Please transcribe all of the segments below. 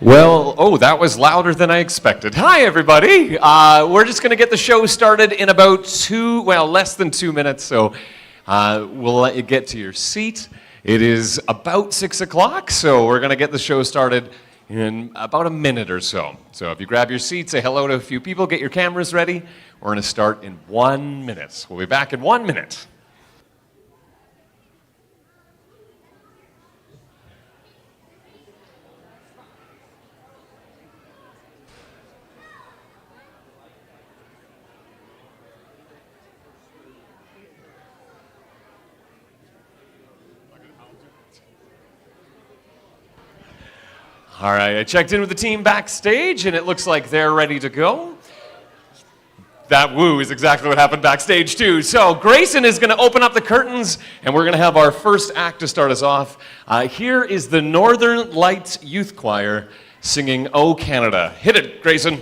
Well, that was louder than I expected. Hi, everybody. We're just going to get the show started in about less than 2 minutes, so we'll let you get to your seat. It is about 6 o'clock, so we're going to get the show started in about a minute or so. So if you grab your seat, say hello to a few people, get your cameras ready. We're going to start in 1 minute. We'll be back in 1 minute. All right, I checked in with the team backstage, and it looks like they're ready to go. That woo is exactly what happened backstage, too. So Grayson is going to open up the curtains, and we're going to have our first act to start us off. Here is the Northern Lights Youth Choir singing "O Canada." Hit it, Grayson.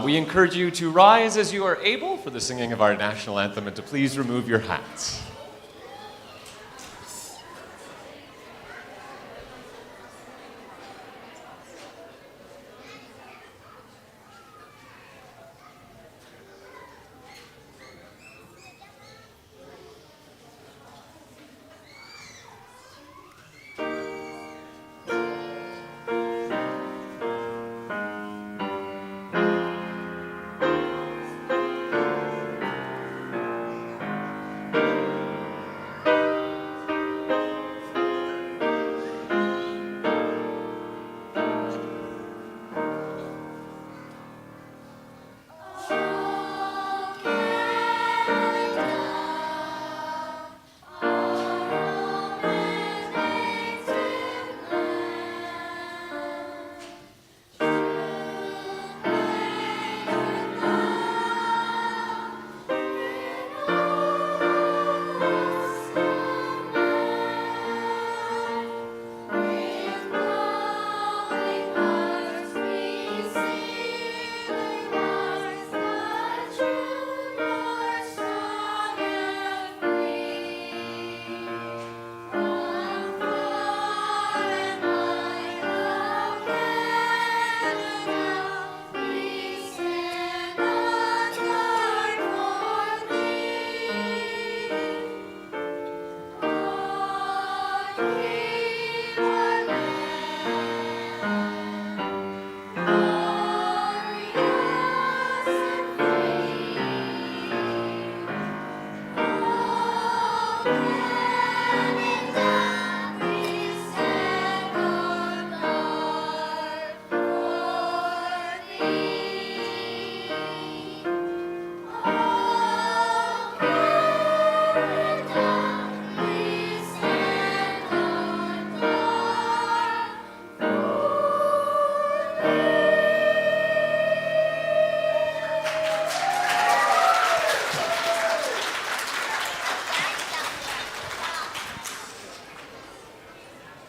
We encourage you to rise as you are able for the singing of our national anthem and to please remove your hats.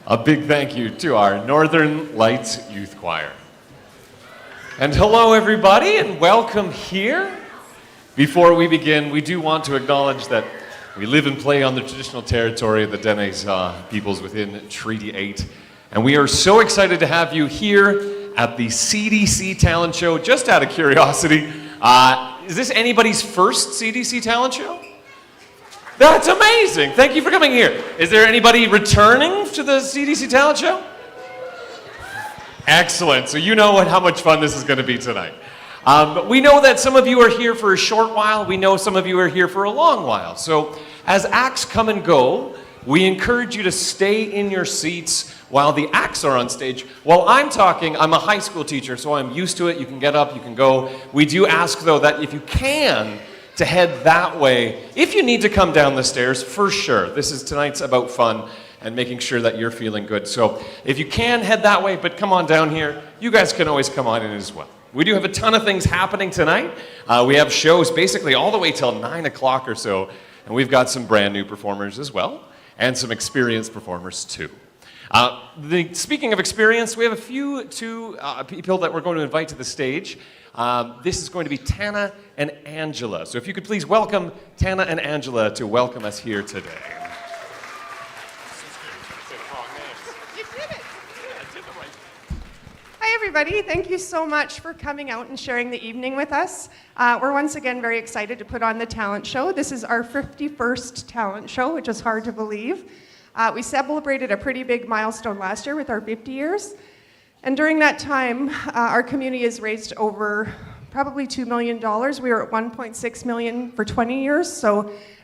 A big thank you to our Northern Lights Youth Choir. And hello, everybody, and welcome here. Before we begin, we do want to acknowledge that we live and play on the traditional territory of the Dene peoples within Treaty 8. And we are so excited to have you here at the CDC Talent Show. Just out of curiosity, is this anybody's first CDC Talent Show? That's amazing. Thank you for coming here. Is there anybody returning to the CDC Talent Show? Excellent. So you know how much fun this is going to be tonight. But we know that some of you are here for a short while. We know some of you are here for a long while. So as acts come and go, we encourage you to stay in your seats while the acts are on stage. While I'm talking, I'm a high school teacher, so I'm used to it. You can get up, you can go. We do ask, though, that if you can, to head that way. If you need to come down the stairs, for sure. Tonight's about fun and making sure that you're feeling good. So if you can, head that way, but come on down here. You guys can always come on in as well. We do have a ton of things happening tonight. We have shows basically all the way till 9 o'clock or so, and we've got some brand new performers as well, and some experienced performers too. Speaking of experience, we have two people that we're going to invite to the stage. This is going to be Tana and Angela. So if you could please welcome Tana and Angela to welcome us here today. Hi everybody, thank you so much for coming out and sharing the evening with us. We're once again very excited to put on the talent show. This is our 51st talent show, which is hard to believe. We celebrated a pretty big milestone last year with our 50 years. And during that time, our community has raised over probably $2 million. We were at $1.6 million for 20 years.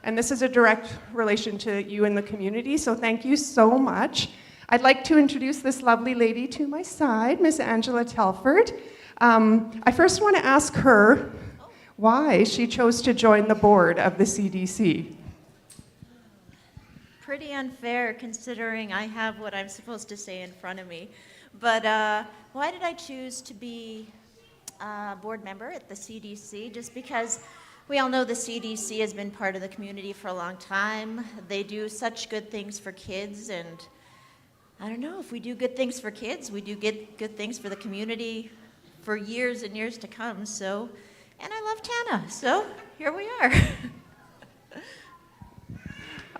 And this is a direct relation to you and the community. So thank you so much. I'd like to introduce this lovely lady to my side, Miss Angela Telford. I first want to ask her why she chose to join the board of the CDC. Pretty unfair considering I have what I'm supposed to say in front of me. But why did I choose to be a board member at the CDC? Just because we all know the CDC has been part of the community for a long time. They do such good things for kids, and I don't know, if we do good things for kids, we do good things for the community for years and years to come. So, and I love Tana, so here we are.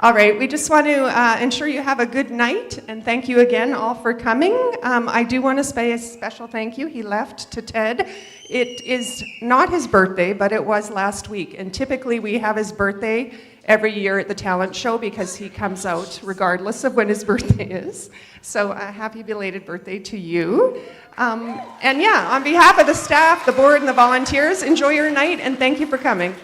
All right, we just want to ensure you have a good night, and thank you again all for coming. I do want to say a special thank you. He left to Ted. It is not his birthday, but it was last week, and typically we have his birthday every year at the talent show because he comes out regardless of when his birthday is. So happy belated birthday to you. And yeah, on behalf of the staff, the board, and the volunteers, enjoy your night, and thank you for coming.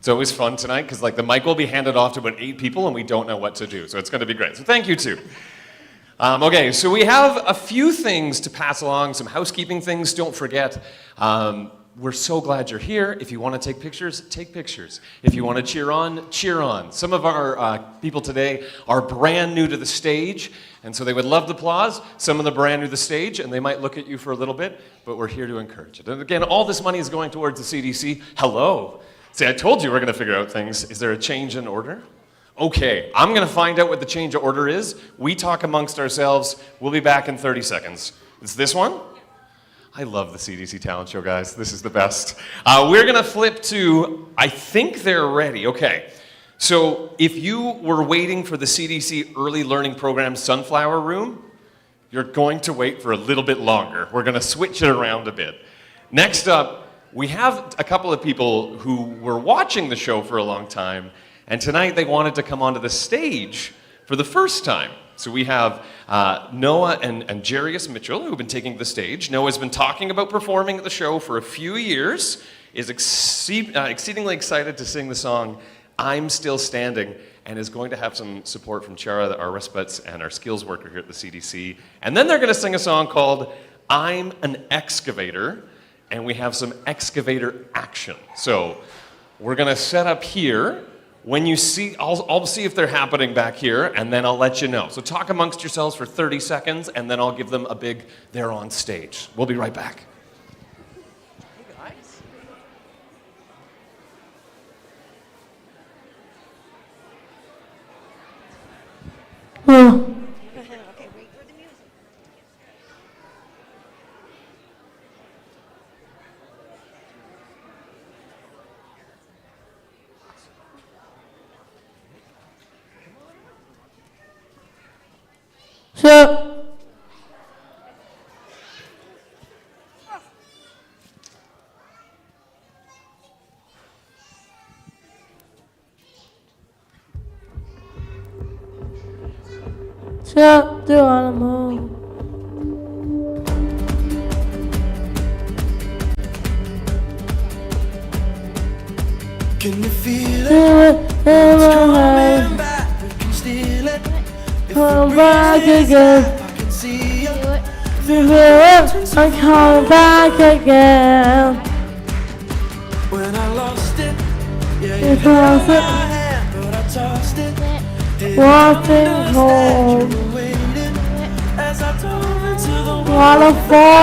It's always fun tonight because the mic will be handed off to about 8 people and we don't know what to do. So it's going to be great. So thank you too. Okay, so we have a few things to pass along, some housekeeping things. Don't forget, we're so glad you're here. If you want to take pictures, take pictures. If you want to cheer on, cheer on. Some of our people today are brand new to the stage, and so they would love the applause. Some of them are brand new to the stage, and they might look at you for a little bit, but we're here to encourage it. And again, all this money is going towards the CDC. Hello. See, I told you we're going to figure out things. Is there a change in order? Okay, I'm going to find out what the change of order is. We talk amongst ourselves. We'll be back in 30 seconds. It's this one? I love the CDC talent show, guys. This is the best. We're going to flip to, I think they're ready. Okay, so if you were waiting for the CDC Early Learning Program Sunflower Room, you're going to wait for a little bit longer. We're going to switch it around a bit. Next up, we have a couple of people who were watching the show for a long time, and tonight they wanted to come onto the stage for the first time. So we have Noah and Jarius Mitchell, who've been taking the stage. Noah's been talking about performing at the show for a few years, is exceedingly excited to sing the song I'm Still Standing, and is going to have some support from Chara, our respets, and our skills worker here at the CDC. And then they're going to sing a song called I'm an Excavator, and we have some excavator action. So we're going to set up here. When you see, I'll see if they're happening back here, and then I'll let you know. So talk amongst yourselves for 30 seconds, and then I'll give them a big, they're on stage. We'll be right back. Hey, guys. Okay, wait for the music. So, do on the moon. Can you feel it? It's Coming back, we can steal it. If Come we back breathe again. it, I can see you. I'm coming back again. When I lost it, yeah, You you held lost my it. hand, but I tossed it. Didn't Walking understand home. you were waiting as I dove into the Waterfall.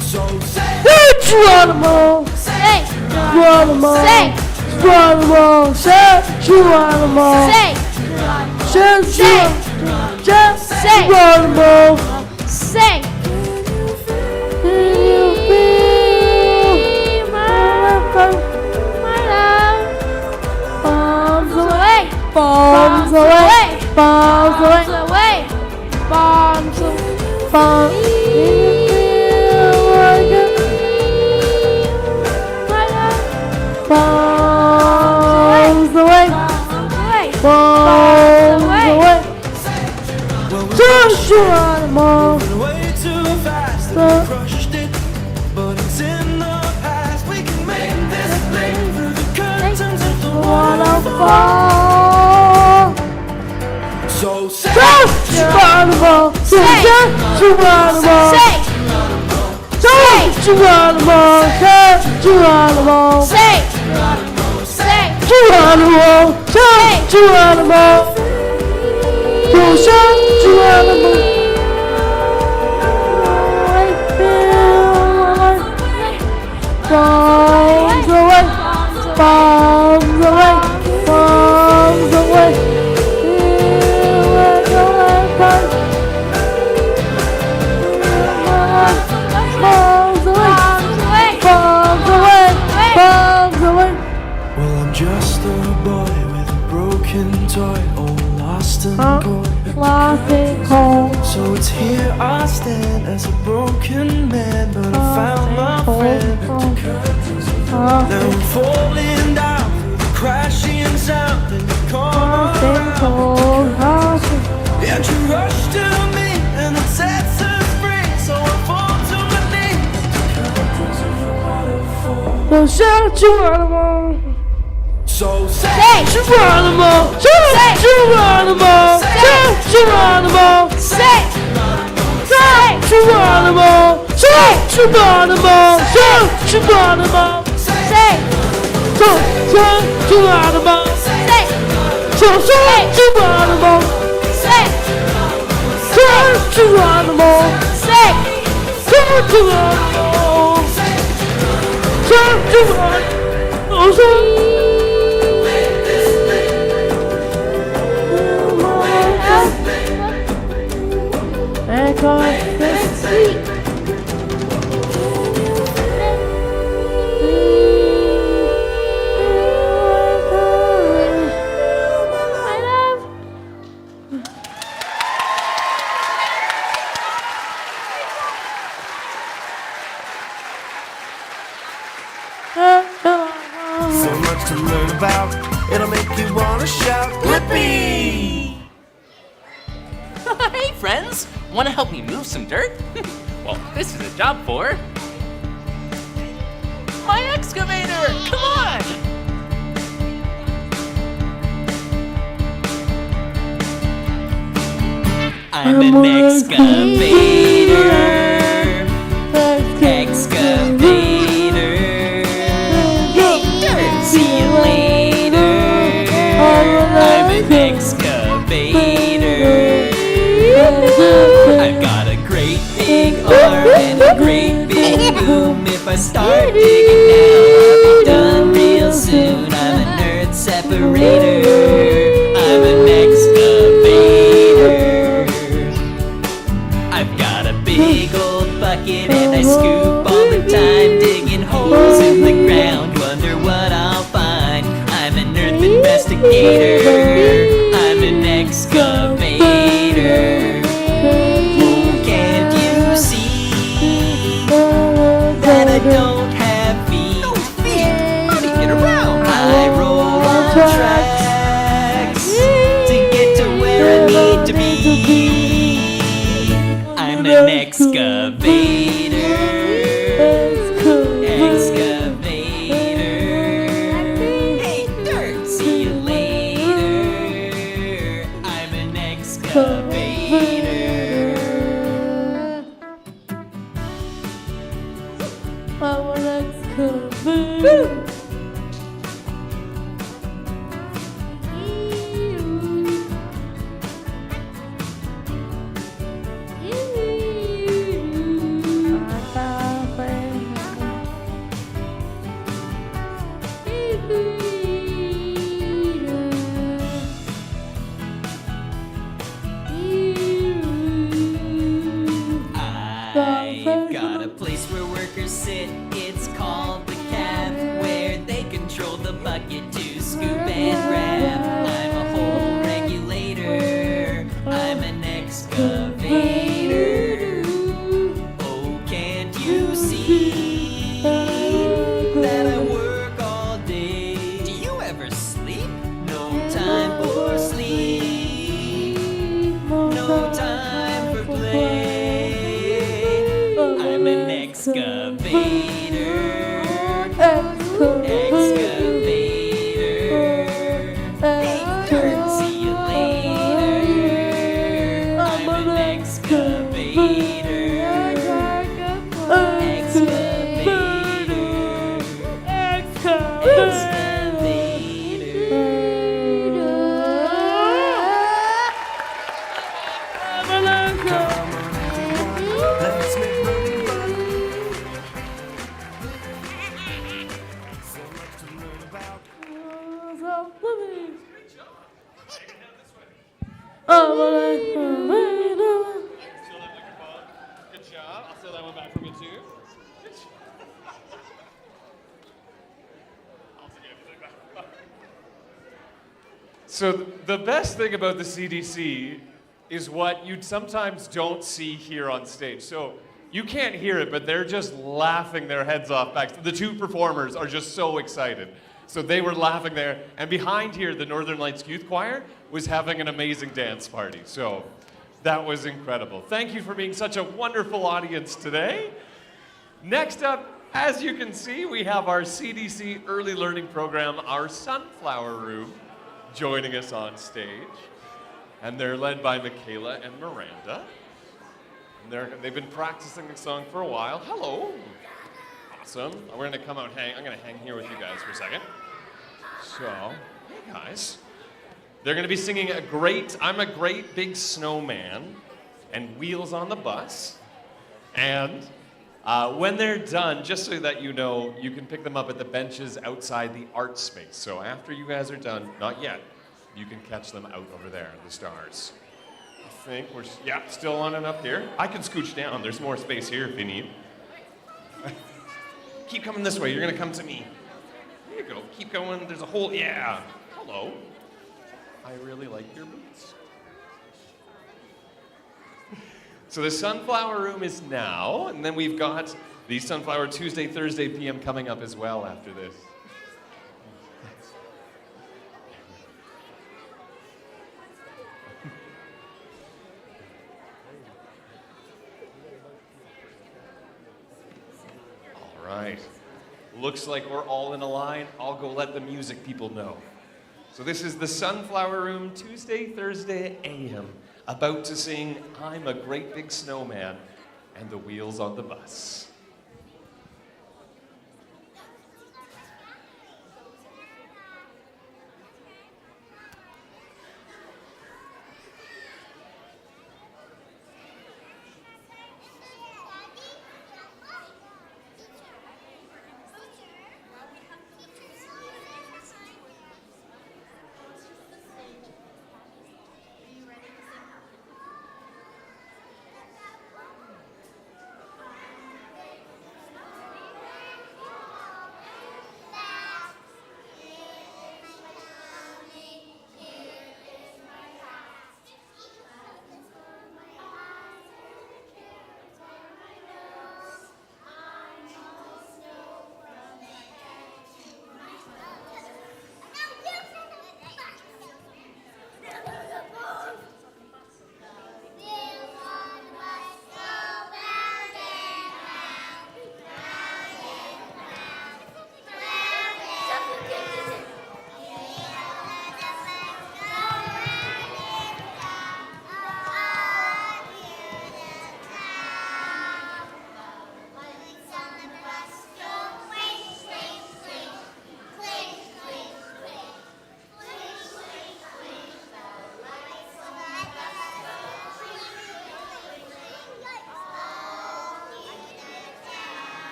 So say, It's Geronimo. say, Geronimo. Geronimo, say Geronimo, Say. say Say. Geronimo. Say. Can you feel my love? Bombs away, bombs away, bombs away, bombs away, bombs. Can you feel like it? Bombs away, bombs away. Geronimo. Moving way too fast, and we crushed it, but it's in the past. We can make this thing through the curtains of the Waterfall. So say, Geronimo, say Geronimo, Say. Geronimo, say Geronimo, Say. Say. Geronimo, say Geronimo, say Geronimo. I feel like bombs away, bombs away, bombs away. Feel like a lifetime. Bombs away, bombs away, bombs away. well, I'm just a boy with a broken toy, all lost and cold. Lost in cold. So it's here I stand as a broken man, but I found my friend. Now I'm falling down through the crashing sound in the corner. And you rush to me and it sets us free, so I fall to my knees. So shout Geronimo. So say, Geronimo, say Geronimo, say Geronimo, Say. Geronimo, say Geronimo, say Geronimo, Say. so Geronimo, Say. so Geronimo, Say. Geronimo, Say. Geronimo. Across the street. so much to learn about, it'll make you wanna shout, Blippi! Hey friends, want to help me move some dirt? Well, this is a job for my excavator. Come on! I'm an excavator. Excavator. Hey, dirt, see you later. I'm an excavator. I've got a great big arm and a great big boom. If I start digging now, I'll be done real soon. I'm an earth separator. I'm an excavator. I've got a big old bucket and I scoop all the time, digging holes in the ground. Wonder what I'll find. I'm an earth investigator. I'm an excavator. Can't you see that I don't have feet? No feet? How do you get around? I roll on tracks to get to where I need to be. I'm an excavator. Excavator. Hey, dirt, see you later. I'm an excavator. So the best thing about the CDC is what you sometimes don't see here on stage. So you can't hear it, but they're just laughing their heads off back. The two performers are just so excited. So they were laughing there. And behind here, the Northern Lights Youth Choir was having an amazing dance party. So that was incredible. Thank you for being such a wonderful audience today. Next up, as you can see, we have our CDC Early Learning Program, our Sunflower Room, joining us on stage. And they're led by Michaela and Miranda. And they've been practicing the song for a while. Hello. Awesome. We're gonna come out I'm gonna hang here with you guys for a second. So, hey guys. They're gonna be singing I'm a Great Big Snowman and Wheels on the Bus. And when they're done, just so that you know, you can pick them up at the benches outside the art space. So after you guys are done, not yet, you can catch them out over there in the stars. I think we're, still on and up here. I can scooch down. There's more space here if you need. Keep coming this way. You're going to come to me. There you go. Keep going. There's a whole, Hello. I really like your boots. So the Sunflower Room is now, and then we've got the Sunflower Tuesday, Thursday PM coming up as well after this. All right. Looks like we're all in a line. I'll go let the music people know. So this is the Sunflower Room, Tuesday, Thursday AM, about to sing I'm a Great Big Snowman and the Wheels on the Bus.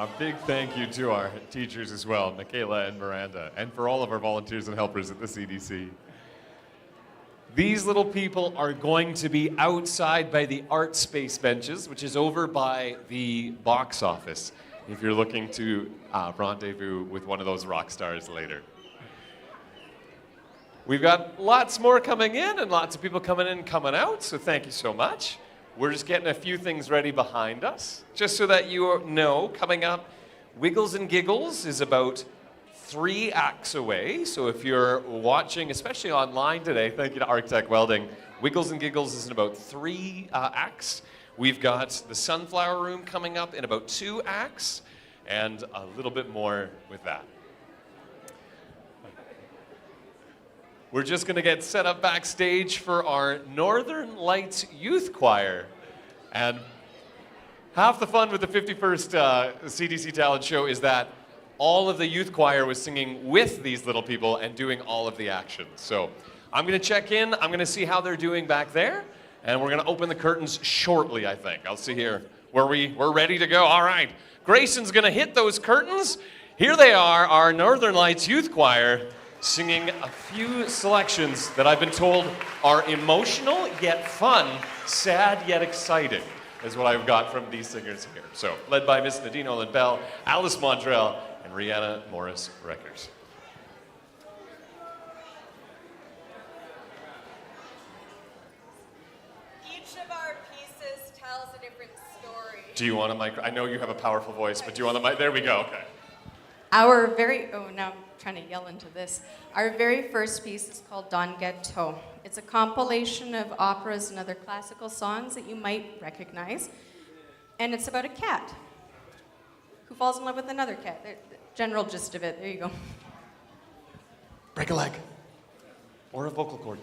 A big thank you to our teachers as well, Michaela and Miranda, and for all of our volunteers and helpers at the CDC. These little people are going to be outside by the art space benches, which is over by the box office, if you're looking to rendezvous with one of those rock stars later. We've got lots more coming in and lots of people coming in and coming out, so thank you so much. We're just getting a few things ready behind us. Just so that you know, coming up, Wiggles and Giggles is about 3 acts away. So if you're watching, especially online today, thank you to Arctech Welding, Wiggles and Giggles is in about 3 acts. We've got the Sunflower Room coming up in about 2 acts, and a little bit more with that. We're just going to get set up backstage for our Northern Lights Youth Choir. And half the fun with the 51st CDC Talent Show is that all of the youth choir was singing with these little people and doing all of the actions. So I'm going to check in. I'm going to see how they're doing back there. And we're going to open the curtains shortly, I think. I'll see here. We're ready to go. All right. Grayson's going to hit those curtains. Here they are, our Northern Lights Youth Choir, singing a few selections that I've been told are emotional yet fun, sad yet exciting, is what I've got from these singers here. So, led by Miss Nadine Olin-Bell, Alice Montrell, and Rihanna Morris-Reckers. Each of our pieces tells a different story. Do you want a mic? I know you have a powerful voice, but do you want a mic? There we go, okay. Now I'm trying to yell into this. Our very first piece is called Don Ghetto. It's a compilation of operas and other classical songs that you might recognize. And it's about a cat who falls in love with another cat. The general gist of it, there you go. Break a leg. Or a vocal cord.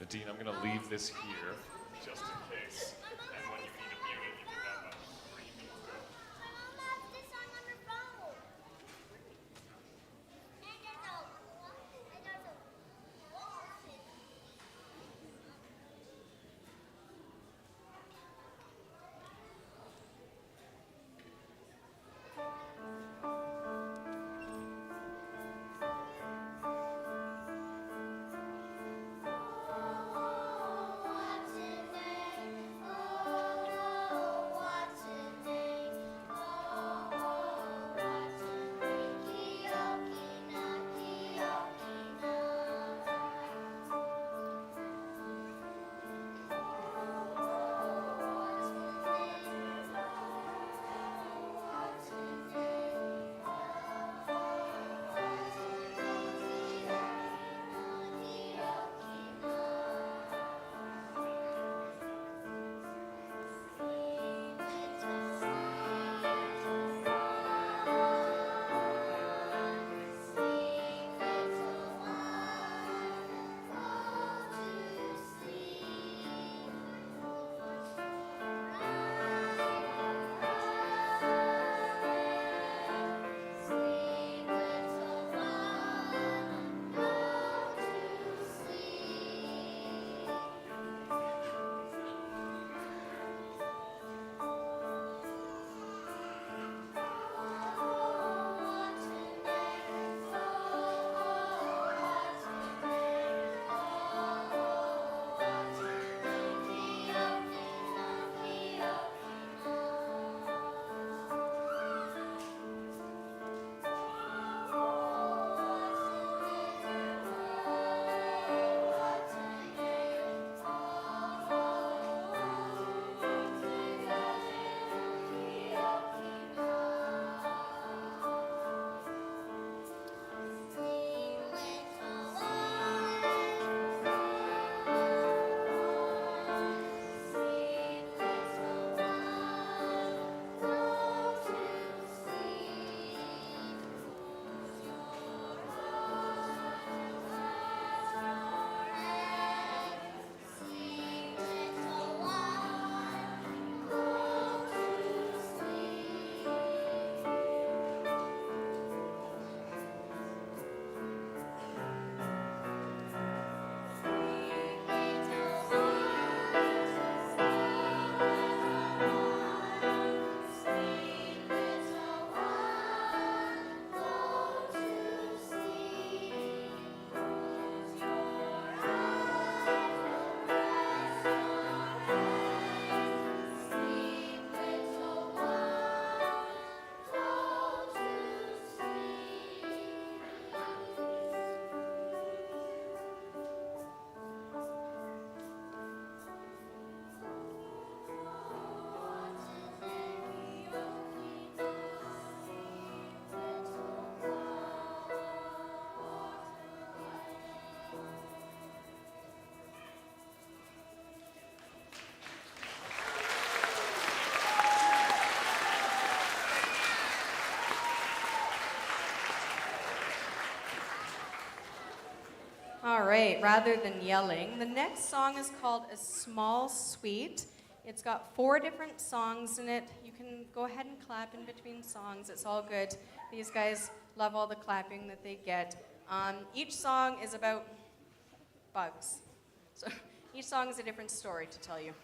Nadine, I'm going to leave this here just in case. And when you need a mute, you do that before you need to go. All right, rather than yelling, the next song is called A Small Suite. It's got 4 different songs in it. You can go ahead and clap in between songs. It's all good. These guys love all the clapping that they get. Each song is about bugs. So each song is a different story to tell you.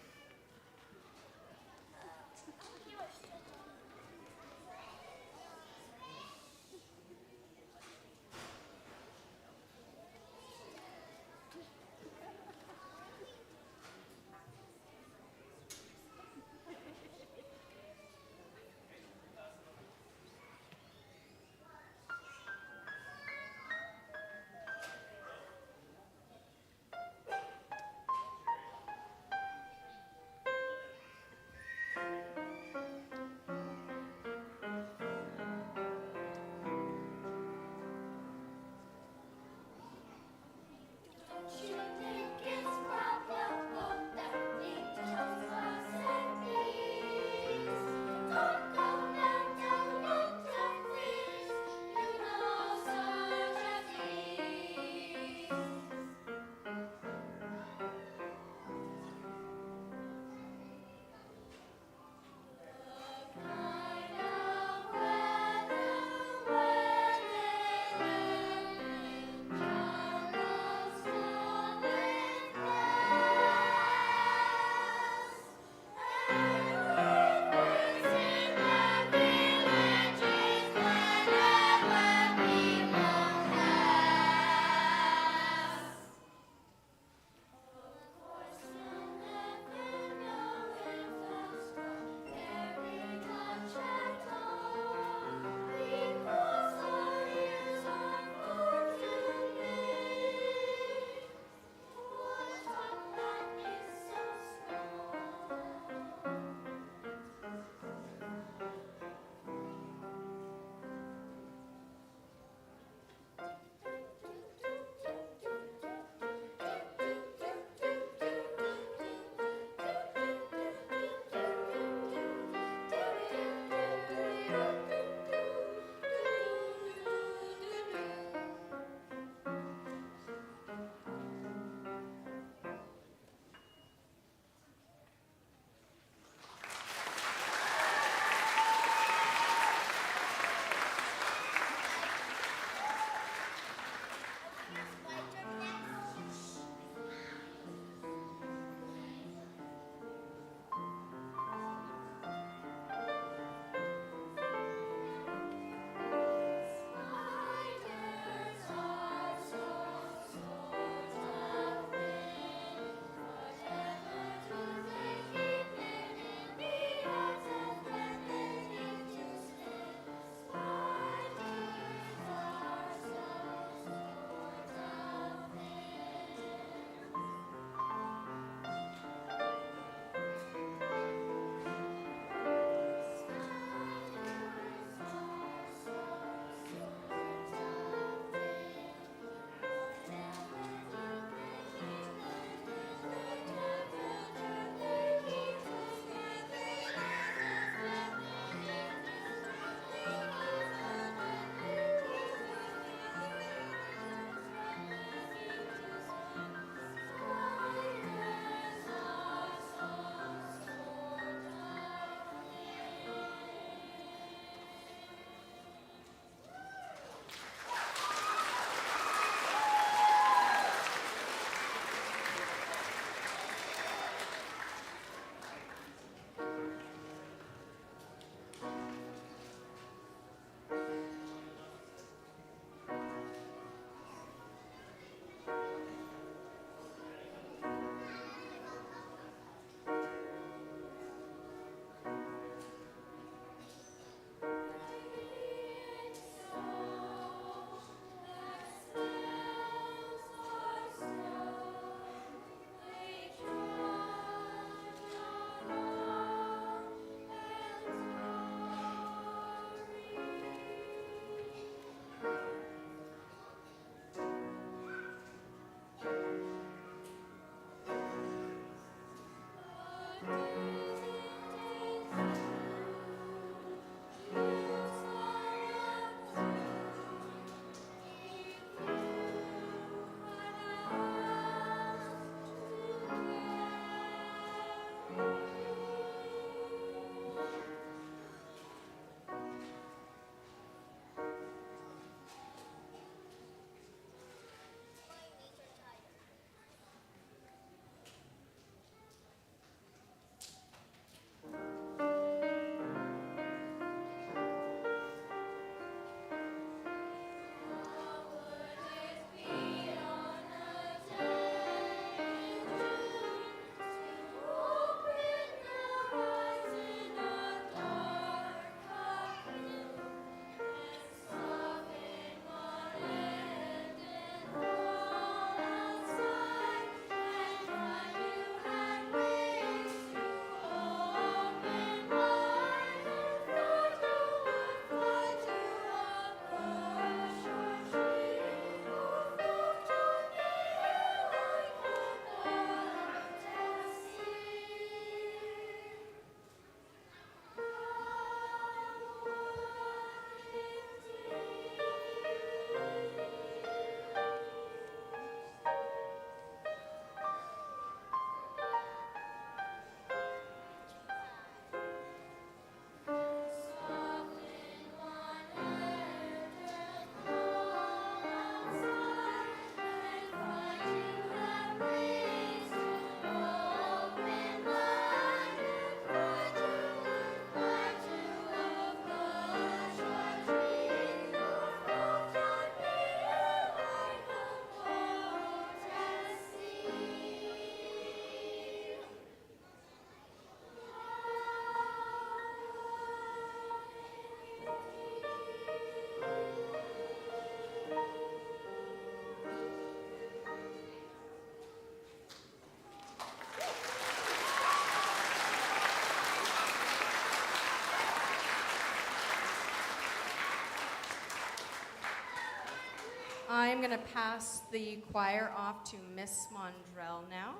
I'm going to pass the choir off to Miss Mondrell now.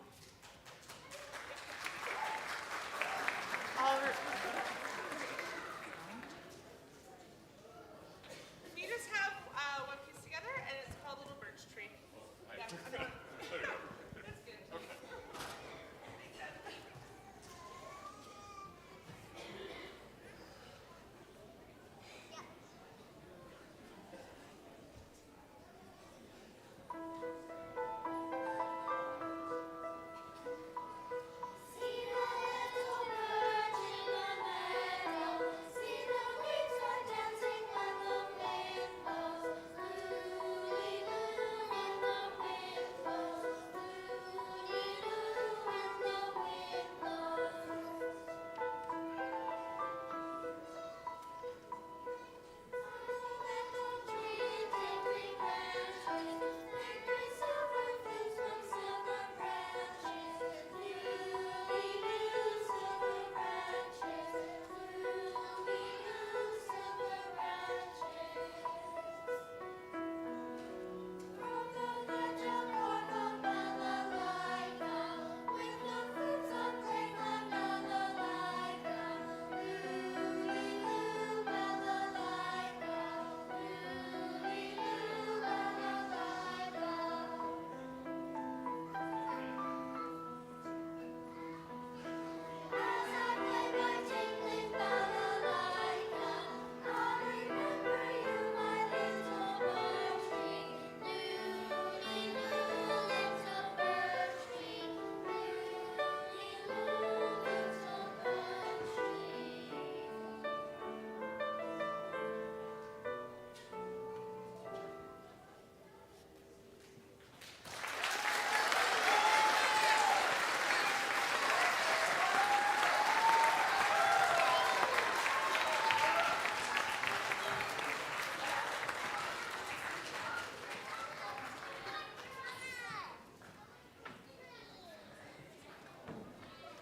We just have one piece together, and it's called Little Birch Tree. Yeah. That's good.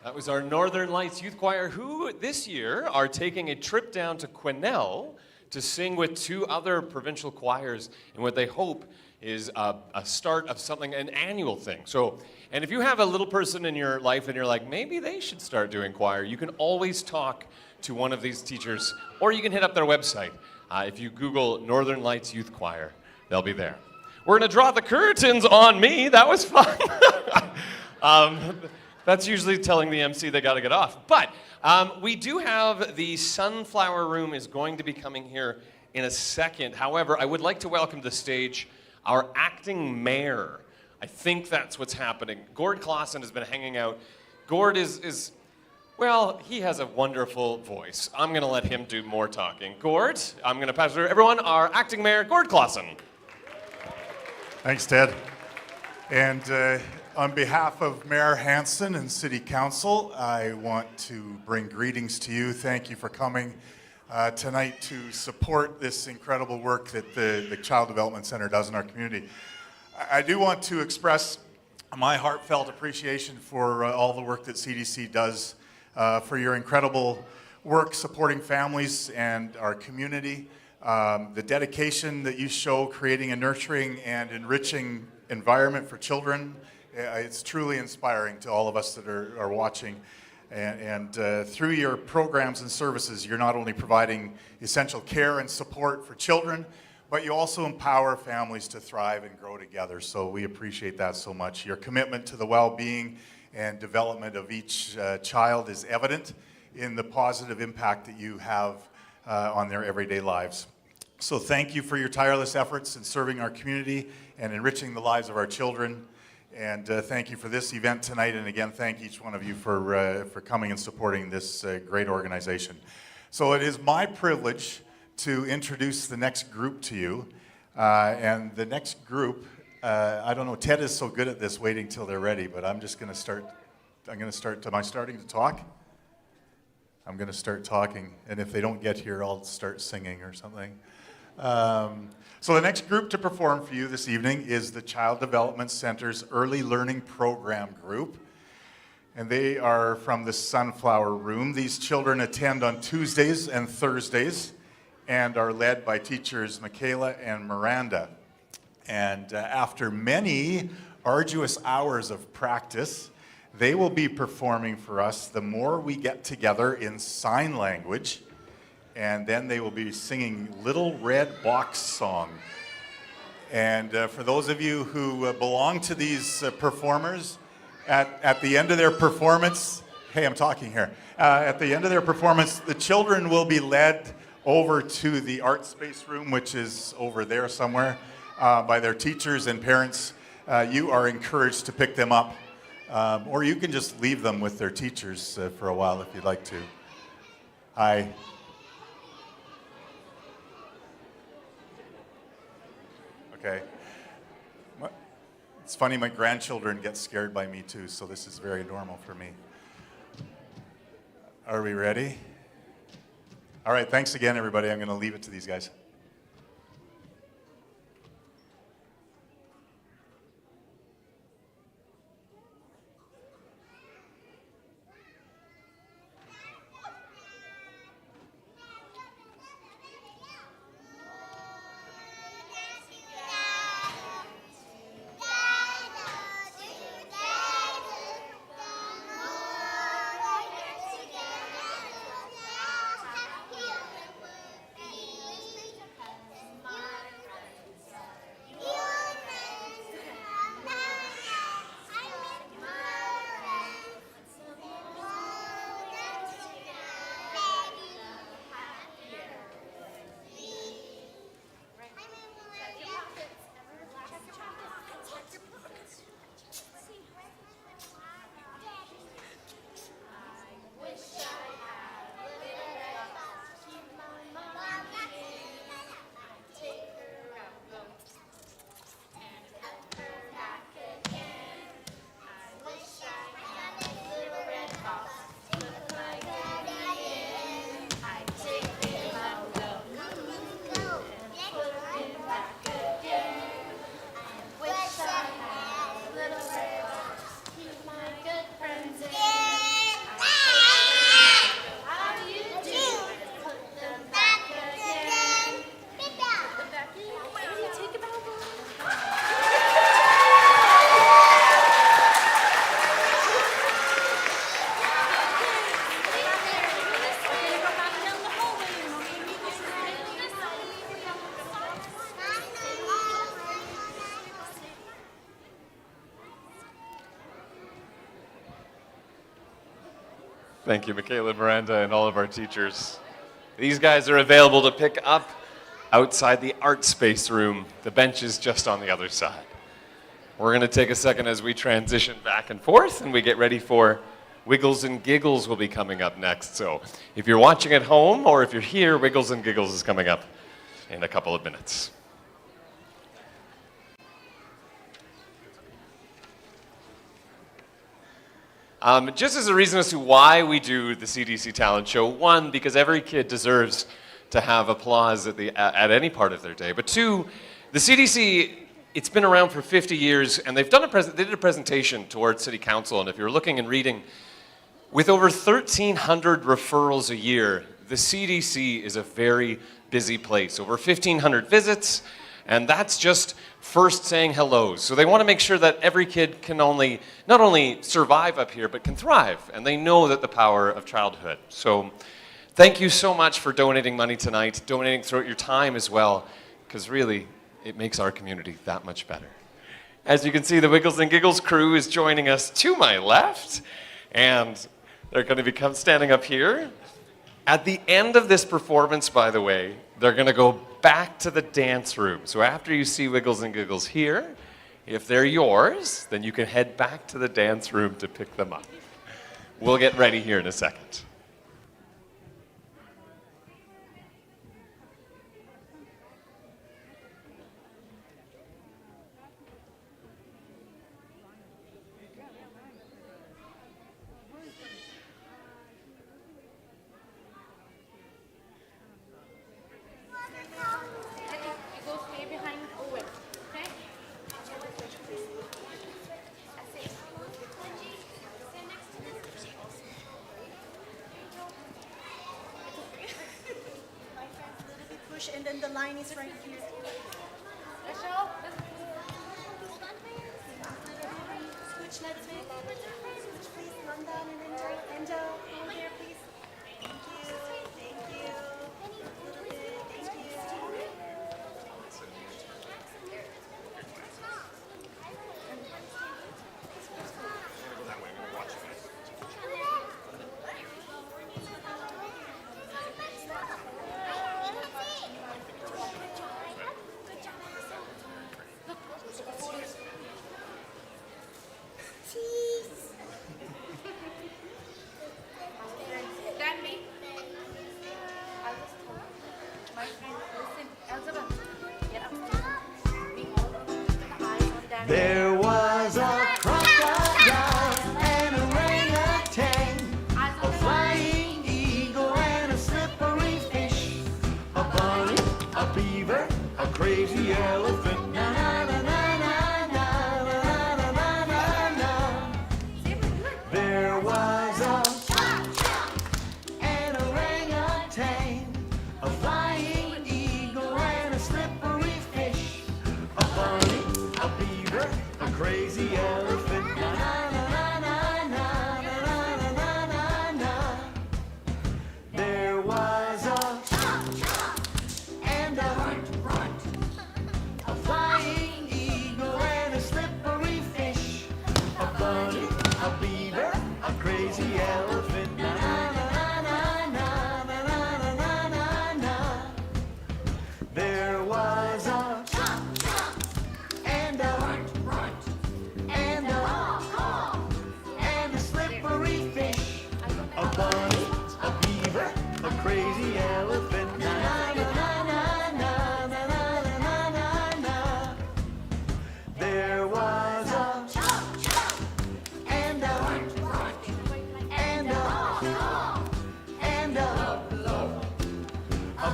That was our Northern Lights Youth Choir, who this year are taking a trip down to Quesnel to sing with two other provincial choirs in what they hope is a start of something, an annual thing. So, and if you have a little person in your life and you're like, maybe they should start doing choir, you can always talk to one of these teachers, or you can hit up their website. If you Google Northern Lights Youth Choir, they'll be there. We're gonna draw the curtains on me. That was fun. That's usually telling the MC they gotta get off. But we do have the Sunflower Room is going to be coming here in a second. However, I would like to welcome to the stage our acting mayor. I think that's what's happening. Gord Clausen has been hanging out. Gord is well, he has a wonderful voice. I'm gonna let him do more talking. Gord, I'm gonna pass it to everyone, our acting mayor, Gord Clausen. Thanks, Ted. And on behalf of Mayor Hanson and City Council, I want to bring greetings to you. Thank you for coming tonight to support this incredible work that the Child Development Center does in our community. I do want to express my heartfelt appreciation for all the work that CDC does, for your incredible work supporting families and our community, the dedication that you show creating a nurturing and enriching environment for children. It's truly inspiring to all of us that are watching. And through your programs and services, you're not only providing essential care and support for children, but you also empower families to thrive and grow together. So we appreciate that so much. Your commitment to the well-being and development of each child is evident in the positive impact that you have on their everyday lives. So thank you for your tireless efforts in serving our community and enriching the lives of our children. And thank you for this event tonight. And again, thank each one of you for coming and supporting this great organization. So it is my privilege to introduce the next group to you. And the next group, I don't know, Ted is so good at this, waiting till they're ready, but I'm just going to start. Am I starting to talk? I'm going to start talking. And if they don't get here, I'll start singing or something. So the next group to perform for you this evening is the Child Development Center's Early Learning Program Group. And they are from the Sunflower Room. These children attend on Tuesdays and Thursdays and are led by teachers Michaela and Miranda. And after many arduous hours of practice, they will be performing for us The More We Get Together in sign language. And then they will be singing Little Red Box Song. And for those of you who belong to these performers, at the end of their performance, hey, I'm talking here. At the end of their performance, the children will be led over to the art space room, which is over there somewhere, by their teachers and parents. You are encouraged to pick them up, or you can just leave them with their teachers for a while if you'd like to. Hi. Okay. It's funny, my grandchildren get scared by me too, so this is very normal for me. Are we ready? All right, thanks again, everybody. I'm going to leave it to these guys. Thank you, Michaela, Miranda, and all of our teachers. These guys are available to pick up outside the art space room. The bench is just on the other side. We're going to take a second as we transition back and forth, and we get ready for Wiggles and Giggles will be coming up next. So if you're watching at home or if you're here, Wiggles and Giggles is coming up in a couple of minutes. Just as a reason as to why we do the CDC Talent Show, one, because every kid deserves to have applause at any part of their day, but two, the CDC, it's been around for 50 years, and they did a presentation towards City Council, and if you're looking and reading, with over 1,300 referrals a year, the CDC is a very busy place. Over 1,500 visits, and that's just first saying hellos. So they want to make sure that every kid can not only survive up here, but can thrive. And they know that the power of childhood. So thank you so much for donating money tonight, donating throughout your time as well, because really, it makes our community that much better. As you can see, the Wiggles and Giggles crew is joining us to my left, and they're going to become standing up here. At the end of this performance, by the way, they're going to go back to the dance room. So after you see Wiggles and Giggles here, if they're yours, then you can head back to the dance room to pick them up. We'll get ready here in a second. And then the line is right here. Michelle, There was a crocodile and a orangutan, a flying eagle and a slippery fish, a bunny, a beaver, a crazy elephant. Na na na na na na na na na na na. There was a and a orangutan, a flying eagle and a slippery fish, a bunny, a beaver, a crazy elephant. Na na na na na na na na na na. There was a and a flying eagle and a slippery fish, a bunny, a beaver, a crazy elephant. Na na na na na na na na na na. There was a and a slippery fish, a bunny, a beaver, a crazy elephant. Na na na na na na na na na na. There was a and a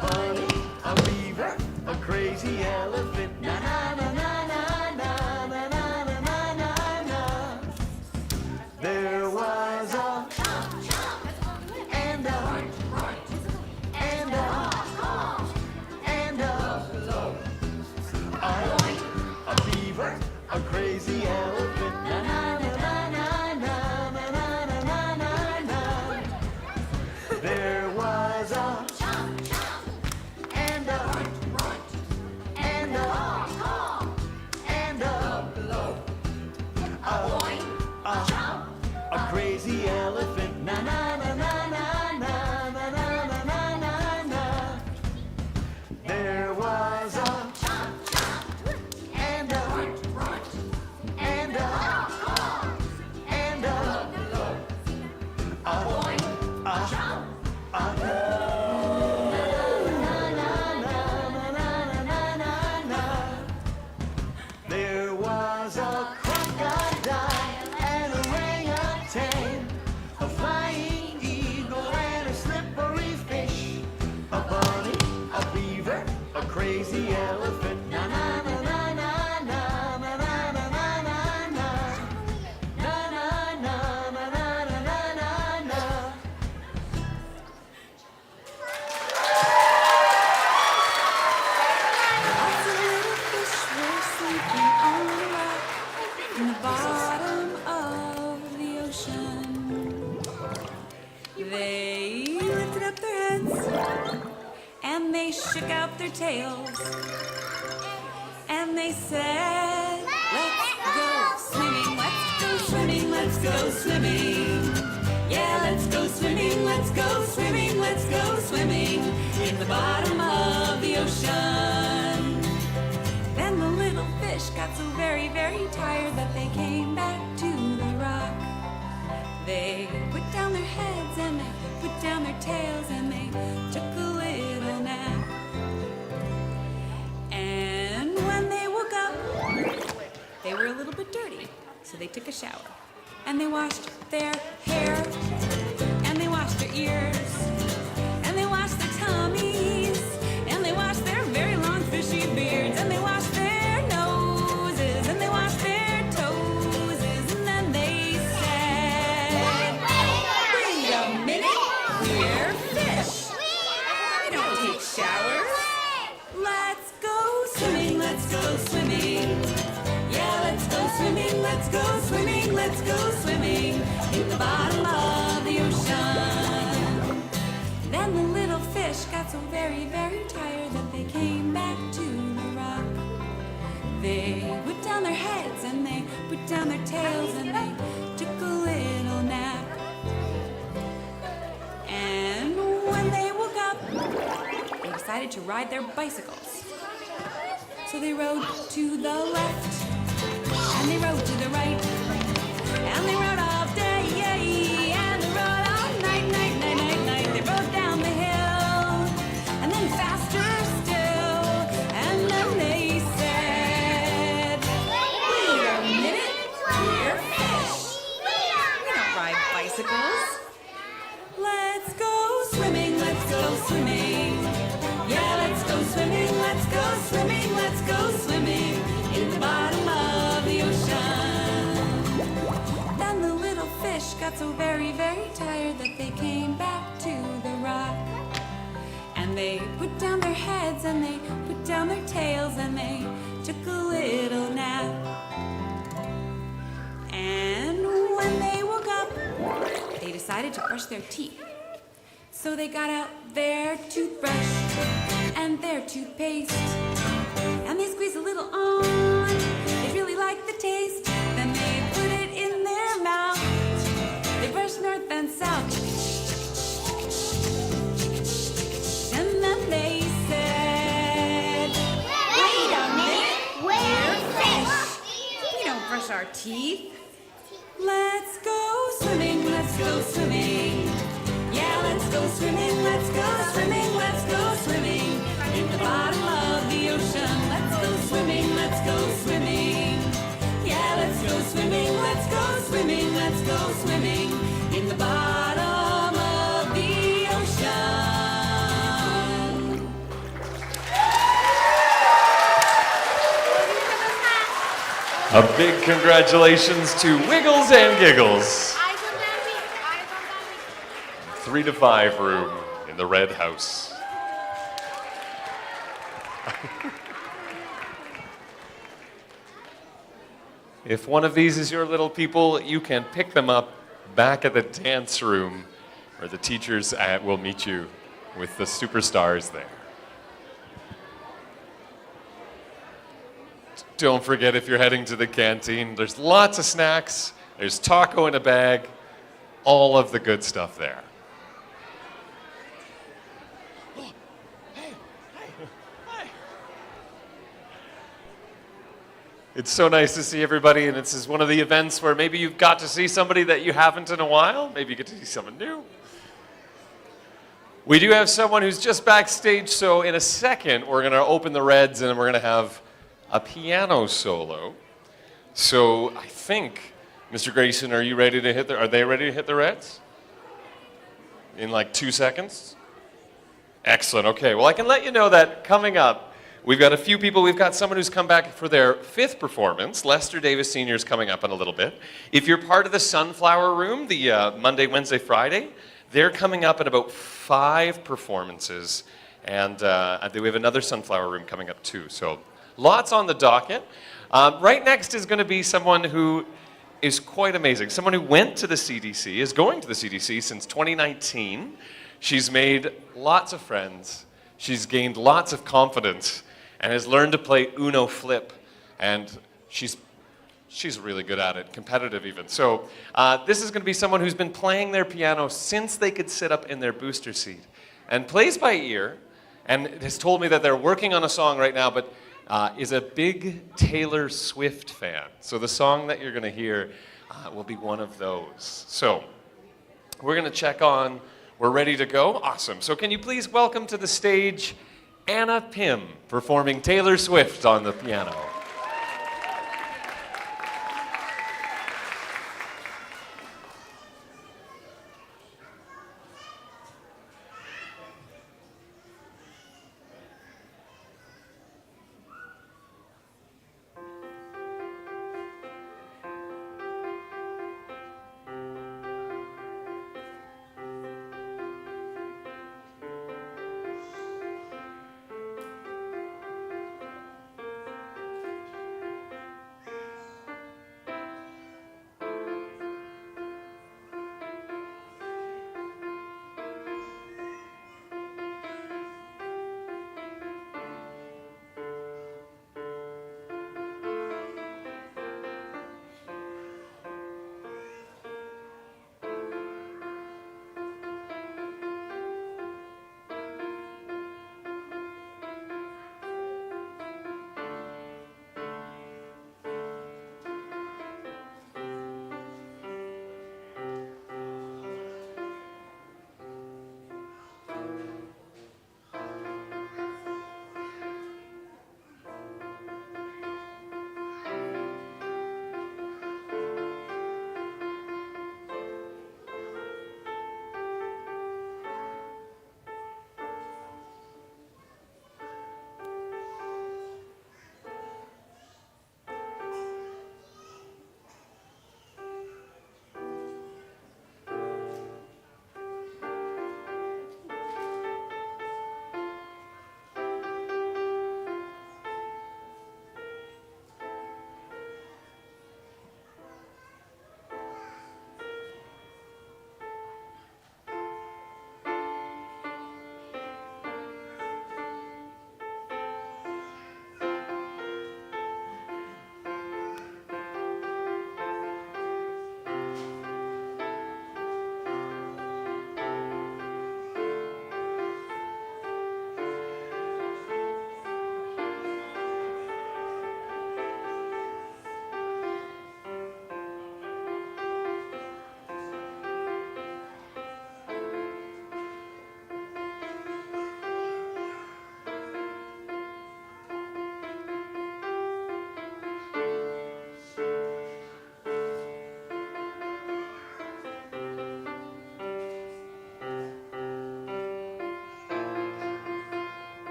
bunny, a beaver, a crazy elephant. Na na na na na na na na na na na. There was a and a beaver, a crazy elephant. Na na na na na na na na na na na. There was a and a crazy elephant. Na na na na na na na na na na na. There was a and there was a crocodile and a orangutan, a flying eagle and a slippery fish, a bunny, a beaver, a crazy elephant. Na na na na na na na na na na na na. Na na na na na na na na na. Lots of little fish were sleeping on the rock in the bottom of the ocean. They lifted up their heads and they shook out their tails and they said, "Let's go swimming, let's go swimming, let's go swimming. Yeah, let's go swimming, let's go swimming, let's go swimming in the bottom of the ocean." Then the little fish got so very, very tired that they came back to the rock. They put down their heads and they put down their tails and they took a little nap. And when they woke up, they were a little bit dirty, so they took a shower. And they washed their hair, and they washed their ears, and they washed their tummies, and they washed their very long fishy beards, and they washed their noses, and they washed their toes, and then they said, "Wait a minute, we're fish. We don't take showers. Let's go swimming, let's go swimming. Yeah, let's go swimming, let's go swimming, let's go swimming in the bottom of the ocean." Then the little fish got so very, very tired that they came back to the rock. They put down their heads and they put down their tails and they took a little nap. And when they woke up, they decided to ride their bicycles. So they rode to the left, and they rode to the right, and they rode all day, and they rode all night, night, night, night, night. They rode down the hill, and then faster still, and then they said, "Wait got so very, very tired that they came back to the rock. And they put down their heads and they put down their tails and they took a little nap. And when they woke up, they decided to brush their teeth. So they got out their toothbrush and their toothpaste. And they squeezed a little on. They really liked the taste. Then they put it in their mouth. They brushed north and south. And then they said, wait a minute, we're fish. We don't brush our teeth. Let's go swimming, let's go swimming. Yeah, let's go swimming, let's go swimming, let's go swimming. In the bottom of the ocean, let's go swimming, let's go swimming. Yeah, let's go swimming, let's go swimming, let's go swimming. In the bottom of the ocean. A big congratulations to Wiggles and Giggles. 3 to 5 room in the Red House. If one of these is your little people, you can pick them up back at the dance room where the teachers will meet you with the superstars there. Don't forget, if you're heading to the canteen, there's lots of snacks, there's taco in a bag, all of the good stuff there. It's so nice to see everybody, and this is one of the events where maybe you've got to see somebody that you haven't in a while. Maybe you get to see someone new. We do have someone who's just backstage, so in a second, we're going to open the Reds, and we're going to have a piano solo. So I think, Mr. Grayson, are they ready to hit the Reds? In like 2 seconds? Excellent, okay. Well, I can let you know that coming up, we've got a few people. We've got someone who's come back for their 5th performance. Lester Davis Sr. is coming up in a little bit. If you're part of the Sunflower Room, the Monday, Wednesday, Friday, they're coming up in about 5 performances. And we have another Sunflower Room coming up too. So lots on the docket. Right next is going to be someone who is quite amazing. Someone who went to the CDC, is going to the CDC since 2019. She's made lots of friends. She's gained lots of confidence and has learned to play Uno Flip. And she's really good at it, competitive even. So this is going to be someone who's been playing their piano since they could sit up in their booster seat and plays by ear and has told me that they're working on a song right now, but is a big Taylor Swift fan. So the song that you're going to hear will be one of those. So we're going to check on, we're ready to go? Awesome. So can you please welcome to the stage Anna Pym performing Taylor Swift on the piano.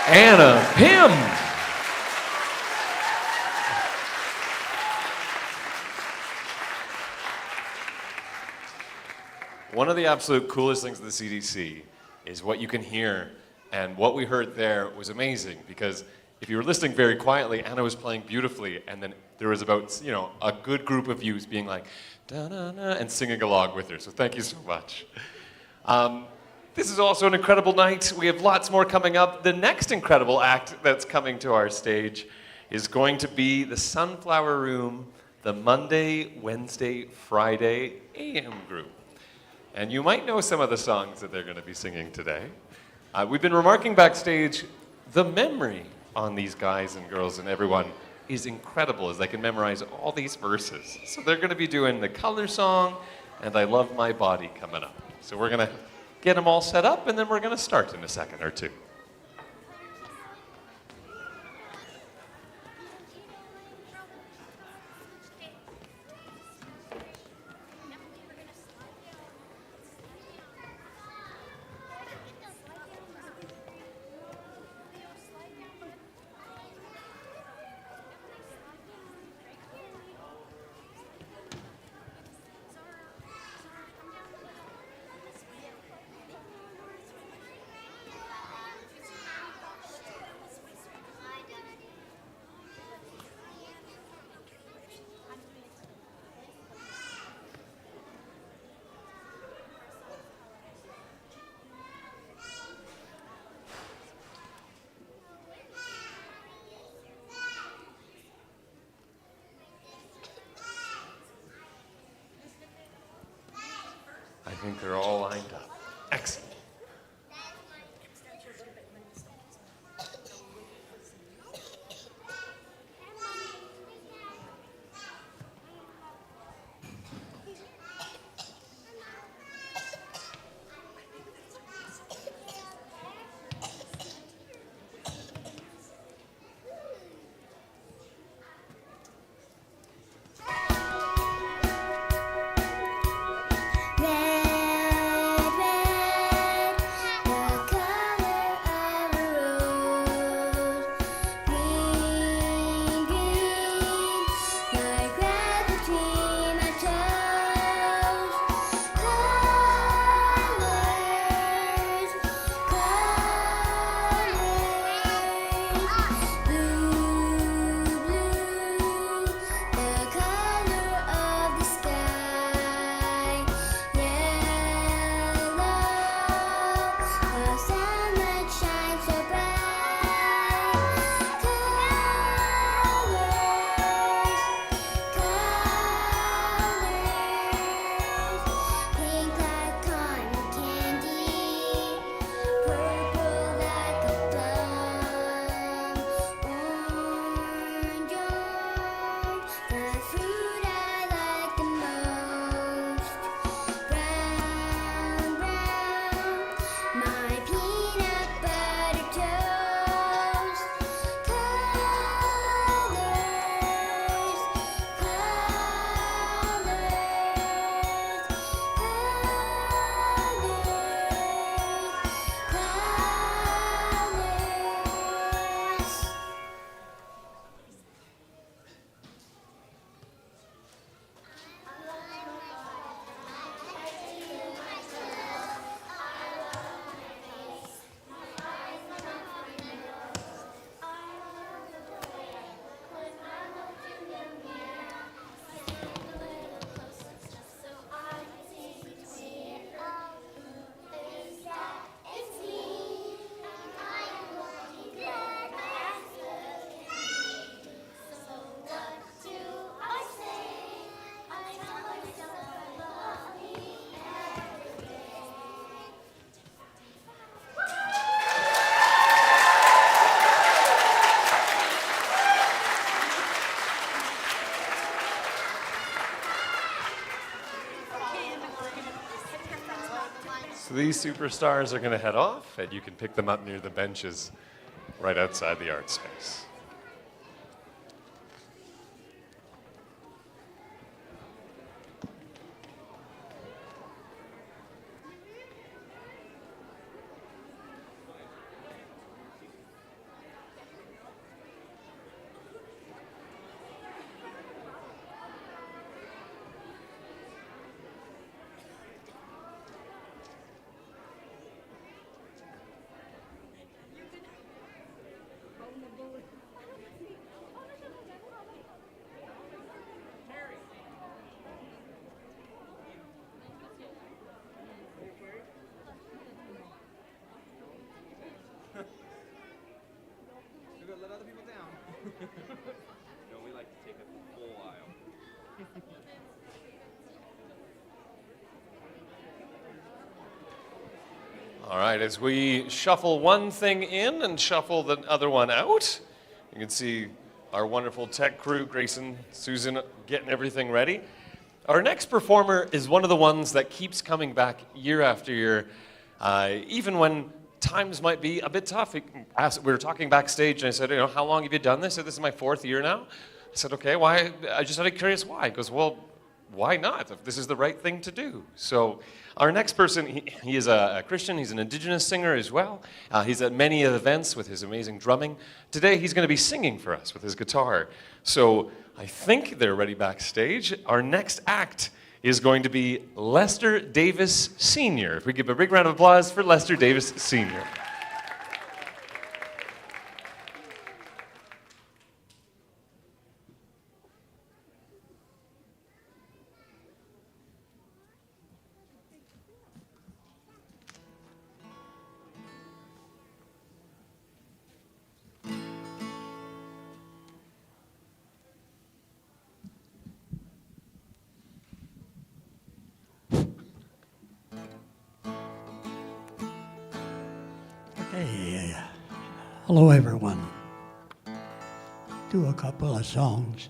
Anna Pym. One of the absolute coolest things of the CDC is what you can hear, and what we heard there was amazing because if you were listening very quietly, Anna was playing beautifully, and then there was about, a good group of you being like, da-na-na, and singing along with her. So thank you so much. This is also an incredible night. We have lots more coming up. The next incredible act that's coming to our stage is going to be the Sunflower Room, the Monday, Wednesday, Friday AM group. And you might know some of the songs that they're going to be singing today. We've been remarking backstage, the memory on these guys and girls and everyone is incredible as they can memorize all these verses. So they're going to be doing the Color Song and I Love My Body coming up. So we're going to get them all set up and then we're going to start in a second or two. I think they're all lined up. Excellent. So these superstars are going to head off, and you can pick them up near the benches right outside the art space. No, we like to take a full aisle. All right, as we shuffle one thing in and shuffle the other one out, you can see our wonderful tech crew, Grayson, Susan, getting everything ready. Our next performer is one of the ones that keeps coming back year after year, even when times might be a bit tough. We were talking backstage, and I said, how long have you done this? I said, this is my 4th year now. I said, okay, why? I just had curious why. He goes, well, why not, if this is the right thing to do? So our next person, he is a Christian. He's an Indigenous singer as well. He's at many events with his amazing drumming. Today, he's going to be singing for us with his guitar. So I think they're ready backstage. Our next act is going to be Lester Davis Sr. If we give a big round of applause for Lester Davis Sr. Hey, hello everyone. Do a couple of songs.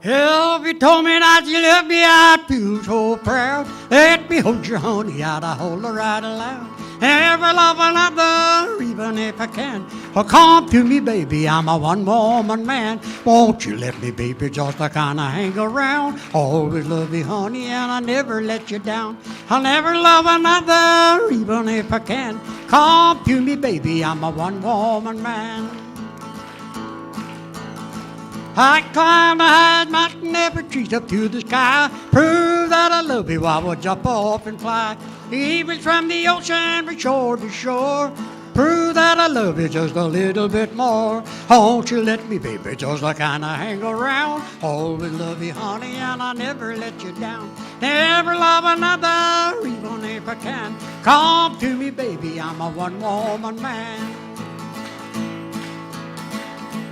If you told me that you loved me, I'd feel so proud. Let me hold your honey, I'd hold her right aloud. Never love another, even if I can. Oh, come to me, baby, I'm a one-woman man. Won't you let me, baby, just to kind of hang around? Always love you, honey, and I never let you down. I'll never love another, even if I can. Come to me, baby, I'm a one-woman man. I climb a high mountain, every tree's up to the sky. Prove that I love you, I will jump off and fly. Even from the ocean from shore to shore. Prove that I love you just a little bit more. Won't you let me, baby, just to kind of hang around? Always love you, honey, and I never let you down. Never love another, even if I can. Come to me, baby, I'm a one-woman man.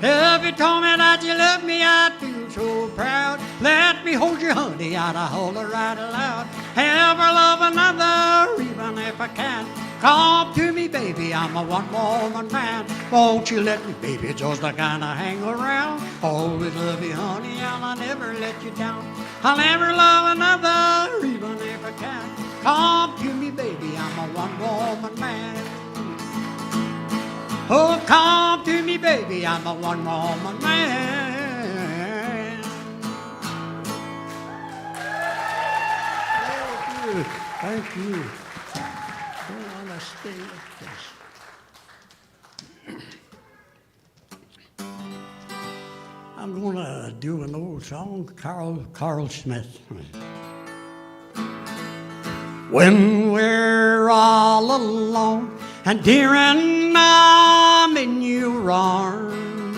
If you told me that you love me, I'd feel so proud. Let me hold you, honey, I'd hold her right aloud. Never love another, even if I can. Come to me, baby, I'm a one-woman man. Won't you let me, baby, just to kind of hang around? Always love you, honey, and I'll never let you down. I'll never love another, even if I can. Come to me, baby, I'm a one-woman man. Oh, come to me, baby, I'm a one-woman man. Thank you. I don't want to stay like this. I'm going to do an old song, Carl Smith. When we're all alone and dear and I'm in your arms,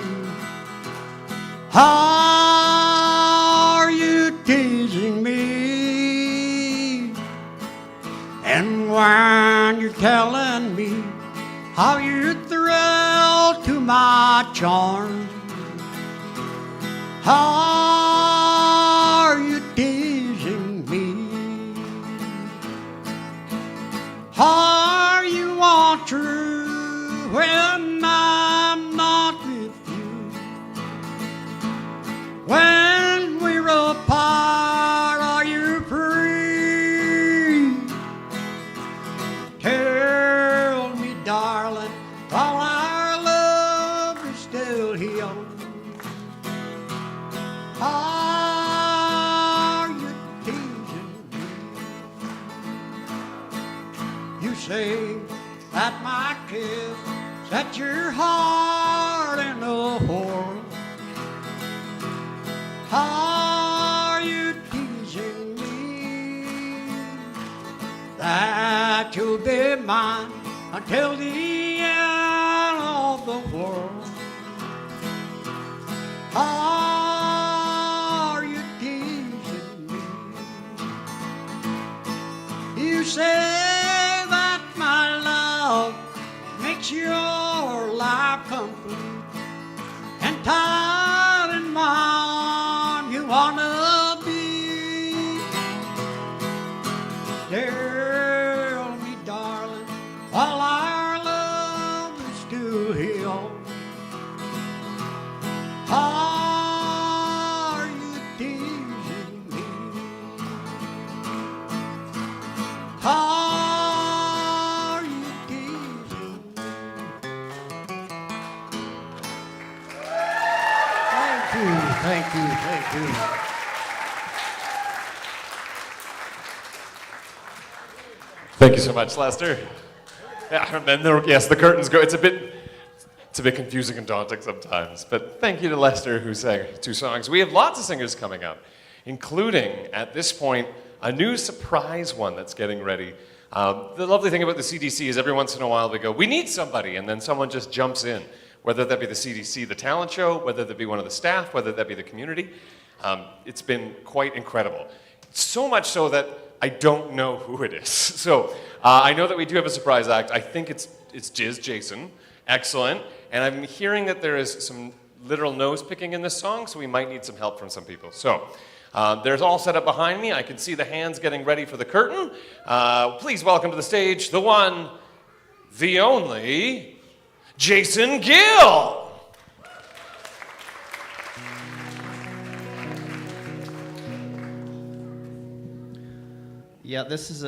are you teasing me? And when you're telling me how you're thrilled to my charms, are you teasing me? Are you untrue when I'm not with you? When we're apart, are you free? Tell me, darling, while our love is still here, are you teasing me? You say that my kiss set your heart in a whirl. Are you teasing me? That you'll be mine until the end of the world. Are you teasing me? say that my love makes your life complete. And tied in my arm you wanna be. Tell me, darling, while our love is still here, are you teasing me? Are you teasing me? Thank you, thank you. Thank you so much, Lester. Yeah, and then yes, the curtains go. It's a bit confusing and daunting sometimes. But thank you to Lester who sang 2 songs. We have lots of singers coming up, including at this point a new surprise one that's getting ready. The lovely thing about the CDC is every once in a while we go, we need somebody, and then someone just jumps in. Whether that be the CDC, the talent show, whether that be one of the staff, whether that be the community. It's been quite incredible. So much so that I don't know who it is. So I know that we do have a surprise act. I think it's Jason. Excellent. And I'm hearing that there is some literal nose picking in this song, so we might need some help from some people. So there's all set up behind me. I can see the hands getting ready for the curtain. Please welcome to the stage the one, the only, Jason Gill. Yeah, this is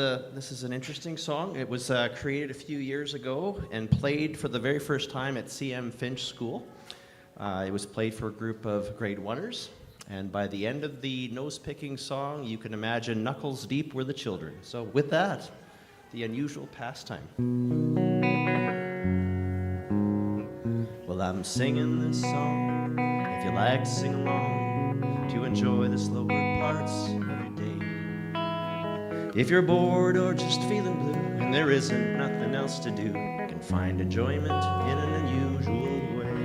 an interesting song. It was created a few years ago and played for the very first time at CM Finch School. It was played for a group of grade 1ers, and by the end of the nose-picking song, you can imagine knuckles deep were the children. So with that, the unusual pastime. Well, I'm singing this song, if you like to sing along, to enjoy the slower parts of your day. If you're bored or just feeling blue, and there isn't nothing else to do, you can find enjoyment in an unusual way.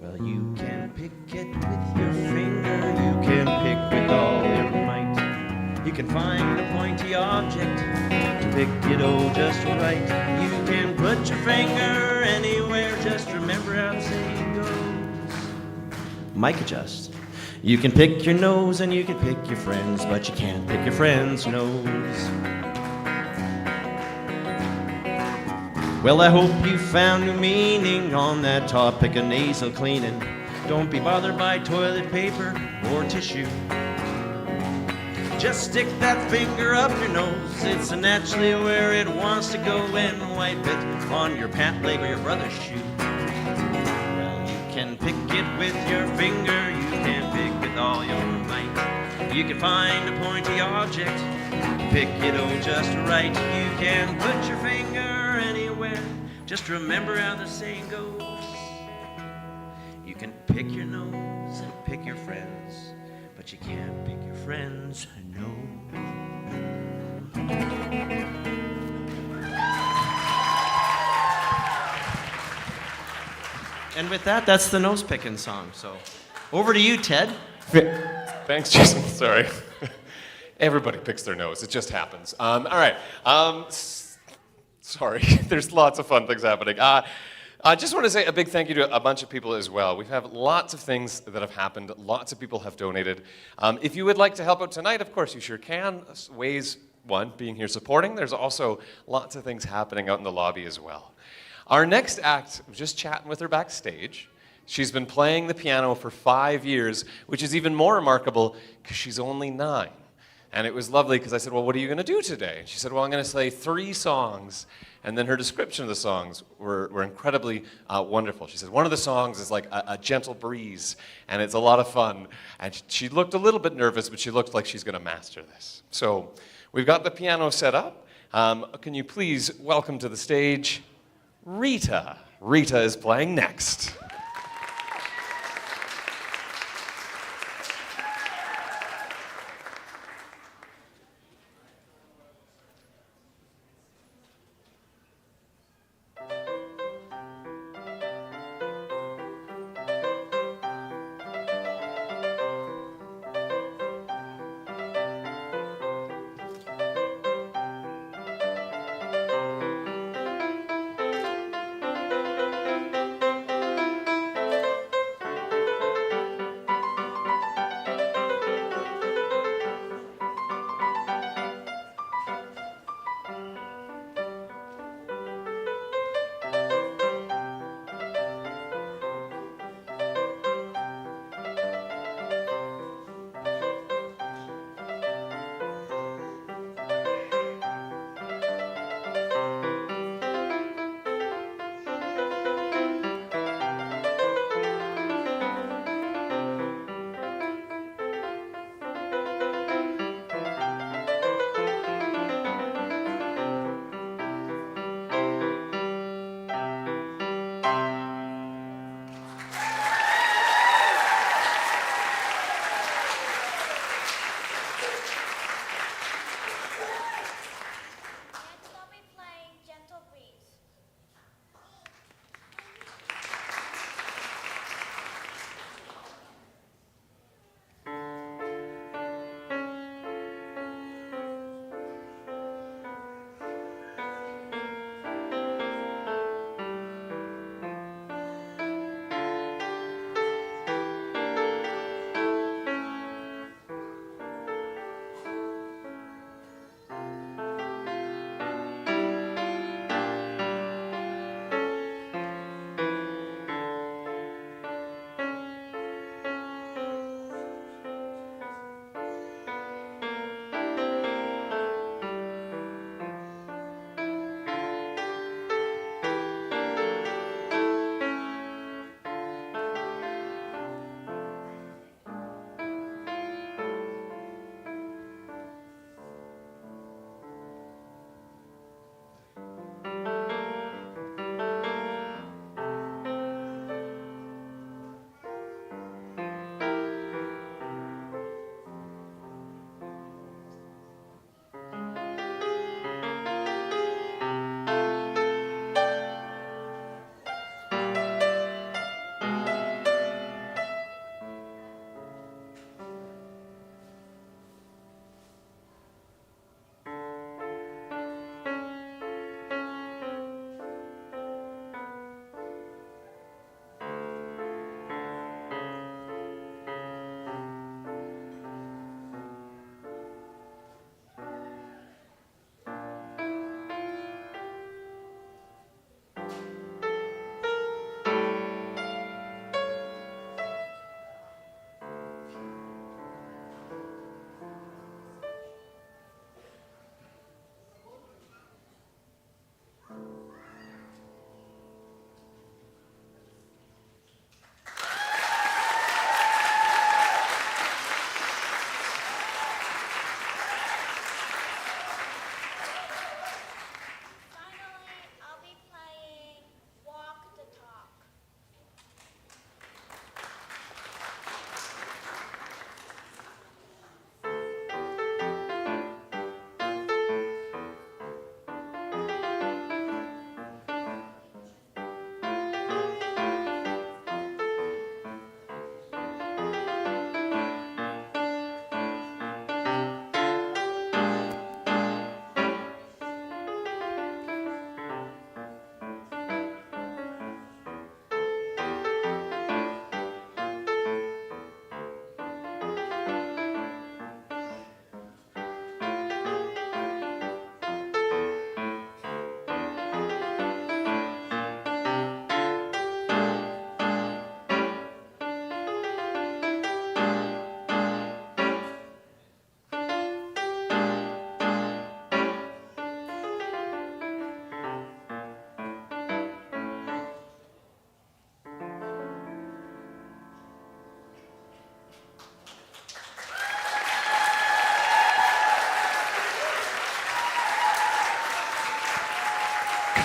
Well, you can pick it with your finger, you can pick with all your might. You can find a pointy object to pick it oh just right. You can put your finger anywhere, just remember how the saying goes. Mic adjust. You can pick your nose and you can pick your friends, but you can't pick your friend's nose. Well, I hope you found new meaning on that topic of nasal cleaning. Don't be bothered by toilet paper or tissue. Just stick that finger up your nose, it's naturally where it wants to go, and wipe it on your pant leg or your brother's shoe. Well, you can pick it with your finger, you can pick with all your might. You can find a pointy object, pick it oh just right. You can put your finger anywhere, just remember how the saying goes. You can pick your nose and pick your friends, but you can't pick your friends, no. And with that, that's the nose picking song. So over to you, Ted. Thanks, Jason. Sorry. Everybody picks their nose. It just happens. All right. Sorry. There's lots of fun things happening. I just want to say a big thank you to a bunch of people as well. We've had lots of things that have happened. Lots of people have donated. If you would like to help out tonight, of course you sure can. Ways, one, being here supporting. There's also lots of things happening out in the lobby as well. Our next act, just chatting with her backstage. She's been playing the piano for 5 years, which is even more remarkable because she's only 9. And it was lovely because I said, well, what are you going to do today? And she said, well, I'm going to play 3 songs. And then her description of the songs were incredibly wonderful. She said, one of the songs is like a gentle breeze, and it's a lot of fun. And she looked a little bit nervous, but she looked like she's going to master this. So we've got the piano set up. Can you please welcome to the stage Rita. Rita is playing next.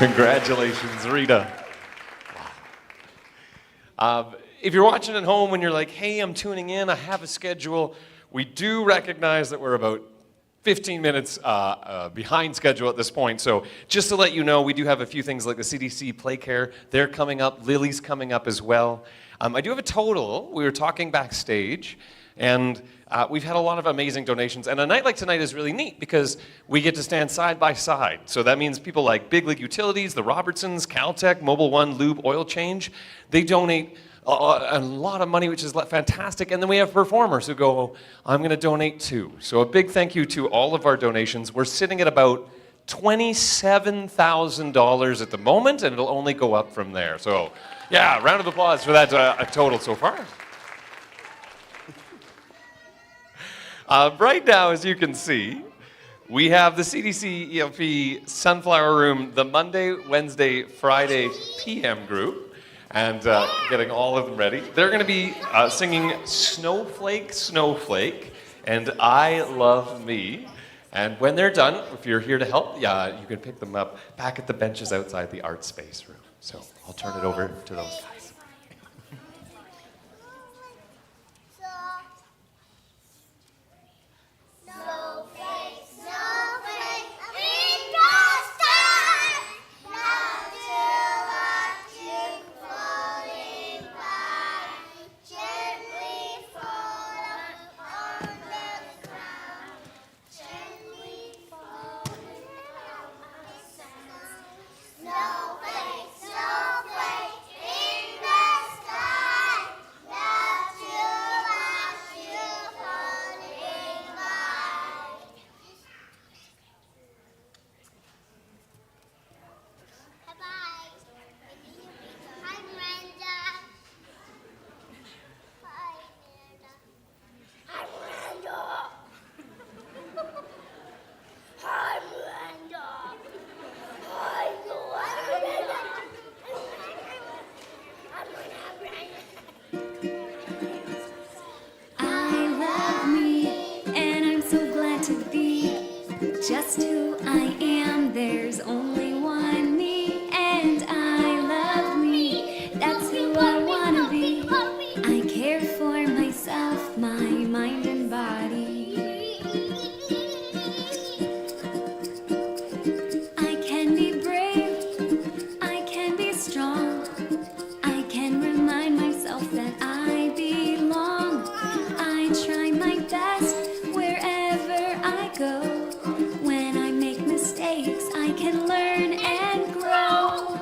Congratulations, Rita. If you're watching at home and you're like, hey, I'm tuning in, I have a schedule, we do recognize that we're about 15 minutes behind schedule at this point. So just to let you know, we do have a few things like the CDC Play Care. They're coming up. Lily's coming up as well. I do have a total. We were talking backstage, and we've had a lot of amazing donations. And a night like tonight is really neat because we get to stand side by side. So that means people like Big League Utilities, the Robertsons, Caltech, Mobile One, Lube, Oil Change, they donate a lot of money, which is fantastic. And then we have performers who go, I'm going to donate too. So a big thank you to all of our donations. We're sitting at about $27,000 at the moment, and it'll only go up from there. So yeah, round of applause for that total so far. Right now, as you can see, we have the CDC ELP Sunflower Room, the Monday, Wednesday, Friday PM group. And getting all of them ready. They're going to be singing Snowflake, Snowflake, and I Love Me. And when they're done, if you're here to help, you can pick them up back at the benches outside the art space room. So I'll turn it over to those guys. Just who I am, there's only one me, and I love me, that's who I wanna be. I care for myself, my mind and body. I can be brave, I can be strong, I can remind myself that I belong. I try my best wherever I go. I can learn and grow.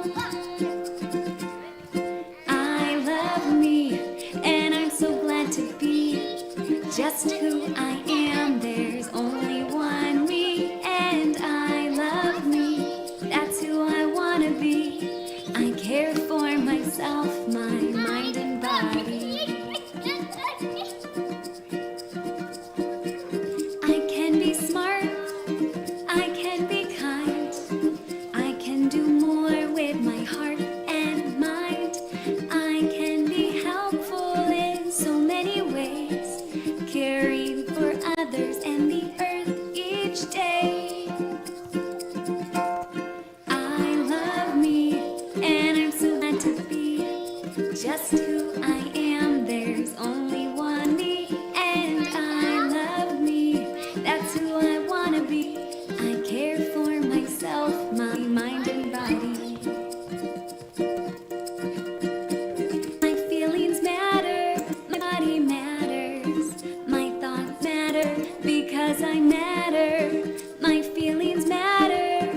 I love me, and I'm so glad to be just who I am. There's only one me, and I love me. That's who I want to be. I care for myself, my mind and body. I can be smart. I can be kind, I can do more with my heart and mind. I can be helpful in so many ways, caring for others and the earth each day. I love me, and I'm so glad to be just who I am. There's only one me, and I love me. That's who I want to be. I care for myself, my mind and body. My feelings matter, my body matters. My thoughts matter because I matter. My feelings matter,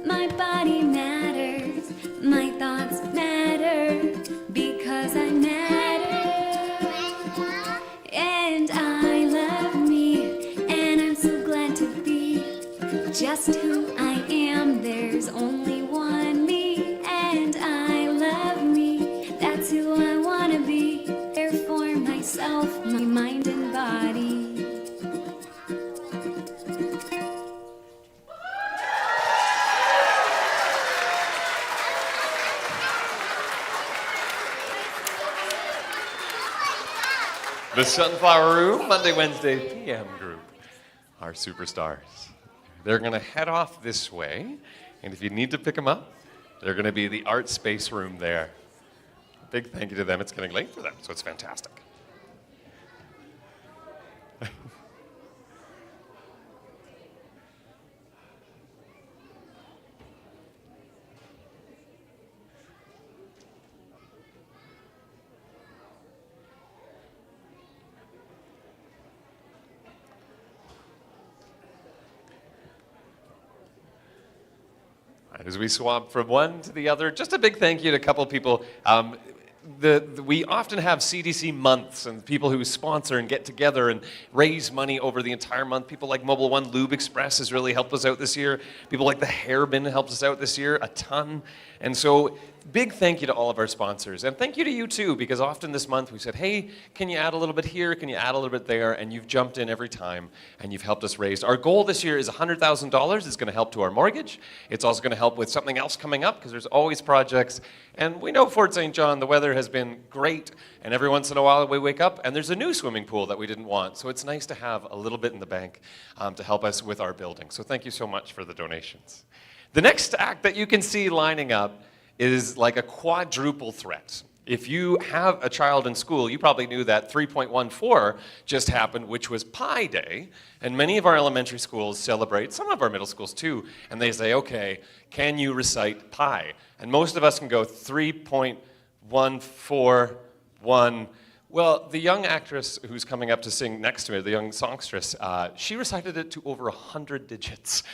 my body matters. My thoughts matter because I matter. And I love me, and I'm so glad to be just who I am. There's only one me, and I love me. That's who I want to be. Care for myself, my mind and body. The Sunflower Room, Monday, Wednesday, PM group, our superstars. They're going to head off this way, and if you need to pick them up, They're going to be the art space room there. Big thank you to them. It's getting late for them, so it's fantastic. As we swap from one to the other, just a big thank you to a couple people. We often have CDC months and people who sponsor and get together and raise money over the entire month. People like Mobile One Lube Express has really helped us out this year. People like the Hair Bin helped us out this year a ton. And so big thank you to all of our sponsors. And thank you to you too, because often this month we said, hey, can you add a little bit here? Can you add a little bit there? And you've jumped in every time and you've helped us raise. Our goal this year is $100,000. It's going to help to our mortgage. It's also going to help with something else coming up because there's always projects. And we know Fort St. John, the weather has been great. And every once in a while we wake up and there's a new swimming pool that we didn't want. So it's nice to have a little bit in the bank to help us with our building. So thank you so much for the donations. The next act that you can see lining up is like a quadruple threat. If you have a child in school, you probably knew that 3.14 just happened, which was Pi Day. And many of our elementary schools celebrate, some of our middle schools too, and they say, okay, can you recite pi? And most of us can go 3.141. Well, the young actress who's coming up to sing next to me, the young songstress, she recited it to over 100 digits.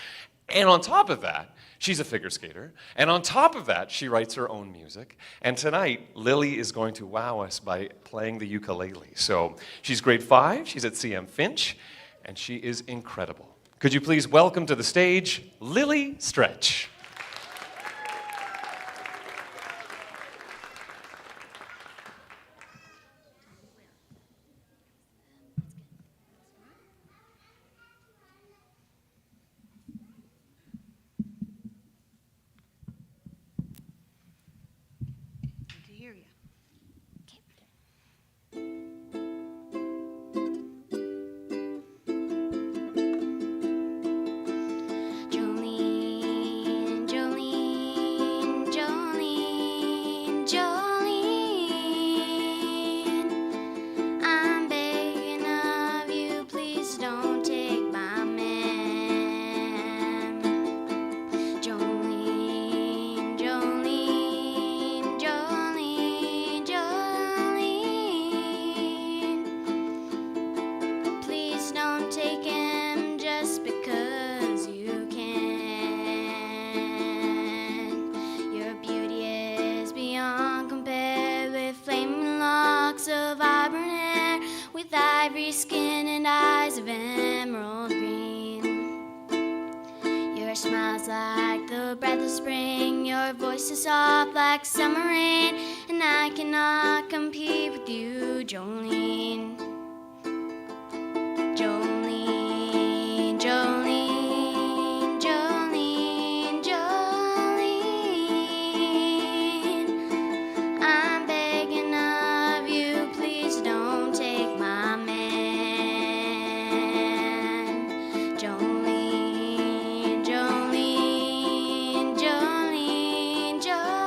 And on top of that, she's a figure skater. And on top of that, she writes her own music. And tonight, Lily is going to wow us by playing the ukulele. So she's grade 5, she's at CM Finch, and she is incredible. Could you please welcome to the stage, Lily Stretch. Skin and eyes of emerald green. Your smile's like the breath of spring. Your voice is soft like summer rain. And I cannot compete with you, Jolene. Jolene, Jolene, Jolene, Jolene. I'm begging of you, please don't take my man. Jolene, Jolene, Jolene, Jolene.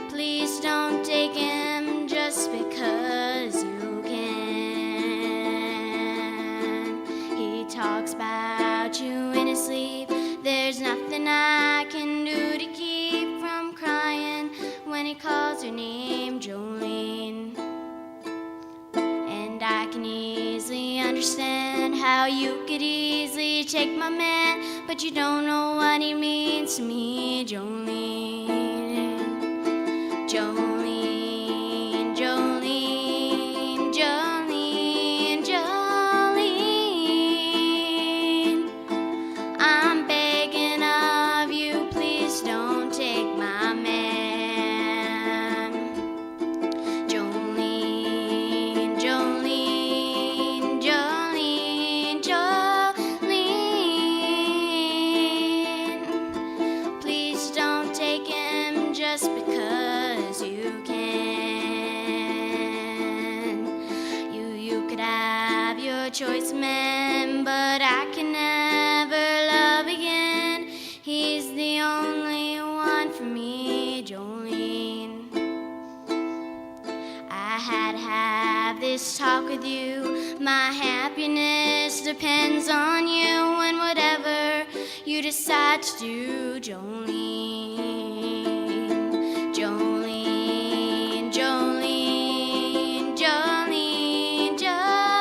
Please don't take him just because you can. He talks about you in his sleep. There's nothing I can do to keep from crying when he calls your name, Jolene. And I can easily understand how you could easily take my man, but you don't know what he means to me, Jolene. Jolene, Jolene, Jolene, Jolene. I'm begging of you, please don't take my man. Jolene, Jolene, Jolene, Jolene. Please don't take have this talk with you. My happiness depends on you and whatever you decide to do, Jolene. Jolene, Jolene, Jolene, Jolene.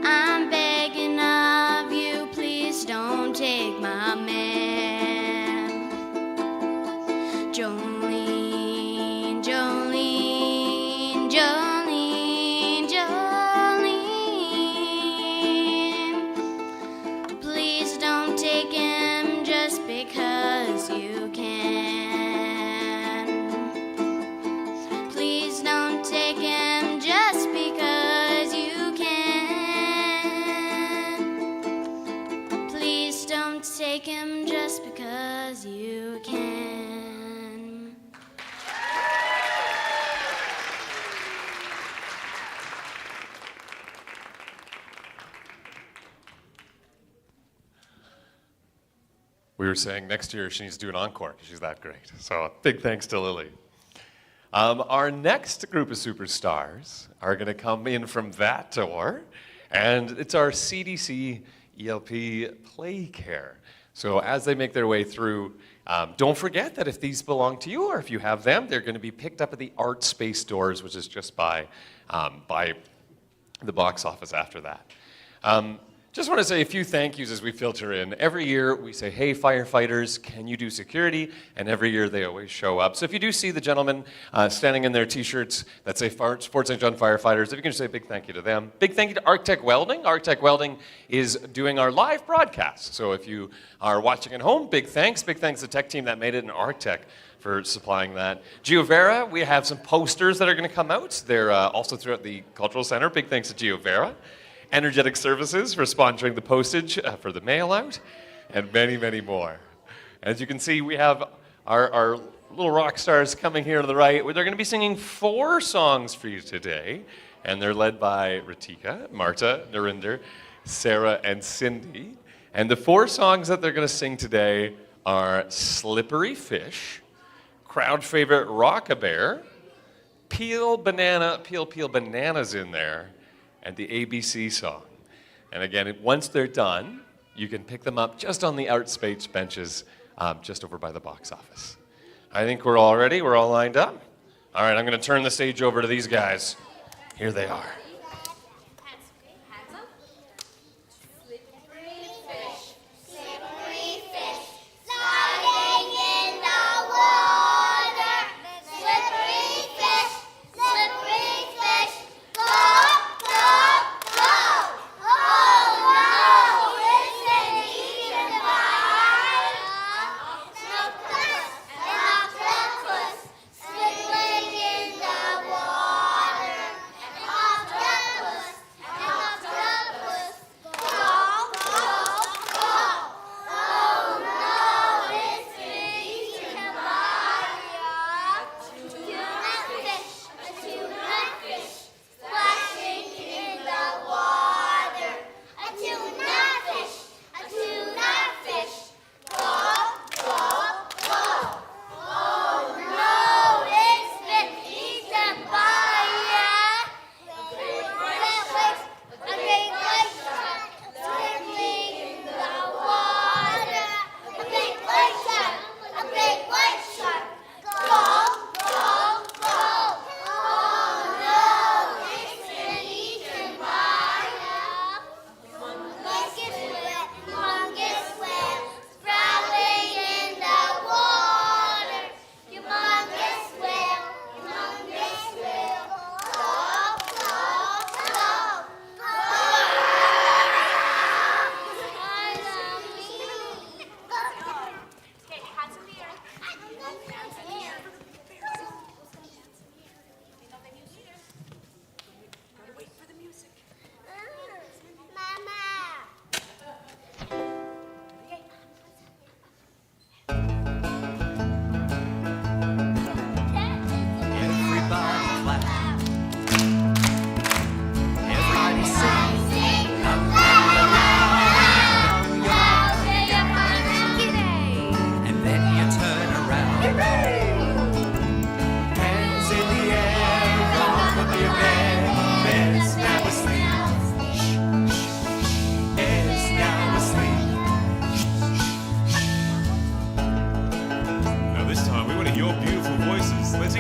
I'm begging of you, please don't take my man. Jolene, Jolene, Jolene, Jolene. Please don't take him just because you can. Please don't take him just because you can. Please don't take him just because you can. We were saying next year she needs to do an encore because she's that great. So big thanks to Lily. Our next group of superstars are going to come in from that door, and it's our CDC ELP Play Care. So as they make their way through, don't forget that if these belong to you or if you have them, they're going to be picked up at the Art Space doors, which is just by the box office after that. Just want to say a few thank yous as we filter in. Every year we say, hey, firefighters, can you do security? And every year they always show up. So if you do see the gentlemen standing in their t-shirts that say Fort St. John Firefighters, if you can just say a big thank you to them. Big thank you to Arctech Welding. Arctech Welding is doing our live broadcast. So if you are watching at home, big thanks. Big thanks to the tech team that made it and Arctech for supplying that. Giovera, we have some posters that are going to come out. They're also throughout the Cultural Center. Big thanks to Giovera. Energetic Services for sponsoring the postage for the mail out, and many, many more. As you can see, we have our little rock stars coming here to the right. They're going to be singing 4 songs for you today, and they're led by Ritika, Marta, Narinder, Sarah, and Cindy. And the 4 songs that they're going to sing today are Slippery Fish, crowd favorite Rock-a-Bear, Peel Bananas in there, and the ABC song. And again, once they're done, you can pick them up just on the Art Space benches just over by the box office. I think we're all ready. We're all lined up. All right, I'm going to turn the stage over to these guys. Here they are. Swimming in the water.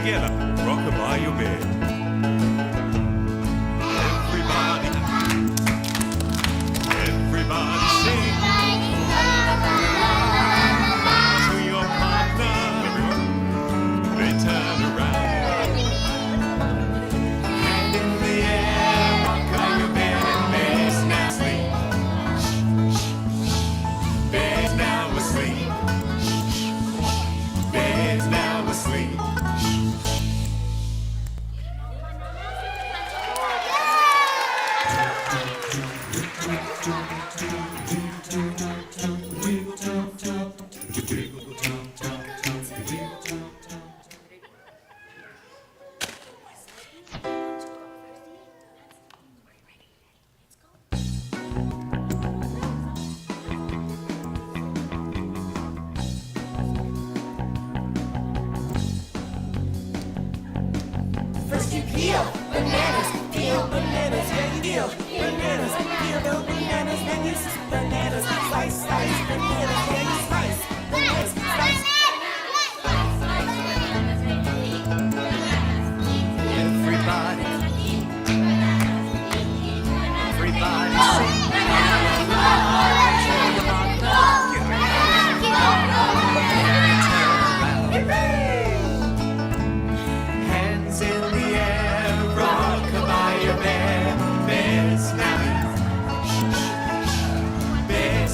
together, rock-a-bye your bed. Everybody, everybody sing to your partner. They turn around, hand in the air, rock-a-bye your bed, and bed's now asleep. Bed's now asleep. Bed's now asleep. First you peel bananas, yeah you peel bananas, peel the bananas, then you slice bananas, slice bananas, then you slice bananas, slice. Everybody, everybody sing. Hands in the air, rock-a-bye your bed. Bed's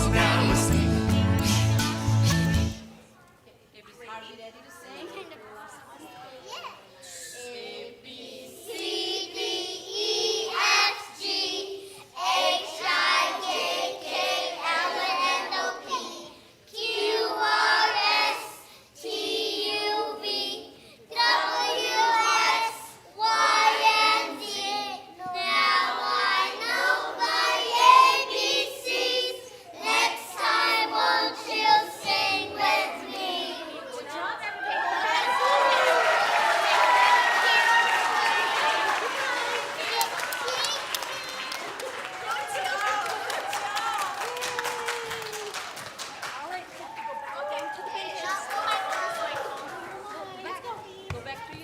now asleep. Are you ready to sing?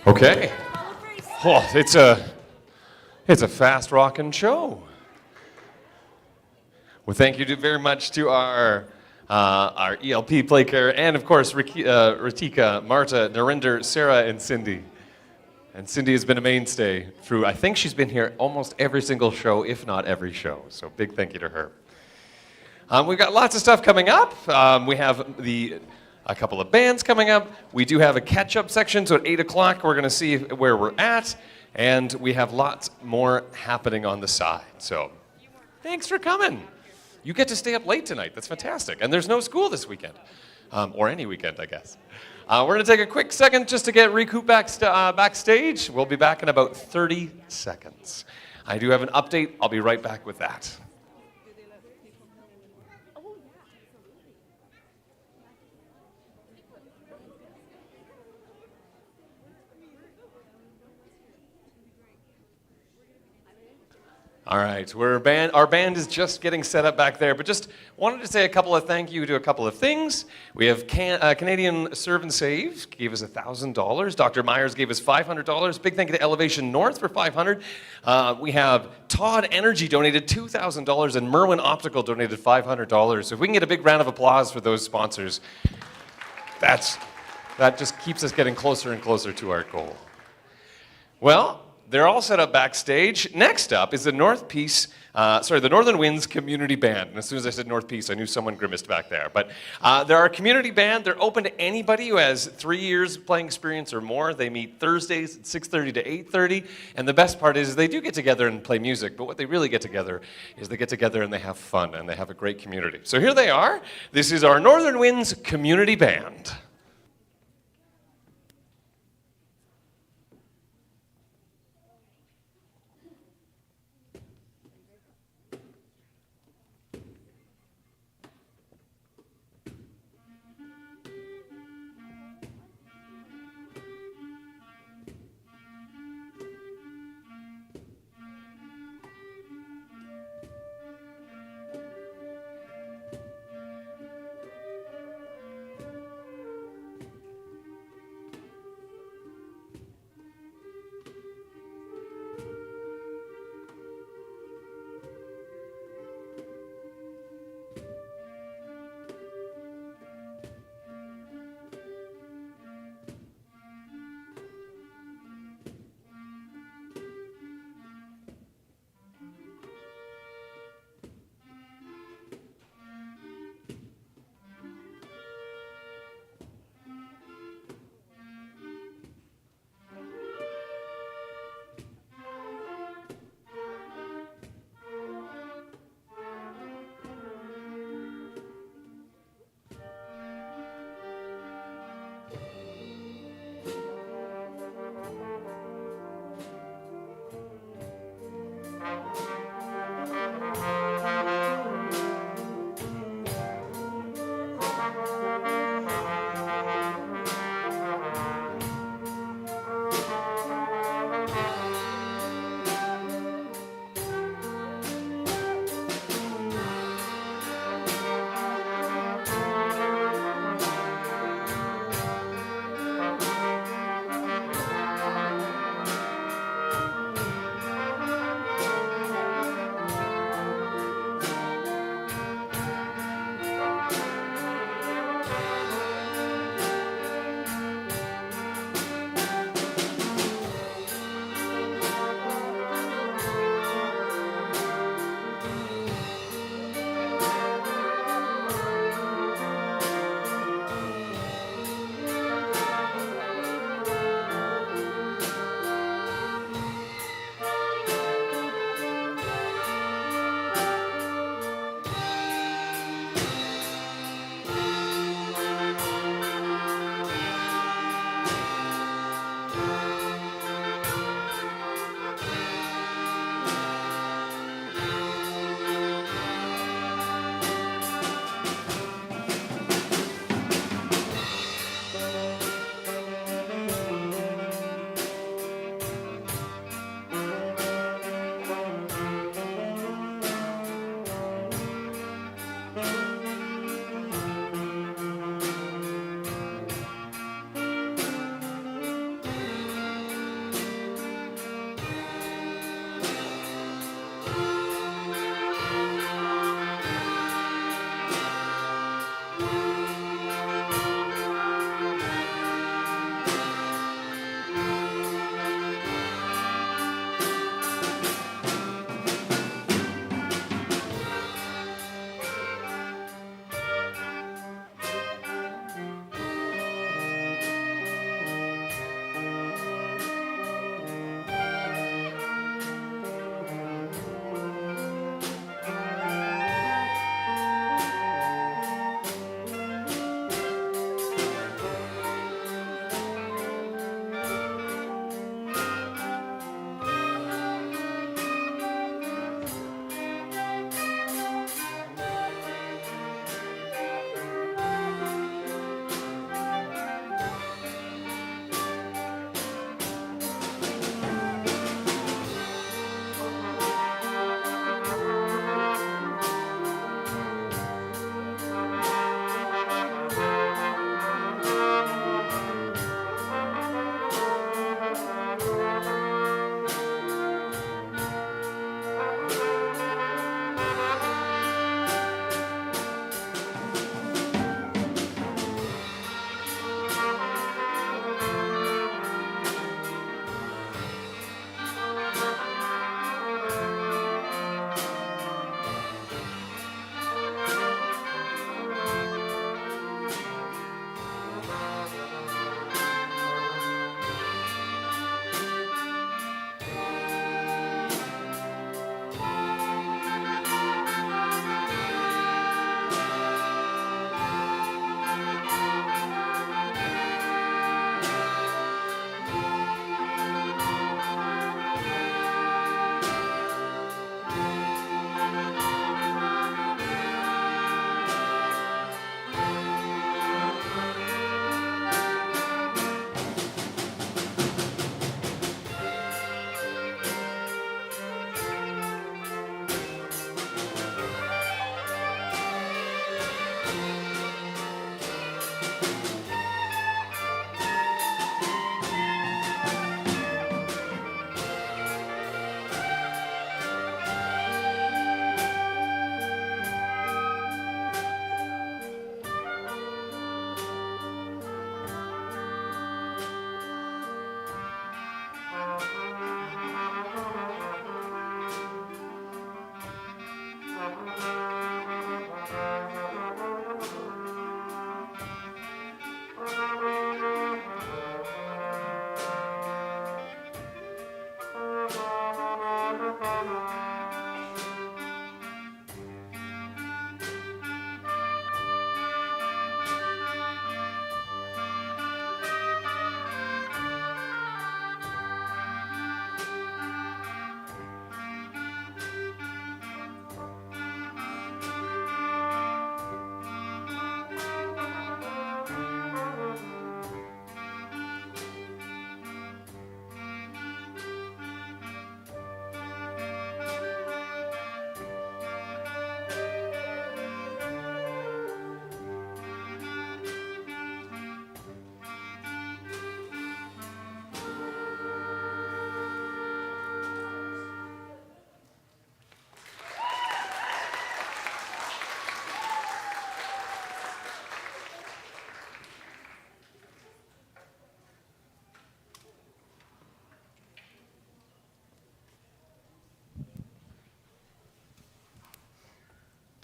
Okay. Oh, it's a fast rockin' show. Well, thank you very much to our ELP player, and of course Ritika, Marta, Narinder, Sarah, and Cindy. And Cindy has been a mainstay through, I think she's been here almost every single show, if not every show. So big thank you to her. We've got lots of stuff coming up. We have a couple of bands coming up. We do have a catch-up section, so at 8 o'clock we're going to see where we're at, and we have lots more happening on the side. So thanks for coming. You get to stay up late tonight. That's fantastic. And there's no school this weekend, or any weekend, I guess. We're going to take a quick second just to get recouped backstage. We'll be back in about 30 seconds. I do have an update. I'll be right back with that. All right, our band is just getting set up back there, but just wanted to say a couple of thank you to a couple of things. We have Canadian Serve and Save gave us $1,000. Dr. Myers gave us $500. Big thank you to Elevation North for $500. We have Todd Energy donated $2,000, and Merwin Optical donated $500. So if we can get a big round of applause for those sponsors, that just keeps us getting closer and closer to our goal. Well, they're all set up backstage. Next up is the Northern Winds Community Band. And as soon as I said North Peace, I knew someone grimaced back there. But they're our community band. They're open to anybody who has 3 years playing experience or more. They meet Thursdays at 6:30 to 8:30. And the best part is they do get together and play music. But what they really get together is they get together and they have fun and they have a great community. So here they are. This is our Northern Winds Community Band.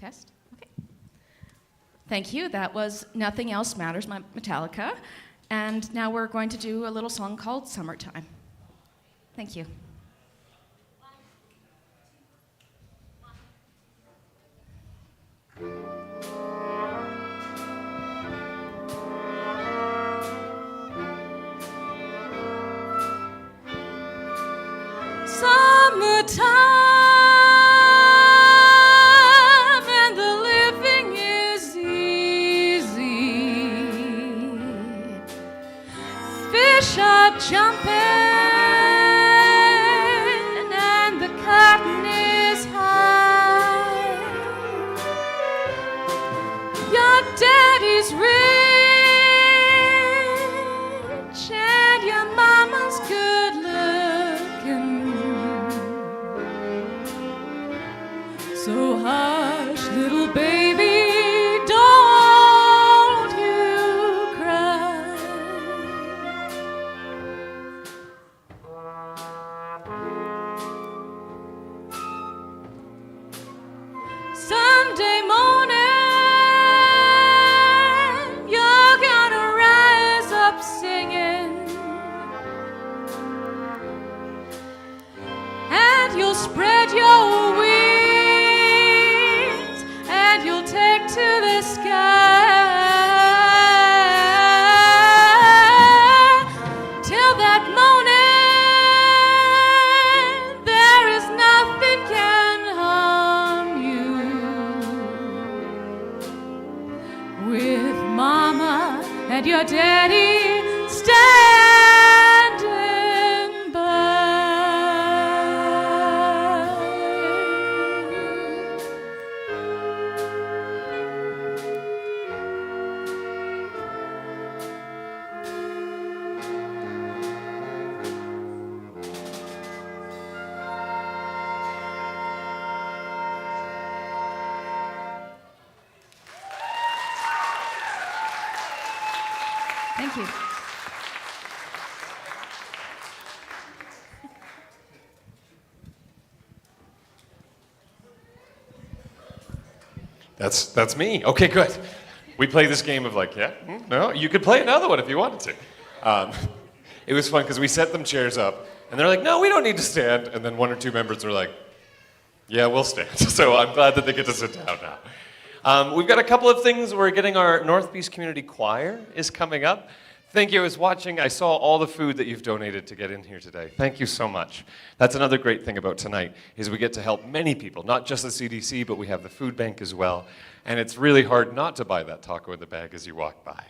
Test? Okay. Thank you. That was Nothing Else Matters by Metallica. And now we're going to do a little song called Summertime. Thank you. Summertime and the living is easy. Fish are jumping and the cotton is high. Your daddy's rich and your mama's good looking. So hush, little baby, don't you cry. Sunday morning, you're gonna rise up singing, and you'll spread your wings. You'll take to the sky. Till that morning, there is nothing can harm you. With mama and your daddy standing by. Thank you. That's me. Okay, good. We play this game of like, yeah, no, you could play another one if you wanted to. It was fun because we set them chairs up, and they're like, no, we don't need to stand. And then one or two members were like, yeah, we'll stand. So I'm glad that they get to sit down now. We've got a couple of things. We're getting our North Beach Community Choir is coming up. Thank you. I was watching. I saw all the food that you've donated to get in here today. Thank you so much. That's another great thing about tonight is we get to help many people, not just the CDC, but we have the food bank as well. And it's really hard not to buy that taco in the bag as you walk by.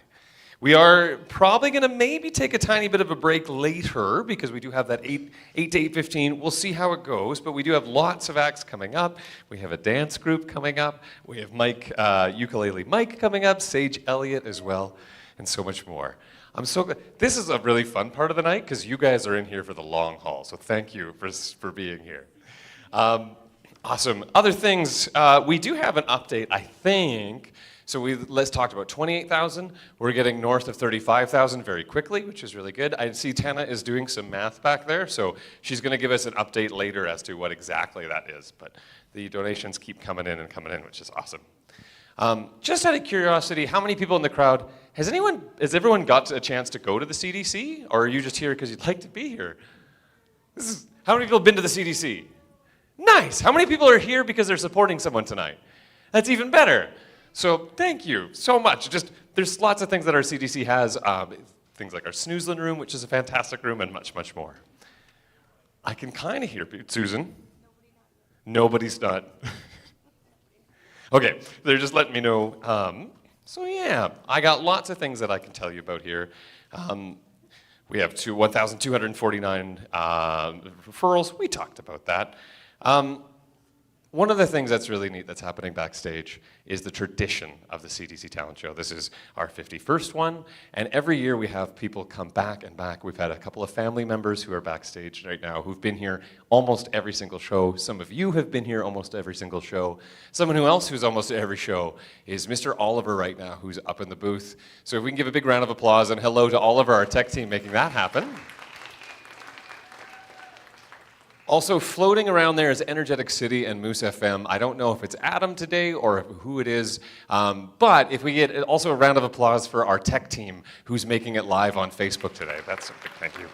We are probably going to maybe take a tiny bit of a break later because we do have that 8 to 8:15. We'll see how it goes, but we do have lots of acts coming up. We have a dance group coming up. We have Ukulele Mike coming up, Sage Elliott as well, and so much more. I'm so glad. This is a really fun part of the night because you guys are in here for the long haul, so thank you for being here. Awesome. Other things, we do have an update, I think. So let's talk about 28,000. We're getting north of 35,000 very quickly, which is really good. I see Tana is doing some math back there, so she's going to give us an update later as to what exactly that is. But the donations keep coming in, which is awesome. Just out of curiosity, how many people in the crowd, has everyone got a chance to go to the CDC? Or are you just here because you'd like to be here? How many people have been to the CDC? Nice. How many people are here because they're supporting someone tonight? That's even better. So thank you so much. There's lots of things that our CDC has, things like our Snoozlin room, which is a fantastic room, and much, much more. I can kind of hear people. Susan? Nobody's not. Okay, they're just letting me know. So yeah, I got lots of things that I can tell you about here. We have 1,249 referrals. We talked about that. One of the things that's really neat that's happening backstage is the tradition of the CDC Talent Show. This is our 51st one, and every year we have people come back and back. We've had a couple of family members who are backstage right now who've been here almost every single show. Some of you have been here almost every single show. Someone else who's almost at every show is Mr. Oliver right now, who's up in the booth. So if we can give a big round of applause and hello to Oliver, our tech team, making that happen. Also floating around there is Energetic City and Moose FM. I don't know if it's Adam today or who it is, but if we get also a round of applause for our tech team who's making it live on Facebook today. That's a big thank you.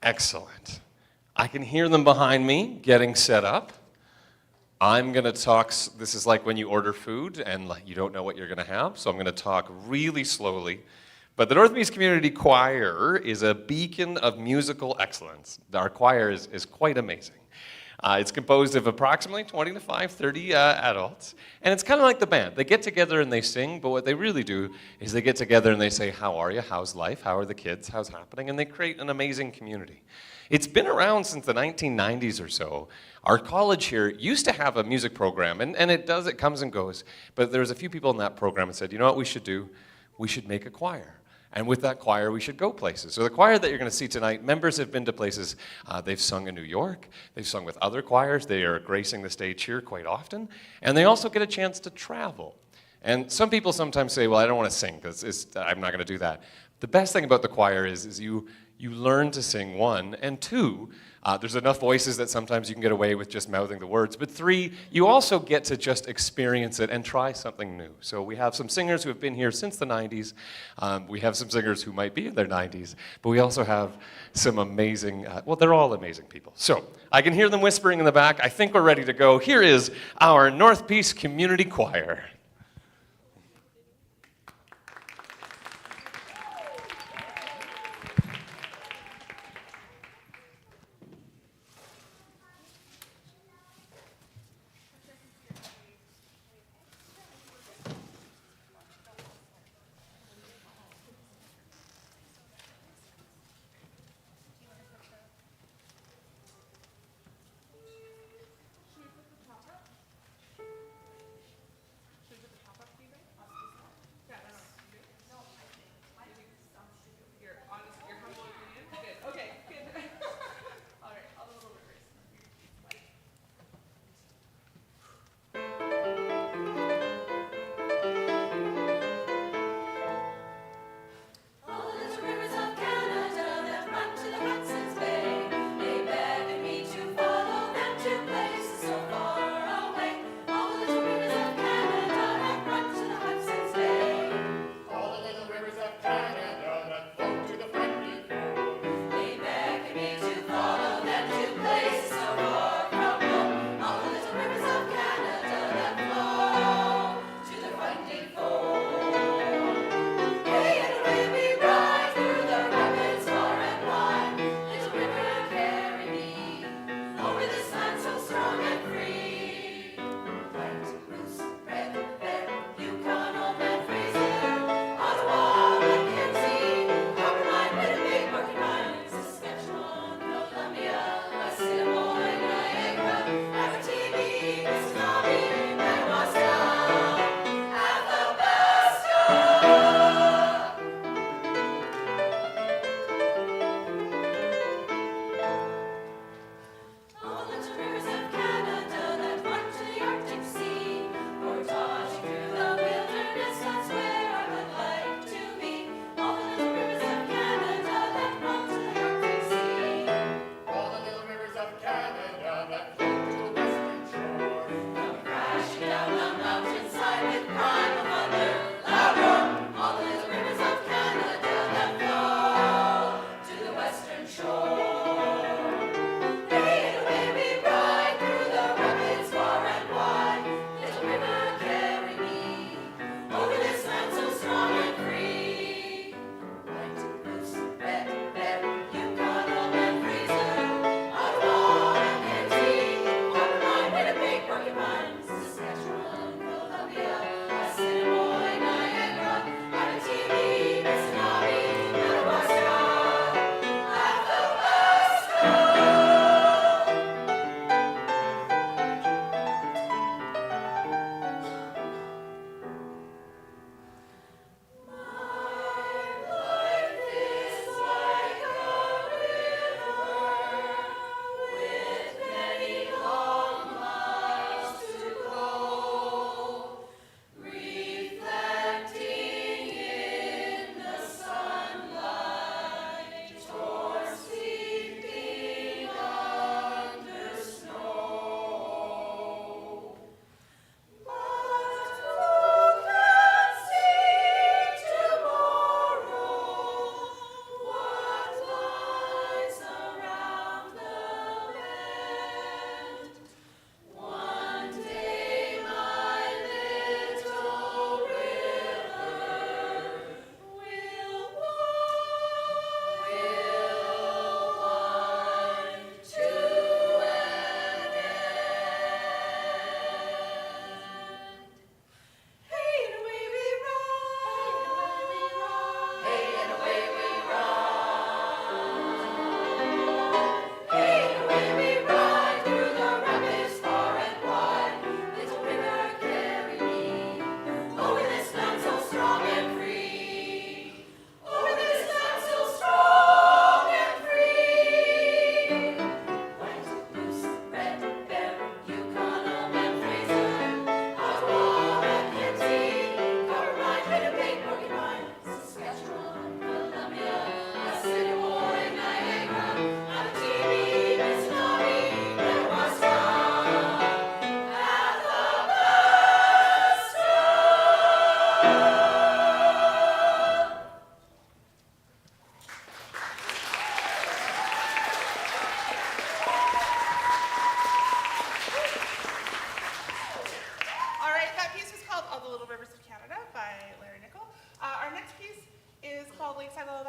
Excellent. I can hear them behind me getting set up. I'm going to talk, this is like when you order food and you don't know what you're going to have, so I'm going to talk really slowly. But the Northeast Community Choir is a beacon of musical excellence. Our choir is quite amazing. It's composed of approximately 20 to 30 adults, and it's kind of like the band. They get together and they sing, but what they really do is they get together and they say, how are you? How's life? How are the kids? How's happening? And they create an amazing community. It's been around since the 1990s or so. Our college here used to have a music program, and it comes and goes, but there was a few people in that program that said, you know what we should do? We should make a choir. And with that choir, we should go places. So the choir that you're going to see tonight, members have been to places. They've sung in New York. They've sung with other choirs. They are gracing the stage here quite often. And they also get a chance to travel. And some people sometimes say, well, I don't want to sing because I'm not going to do that. The best thing about the choir is you learn to sing, one, and two, there's enough voices that sometimes you can get away with just mouthing the words. But three, you also get to just experience it and try something new. So we have some singers who have been here since the 90s. We have some singers who might be in their 90s. But we also have some amazing, well, they're all amazing people. So I can hear them whispering in the back. I think we're ready to go. Here is our North Peace Community Choir.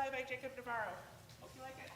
Valley by Jacob Navarro. Hope you like it.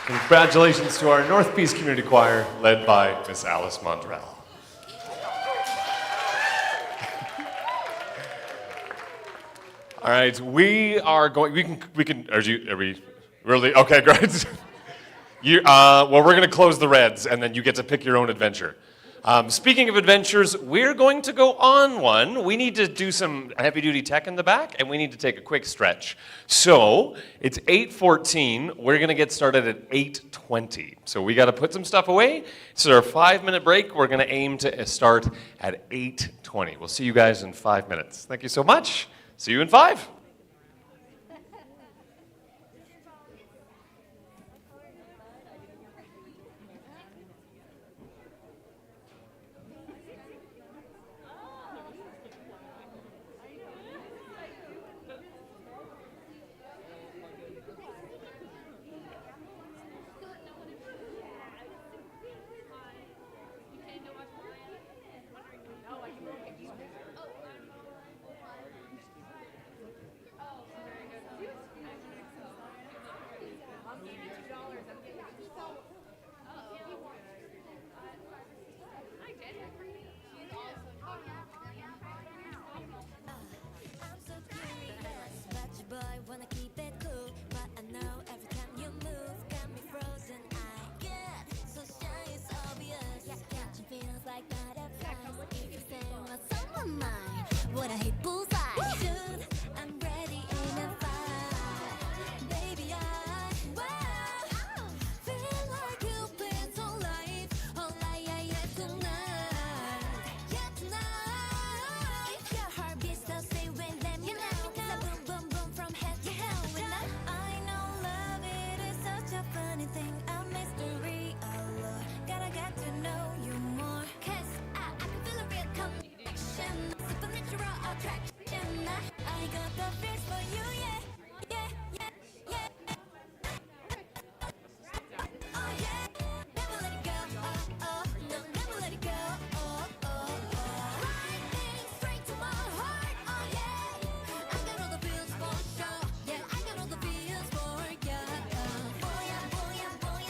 Congratulations to our North Peace Community Choir, led by Miss Alice Mondrell. All right, we are going. We can. Are we really? Okay, great. Well, we're going to close the Reds, and then you get to pick your own adventure. Speaking of adventures, we're going to go on one. We need to do some heavy-duty tech in the back, and we need to take a quick stretch. So it's 8:14. We're going to get started at 8:20. So we got to put some stuff away. So our 5-minute break, we're going to aim to start at 8:20. We'll see you guys in 5 minutes. Thank you so much. See you in 5. What I hate bullseye. Dude, I'm ready in a fight. Baby, feel like you've been so light. Oh, yeah, tonight. Yeah, tonight. If your heart beats, so stay with them. You know, 'cause I boom, boom, boom from head to toe. I know love, it is such a funny thing. A mystery, oh Lord. Gotta get to know you more. 'Cause I can feel a real connection. Supernatural attraction. I got the face for you, yeah, yeah, yeah, yeah. Oh yeah, never let it go. Oh, oh, no, never let it go. Oh, oh, oh. Lightning straight to my heart. Oh yeah, I got all the feels for sure. Yeah, I got all the feels for ya. Boy, I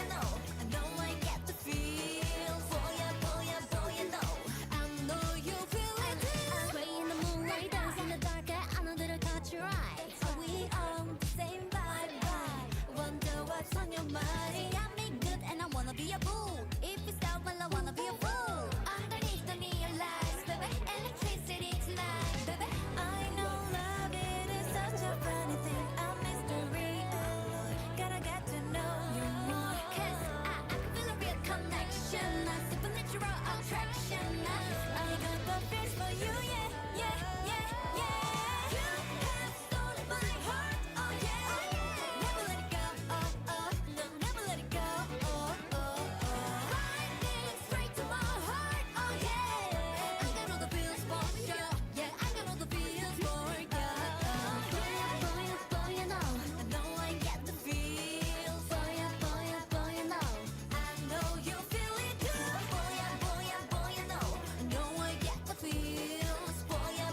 know I get the feels. Boy, I know, I know you feel it too. Sway in the moonlight, dance in the dark. I know that I caught your eye. Are we on the same vibe? Wonder what's on your mind. See, I make good and I wanna be a fool. If it's down, well, I wanna be a fool. Underneath the neon lights, baby, electricity tonight, baby. I know love, it is such a funny thing, a mystery, oh Lord. Gotta get to know you more. 'Cause I can feel a real connection, a supernatural attraction. I got the face for you, yeah, yeah, yeah, yeah. You have stolen my heart, oh yeah. Never let it go, oh, oh, no, never let it go, oh, oh, oh. Lightning straight to my heart, oh yeah. I got all the feels for sure, yeah, I got all the feels for ya. Boy, I know I get the feels. Boy, I know, I know you feel it too. Boy, I know I get the feels. Boy, I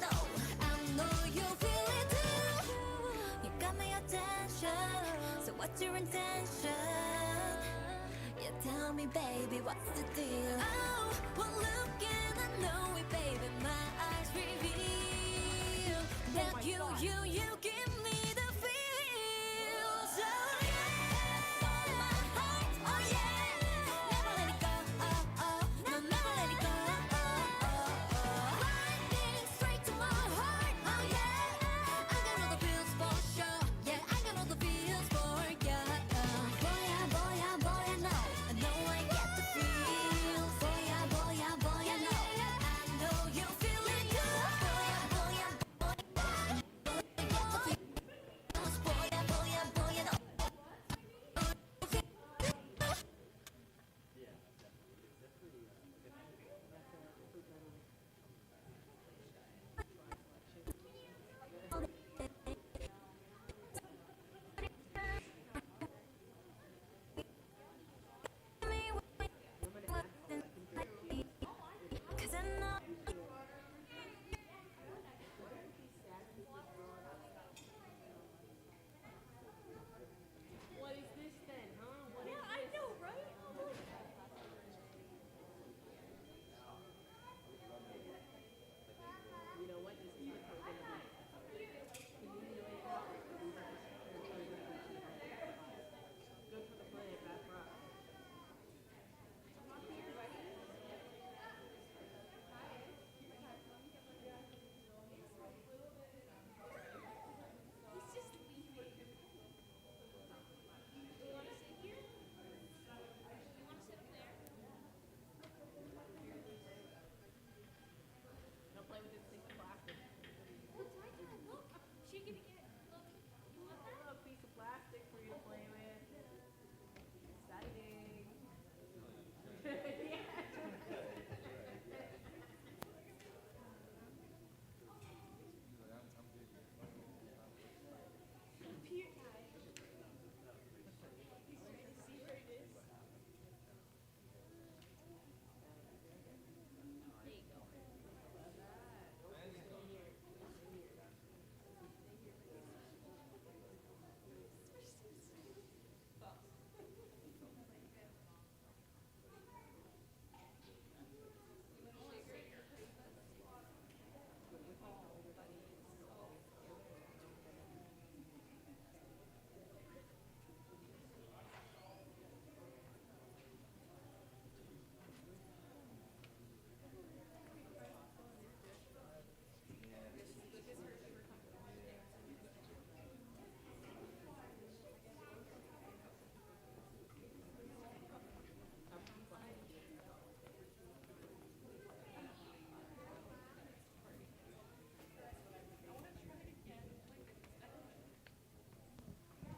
know, I know you feel it too. You got my attention, so what's your intention? You tell me, baby, what's the deal? Oh, well, look and I know it, baby. My eyes reveal that you give me the feels. Oh yeah, on my heart. Oh yeah, never let it go. Oh oh, no, never let it go. Oh oh oh, lightning straight to my heart. Oh yeah, I got all the feels for sure. Yeah, I got all the feels for ya. Boy, I know I get the feels. Boy, I know you feel it too. Boy, I know I get the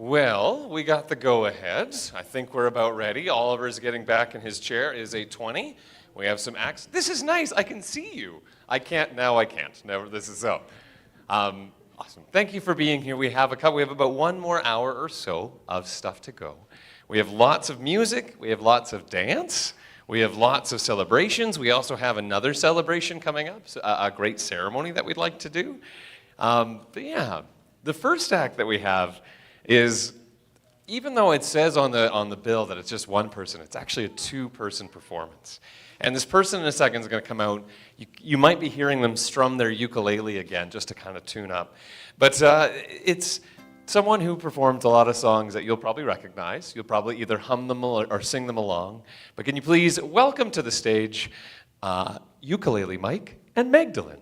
Well, we got the go-ahead. I think we're about ready. Oliver's getting back in his chair. It is 8:20. We have some acts. This is nice. I can see you. I can't. Now I can't. Never. This is so. Awesome. Thank you for being here. We have about one more hour or so of stuff to go. We have lots of music. We have lots of dance. We have lots of celebrations. We also have another celebration coming up, a great ceremony that we'd like to do. But yeah, the first act that we have is, even though it says on the bill that it's just one person, it's actually a two-person performance. And this person in a second is going to come out. You might be hearing them strum their ukulele again just to kind of tune up. But it's someone who performs a lot of songs that you'll probably recognize. You'll probably either hum them or sing them along. But can you please welcome to the stage Ukulele Mike and Magdalene.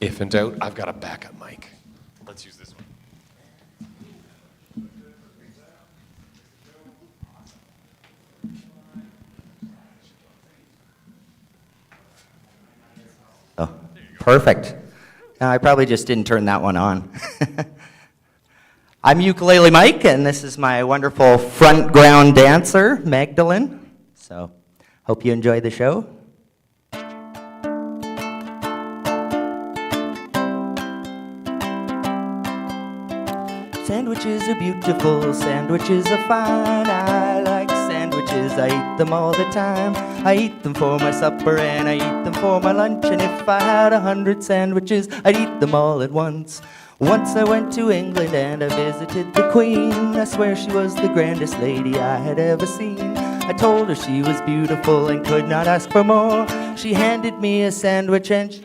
If in doubt, I've got a backup mic. Let's use this one. Oh, perfect. I probably just didn't turn that one on. I'm Ukulele Mike, and this is my wonderful front ground dancer, Magdalene. So, hope you enjoy the show. Sandwiches are beautiful, sandwiches are fine. I like sandwiches, I eat them all the time. I eat them for my supper and I eat them for my lunch. And if I had 100 sandwiches, I'd eat them all at once. Once I went to England and I visited the Queen. I swear she was the grandest lady I had ever seen. I told her she was beautiful and could not ask for more. She handed me a sandwich and she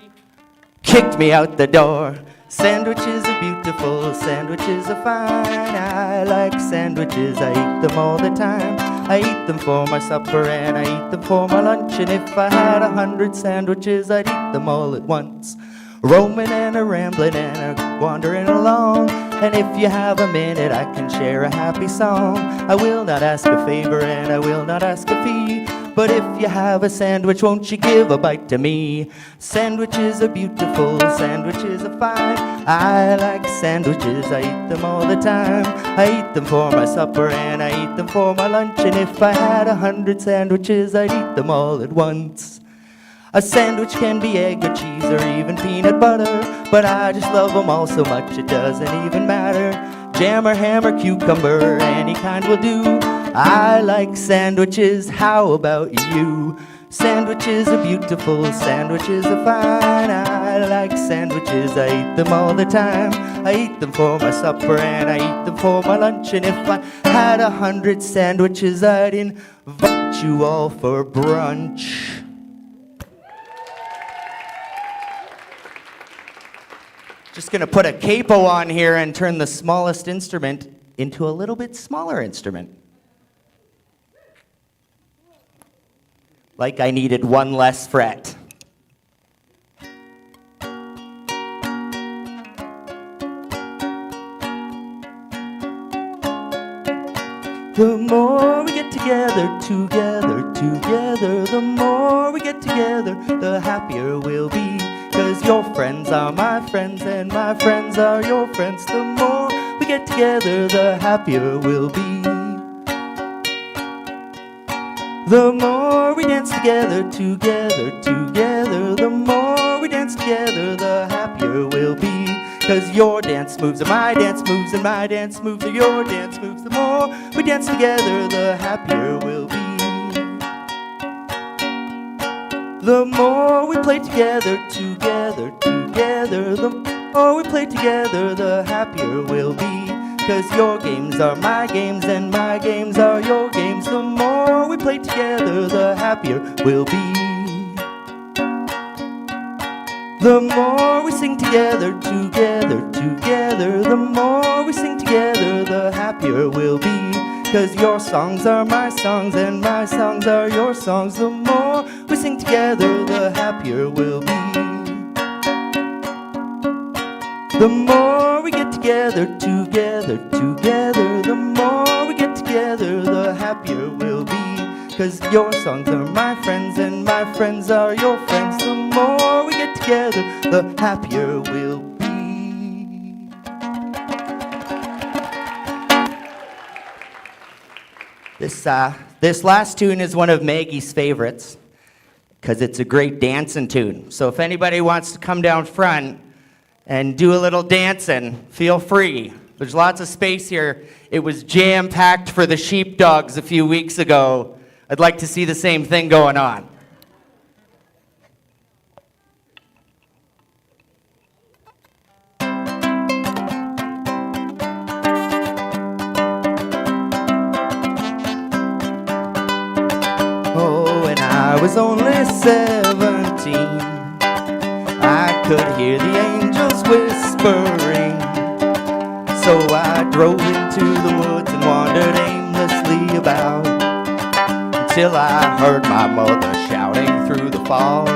kicked me out the door. Sandwiches are beautiful, sandwiches are fine. I like sandwiches, I eat them all the time. I eat them for my supper and I eat them for my lunch. And if I had 100 sandwiches, I'd eat them all at once. Roaming and a rambling and a wandering along. And if you have a minute, I can share a happy song. I will not ask a favor and I will not ask a fee. But if you have a sandwich, won't you give a bite to me? Sandwiches are beautiful, sandwiches are fine. I like sandwiches, I eat them all the time. I eat them for my supper and I eat them for my lunch. And if I had 100 sandwiches, I'd eat them all at once. A sandwich can be egg or cheese or even peanut butter, but I just love them all so much it doesn't even matter. Jam or ham or cucumber, any kind will do. I like sandwiches, how about you? Sandwiches are beautiful, sandwiches are fine. I like sandwiches, I eat them all the time. I eat them for my supper and I eat them for my lunch. And if I had 100 sandwiches, I'd invite you all for brunch. Just gonna put a capo on here and turn the smallest instrument into a little bit smaller instrument. Like I needed one less fret. The more we get together, the more we get together, the happier we'll be. 'Cause your friends are my friends and my friends are your friends. The more we get together, the happier we'll be. The more we dance together, the more we dance together, the happier we'll be. 'Cause your dance moves are my dance moves and my dance moves are your dance moves. The more we dance together, the happier we'll be. The more we play together, the more we play together, the happier we'll be. 'Cause your games are my games and my games are your games. The more we play together, the happier we'll be. The more we sing together, together, together, the more we sing together, the happier we'll be. 'Cause your songs are my songs and my songs are your songs. The more we sing together, the happier we'll be. The more we get together, together, together, the more we get together, the happier we'll be. 'Cause your songs are my friends and my friends are your friends. The more we get together, the happier we'll be. This last tune is one of Maggie's favorites because it's a great dancing tune. So if anybody wants to come down front and do a little dancing, feel free. There's lots of space here. It was jam-packed for the sheepdogs a few weeks ago. I'd like to see the same thing going on. Oh, when I was only 17, I could hear the angels whispering. So I drove into the woods and wandered aimlessly about, till I heard my mother shouting through the fog.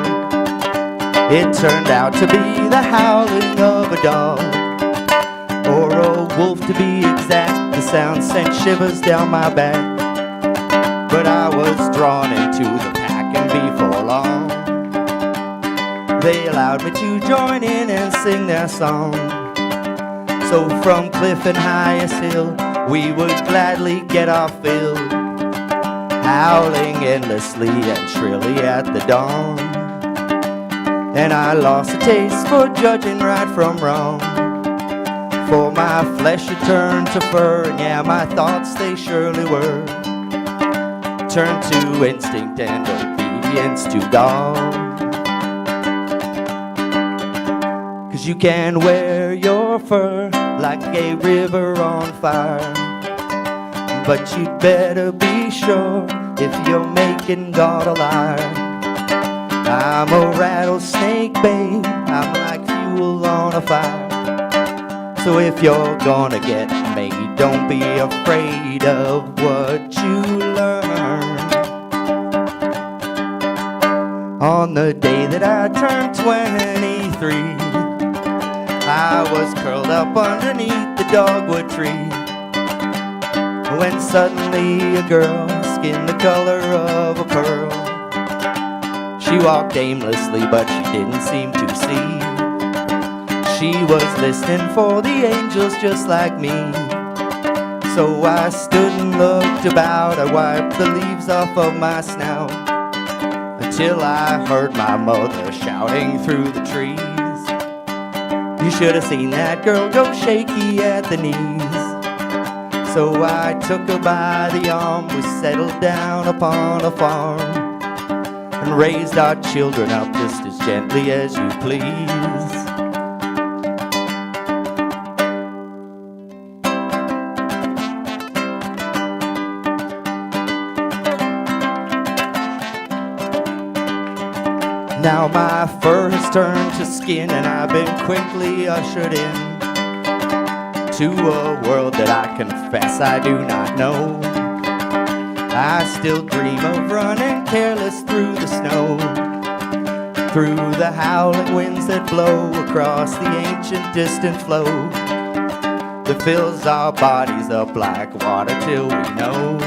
It turned out to be the howling of a dog, or a wolf to be exact. The sound sent shivers down my back, but I was drawn into the pack, and before long they allowed me to join in and sing their song. So from cliff and highest hill we would gladly get our fill, howling endlessly and shrilly at the dawn. And I lost a taste for judging right from wrong, for my flesh had turned to fur, and yeah, my thoughts they surely were turned to instinct and obedience to God. 'Cause you can wear your fur like a river on fire, but you'd better be sure if you're making God a liar. I'm a rattlesnake, babe, I'm like fuel on a fire. So if you're gonna get made, don't be afraid of what you learn. On the day that I turned 23, I was curled up underneath the dogwood tree, when suddenly a girl, skin the color of a pearl, she walked aimlessly but she didn't seem to see. She was listening for the angels just like me. So I stood and looked about, I wiped the leaves off of my snout, until I heard my mother shouting through the trees. You should have seen that girl go shaky at the knees. So I took her by the arm, we settled down upon a farm, and raised our children up just as gently as you please. Now my fur has turned to skin, and I've been quickly ushered in to a world that I confess I do not know. I still dream of running careless through the snow, through the howling winds that blow across the ancient distant flow that fills our bodies up like water till we know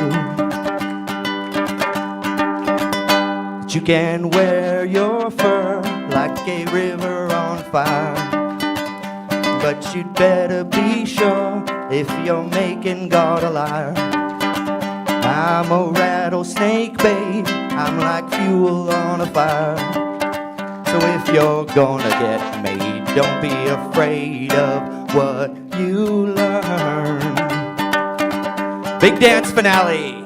that you can wear your fur like a river on fire, but you'd better be sure if you're making God a liar. I'm a rattlesnake, babe, I'm like fuel on a fire. So if you're gonna get made, don't be afraid of what you learn. Big dance finale.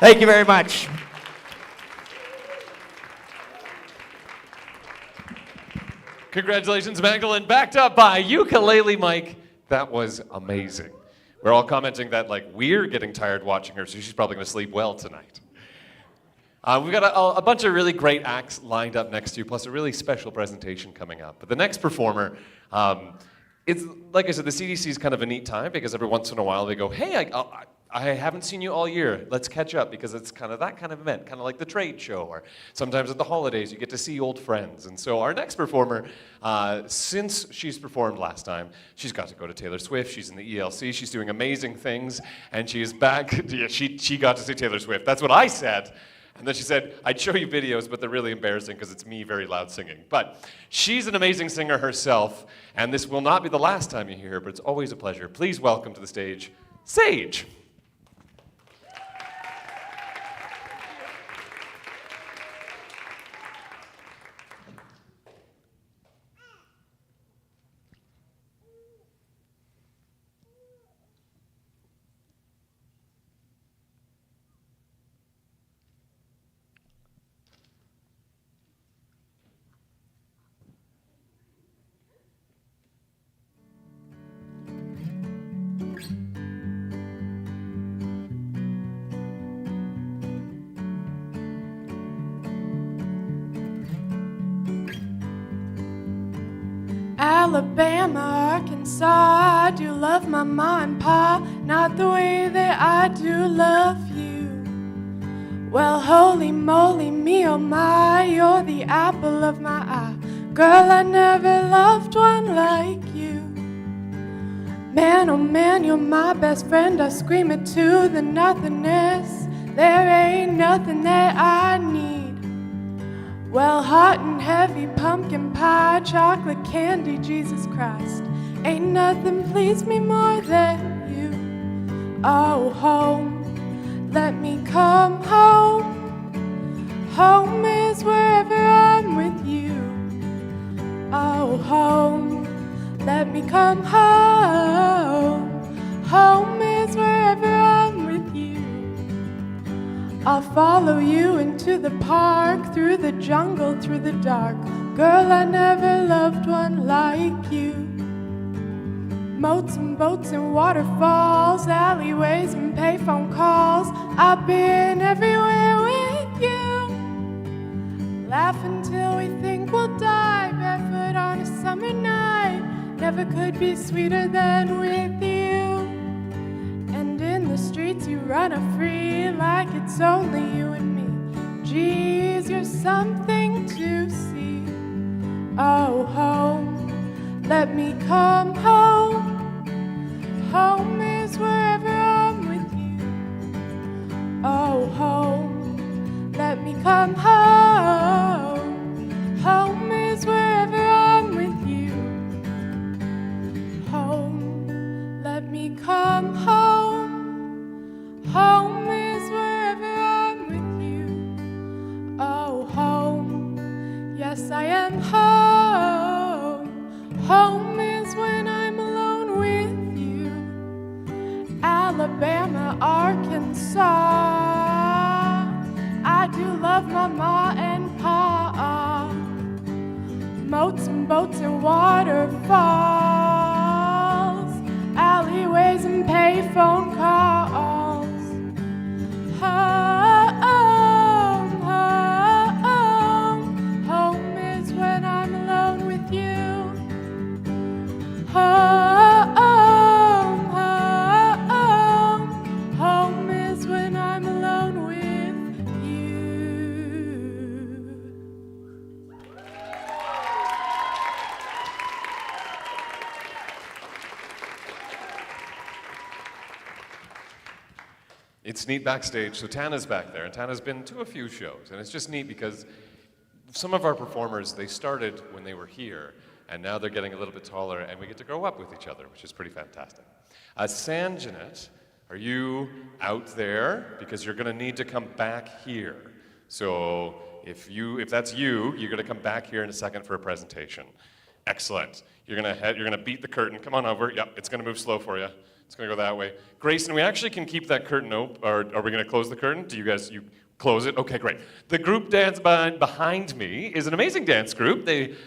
Thank you very much. Congratulations, Magdalene. Backed up by Ukulele Mike. That was amazing. We're all commenting that like we're getting tired watching her, so she's probably going to sleep well tonight. We've got a bunch of really great acts lined up next to you, plus a really special presentation coming up. But the next performer, it's like I said, the CDC is kind of a neat time because every once in a while they go, hey, I haven't seen you all year. Let's catch up, because it's kind of that kind of event, kind of like the trade show, or sometimes at the holidays you get to see old friends. And so our next performer, since she's performed last time, she's got to go to Taylor Swift. She's in the ELC. She's doing amazing things, and she is back. Yeah, she got to see Taylor Swift. That's what I said. And then she said, I'd show you videos, but they're really embarrassing because it's me very loud singing. But she's an amazing singer herself, and this will not be the last time you hear her, but it's always a pleasure. Please welcome to the stage, Sage. Alabama, Arkansas, I do love my ma and pa, not the way that I do love you. Well, holy moly, me oh my, you're the apple of my eye. Girl, I never loved one like you. Man, oh man, you're my best friend, I scream it to the nothingness. There ain't nothing that I need. Well, hot and heavy, pumpkin pie, chocolate candy, Jesus Christ. Ain't nothing please me more than you. Oh, home, let me come home. Home is wherever I'm with you. Oh, home, let me come home. Home is wherever I'm with you. I'll follow you into the park, through the jungle, through the dark. Girl, I never loved one like you. Moats and boats and waterfalls, alleyways and payphone calls. I've been everywhere with you. Laugh until we think we'll die, barefoot on a summer night. Never could be sweeter than with you. And in the streets you run a free, like it's only you and me. Geez, you're something to see. Oh, home, let me come home. Home is wherever I'm with you. Oh, home, let me come home. Home is wherever I'm with you. Home, let me come home. Home is wherever I'm with you. Oh, home, yes, I am home. Home is when I'm alone with you. Alabama, Arkansas, I do love my ma and pa. Moats and boats and waterfalls, alleyways and payphone calls. Home, home, home is when I'm alone with you. Home, home, home is when I'm alone with you. It's neat backstage. So Tana's back there, and Tana's been to a few shows, and it's just neat because some of our performers, they started when they were here, and now they're getting a little bit taller, and we get to grow up with each other, which is pretty fantastic. Sanjanet, are you out there? Because you're going to need to come back here. So if that's you, you're going to come back here in a second for a presentation. Excellent. You're gonna beat the curtain. Come on over. Yep, it's gonna move slow for you. It's gonna go that way. Grayson, we actually can keep that curtain open, or are we gonna close the curtain? Do you guys, you close it? Okay, great. The group dance behind me is an amazing dance group. They've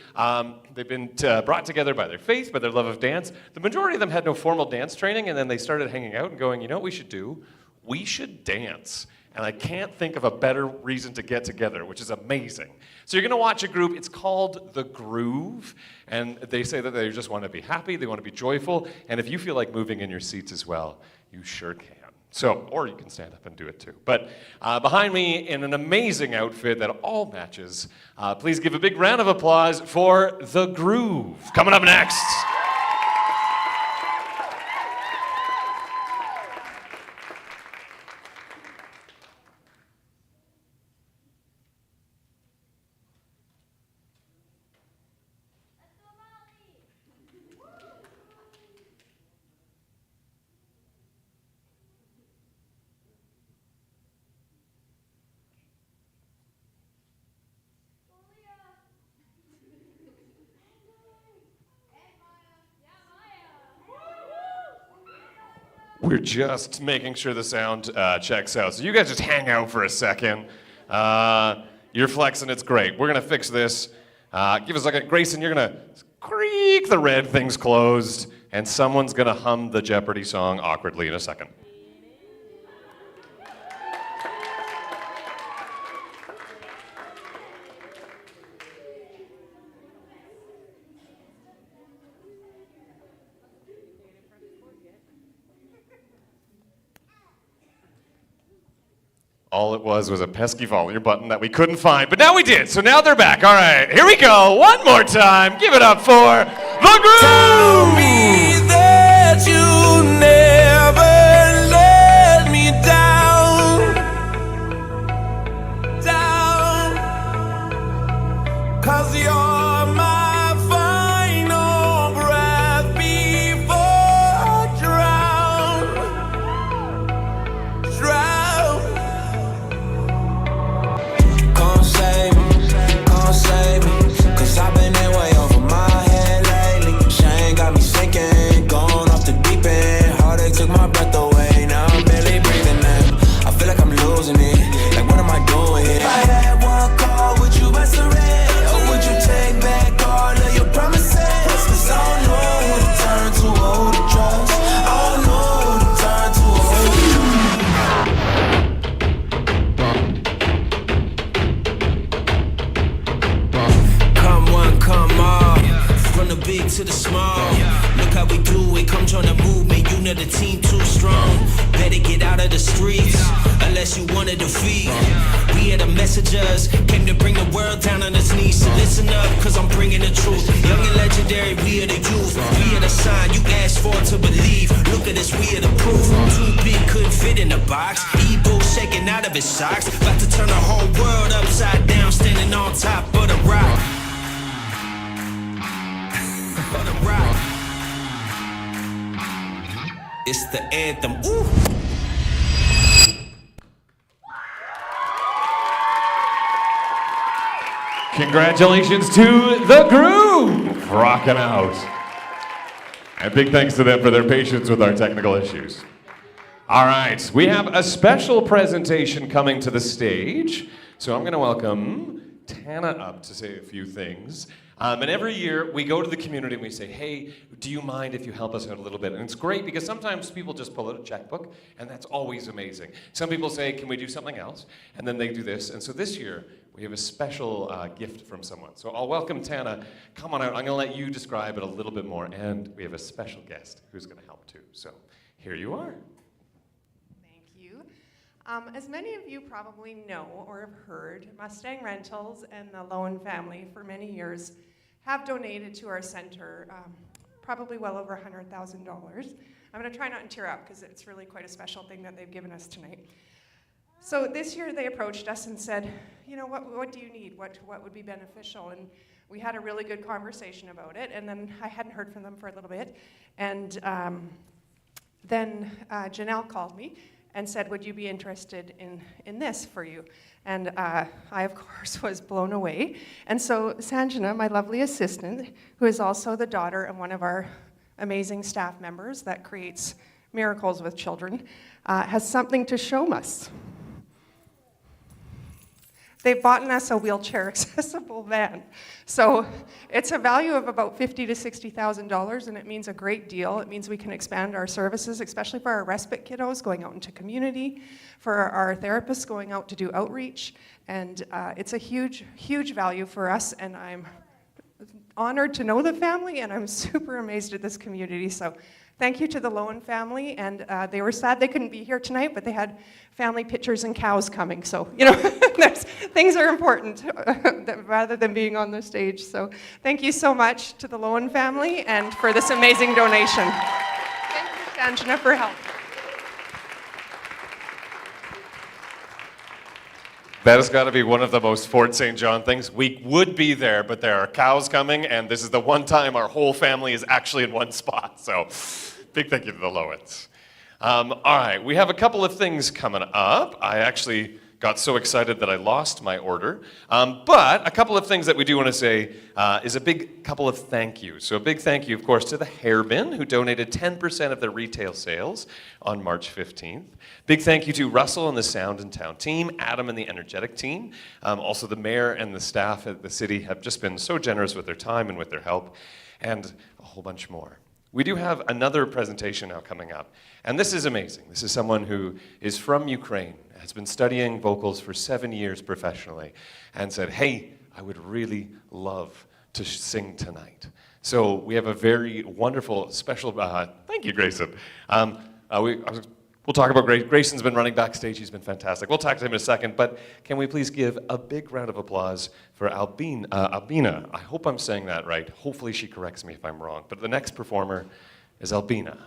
been brought together by their faith, by their love of dance. The majority of them had no formal dance training, and then they started hanging out and going, you know what we should do? We should dance. And I can't think of a better reason to get together, which is amazing. So you're gonna watch a group, it's called The Groove, and they say that they just wanna be happy, they wanna be joyful, and if you feel like moving in your seats as well, you sure can. So, or you can stand up and do it too. But behind me in an amazing outfit that all matches, please give a big round of applause for The Groove. Coming up next. We're just making sure the sound checks out. So you guys just hang out for a second. You're flexing, it's great. We're gonna fix this. Give us a second. Grayson, you're gonna creak the red thing's closed, and someone's gonna hum the Jeopardy song awkwardly in a second. All it was a pesky volume button that we couldn't find, but now we did, so now they're back. All right, here we go, one more time. Give it up for The Groove! Tell me that you never let me down, down, 'cause you're my final breath before I drown, drown. Save me, 'cause I've been in way over my head lately. Shame got me sinking, going off the deep end. Heartache took my breath away, now I'm barely breathing in. I feel like I'm losing it, like what am I doing here? If I had one call, would you answer it? Or would you take back all of your promises? 'Cause I don't know who to turn to or who to trust. I don't know who to turn to or who to come on, from the big to the small. Look how we do it, come join the movement. You know the team too strong. Better get out of the streets, unless you want to defeat. We are the messengers, came to bring the world down on its knees. So listen up, 'cause I'm bringing the truth. Young and legendary, we are the youth. We are the sign you asked for to believe. Look at us, we are the proof. Too big, couldn't fit in the box. Ebo shaking out of his socks. About to turn the whole world upside down, standing on top of the rock. It's the anthem. Ooh. Congratulations to The Groove, rocking out. And big thanks to them for their patience with our technical issues. All right, we have a special presentation coming to the stage. So I'm gonna welcome Tana up to say a few things. And every year we go to the community and we say, hey, do you mind if you help us out a little bit? And it's great because sometimes people just pull out a checkbook and that's always amazing. Some people say, can we do something else? And then they do this. And so this year we have a special gift from someone. So I'll welcome Tana. Come on out. I'm gonna let you describe it a little bit more. And we have a special guest who's gonna help too. So here you are. As many of you probably know or have heard, Mustang Rentals and the Lowen family for many years have donated to our center probably well over $100,000. I'm going to try not to tear up because it's really quite a special thing that they've given us tonight. So this year they approached us and said, you know, what do you need? What would be beneficial? And we had a really good conversation about it, and then I hadn't heard from them for a little bit. And then Janelle called me and said, would you be interested in this for you? And I, of course, was blown away. And so Sanjana, my lovely assistant, who is also the daughter of one of our amazing staff members that creates miracles with children, has something to show us. They've bought us a wheelchair accessible van. So it's a value of about $50,000 to $60,000, and it means a great deal. It means we can expand our services, especially for our respite kiddos going out into community, for our therapists going out to do outreach. And it's a huge, huge value for us, and I'm honored to know the family, and I'm super amazed at this community. So thank you to the Lowen family, and they were sad they couldn't be here tonight, but they had family pictures and cows coming, so, you know, things are important rather than being on the stage. So thank you so much to the Lowen family and for this amazing donation. Thank you, Sanjana, for help. That has got to be one of the most Fort St. John things. We would be there, but there are cows coming, and this is the one time our whole family is actually in one spot. So big thank you to the Lowens. All right, we have a couple of things coming up. I actually got so excited that I lost my order. But a couple of things that we do want to say is a big couple of thank yous. So a big thank you, of course, to the Hair Bin, who donated 10% of their retail sales on March 15th. Big thank you to Russell and the Sound in Town team, Adam and the Energetic team. Also the mayor and the staff at the city have just been so generous with their time and with their help, and a whole bunch more. We do have another presentation now coming up, and this is amazing. This is someone who is from Ukraine, has been studying vocals for 7 years professionally, and said, hey, I would really love to sing tonight. So we have a very wonderful, special, thank you, Grayson. We'll talk about Grayson. Grayson's been running backstage. He's been fantastic. We'll talk to him in a second, but can we please give a big round of applause for Albina. I hope I'm saying that right. Hopefully she corrects me if I'm wrong. But the next performer is Albina.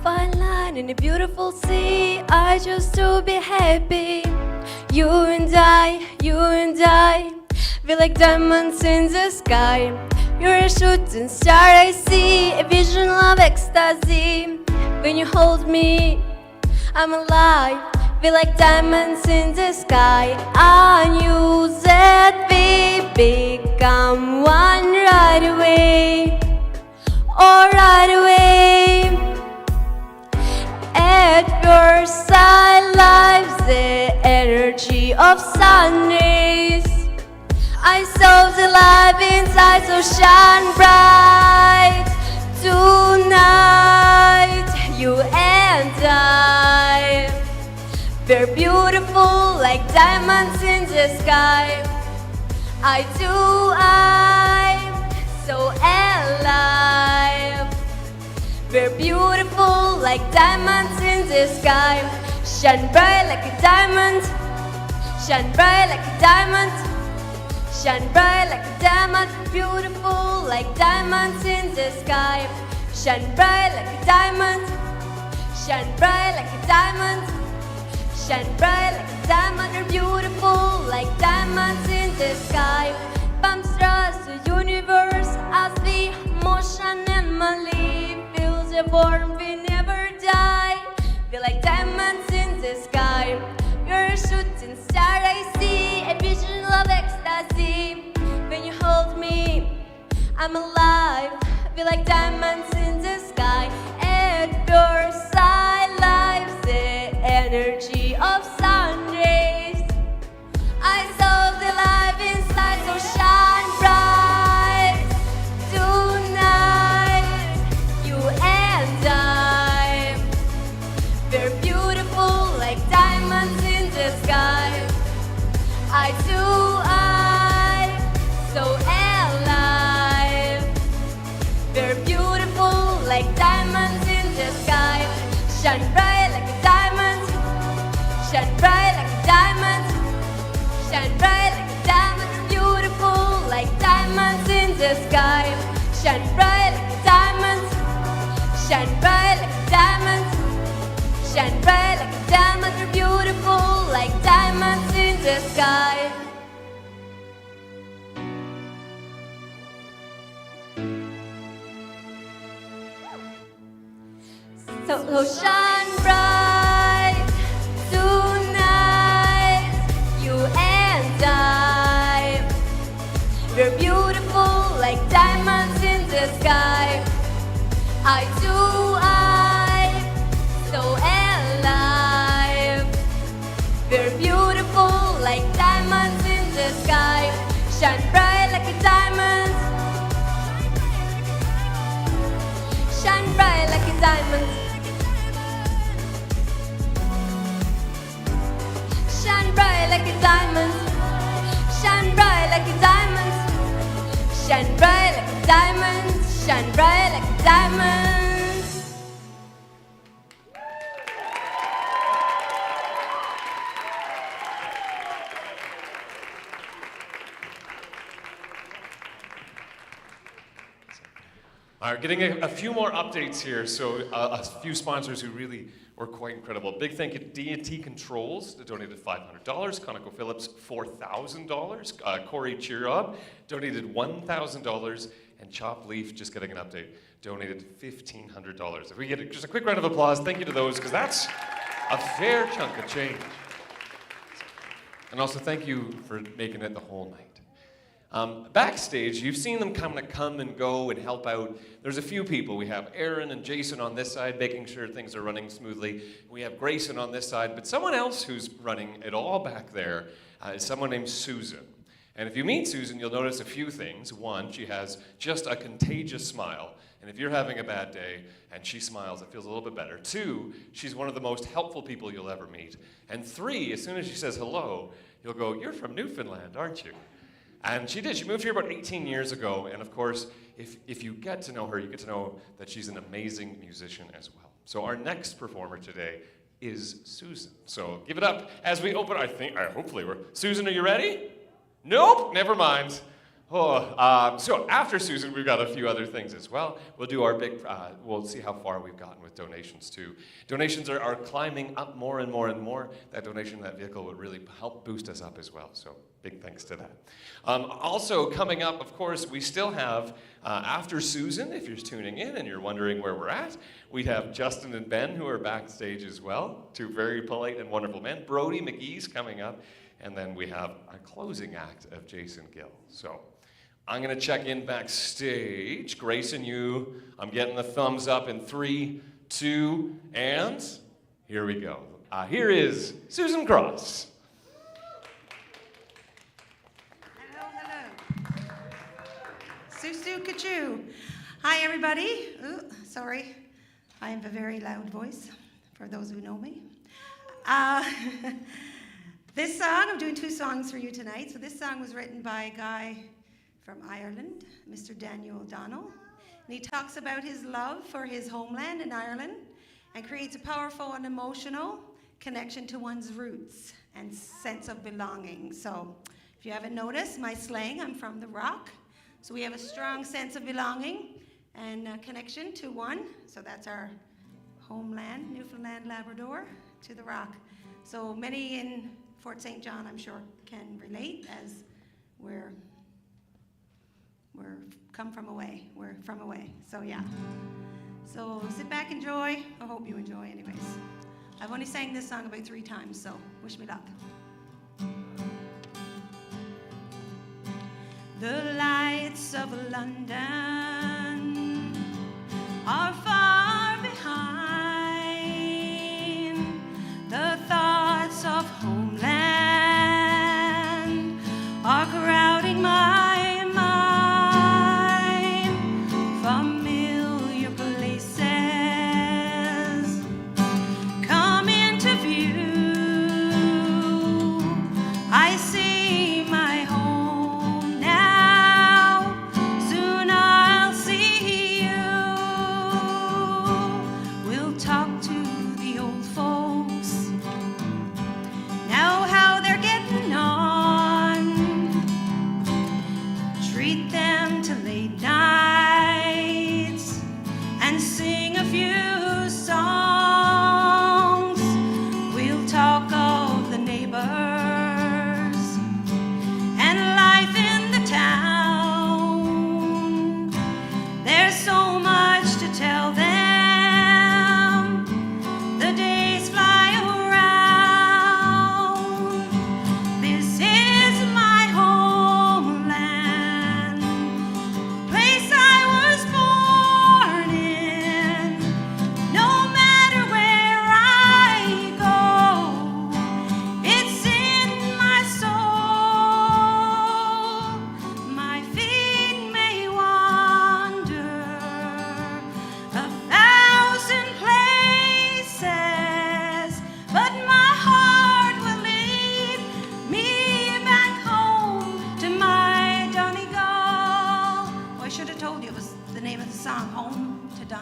Fine line in a beautiful sea, I choose to be happy. You and I, we like diamonds in the sky. You're a shooting star, I see a vision of ecstasy. When you hold me, I'm alive. We like diamonds in the sky. I knew that we become one right away. Oh, right away. At first sight, life's the energy of sun rays. I saw the light inside, so shine bright. Tonight, you and I, we're beautiful like diamonds in the sky. I so alive. We're beautiful like diamonds in the sky. Shine bright like a diamond. Shine bright like a diamond. Shine bright like a diamond. Beautiful like diamonds in the sky. Shine bright like a diamond. Shine bright like a diamond. Shine bright like a diamond. We're beautiful like diamonds in the sky. Bumps across the universe as we motion animally. Feel the warmth, we never die. Feel like diamonds in the sky. You're a shooting star, I see a vision of ecstasy. When you hold me, I'm alive. Feel like diamonds in the sky. At first sight, life's the energy of sun rays. I saw the light inside, so shine bright. Tonight, shine bright like a diamond, shine bright like a diamond, shine bright like a diamond. You're beautiful like diamonds in the sky. So shine bright tonight, you and I. We're beautiful like diamonds in the sky. Eye to eye, so alive. We're beautiful like diamonds in the sky. Shine bright like a diamond. Shine bright like a diamond. Shine bright like a diamond. Shine bright like a diamond. Shine bright like a diamond. Shine bright like a diamond. All right, getting a few more updates here. So a few sponsors who really were quite incredible. Big thank you to D&T Controls, that donated $500. ConocoPhillips, $4,000. Corey Chirab donated $1,000. And Chop Leaf, just getting an update, donated $1,500. If we get just a quick round of applause, thank you to those, because that's a fair chunk of change. And also thank you for making it the whole night. Backstage, you've seen them come and go and help out. There's a few people. We have Aaron and Jason on this side, making sure things are running smoothly. We have Grayson on this side, but someone else who's running it all back there is someone named Susan. And if you meet Susan, you'll notice a few things. One, she has just a contagious smile. And if you're having a bad day and she smiles, it feels a little bit better. Two, she's one of the most helpful people you'll ever meet. And three, as soon as she says hello, you'll go, "You're from Newfoundland, aren't you?" And she did. She moved here about 18 years ago. And of course, if you get to know her, you get to know that she's an amazing musician as well. So our next performer today is Susan. So give it up as we open. Hopefully we're. Susan, are you ready? Nope, never mind. So after Susan, we've got a few other things as well. We'll do our big, we'll see how far we've gotten with donations too. Donations are climbing up more and more and more. That donation, that vehicle would really help boost us up as well. So big thanks to that. Also coming up, of course, we still have, after Susan, if you're tuning in and you're wondering where we're at, we have Justin and Ben who are backstage as well. Two very polite and wonderful men. Brody McGee's coming up. And then we have a closing act of Jason Gill. So I'm going to check in backstage. Grayson, I'm getting the thumbs up in 3, 2, and here we go. Here is Susan Cross. Hello, hello. Susu Kachoo. Hi, everybody. Ooh, sorry. I have a very loud voice, for those who know me. This song, I'm doing 2 songs for you tonight. So this song was written by a guy from Ireland, Mr. Daniel O'Donnell. And he talks about his love for his homeland in Ireland and creates a powerful and emotional connection to one's roots and sense of belonging. So if you haven't noticed my slang, I'm from the Rock. So we have a strong sense of belonging and connection to one. So that's our homeland, Newfoundland, Labrador, to the Rock. So many in Fort St. John, I'm sure, can relate, as we're come from away. We're from away. So yeah. So sit back, enjoy. I hope you enjoy anyways. I've only sang this song about 3 times, so wish me luck. The lights of London are far behind. The thoughts of homeland are crowding my mind. Familiar places come into view. I see my home now. Soon I'll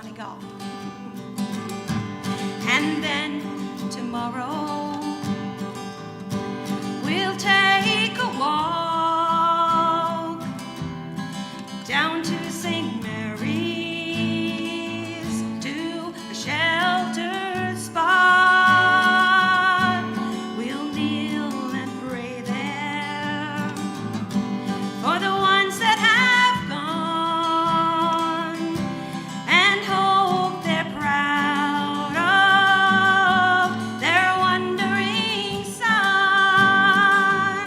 Donegal. And then tomorrow we'll take a walk down to St. Mary's, to a sheltered spot. We'll kneel and pray there for the ones that have gone, and hope they're proud of their wandering son.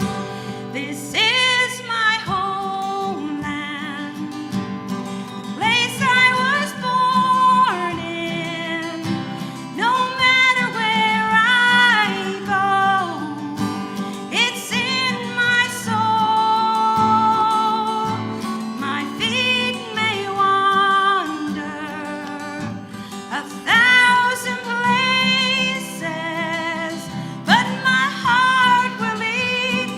This is my homeland, the place I was born in. No matter where I go, it's in my soul. My feet may wander 1,000 places, but my heart will lead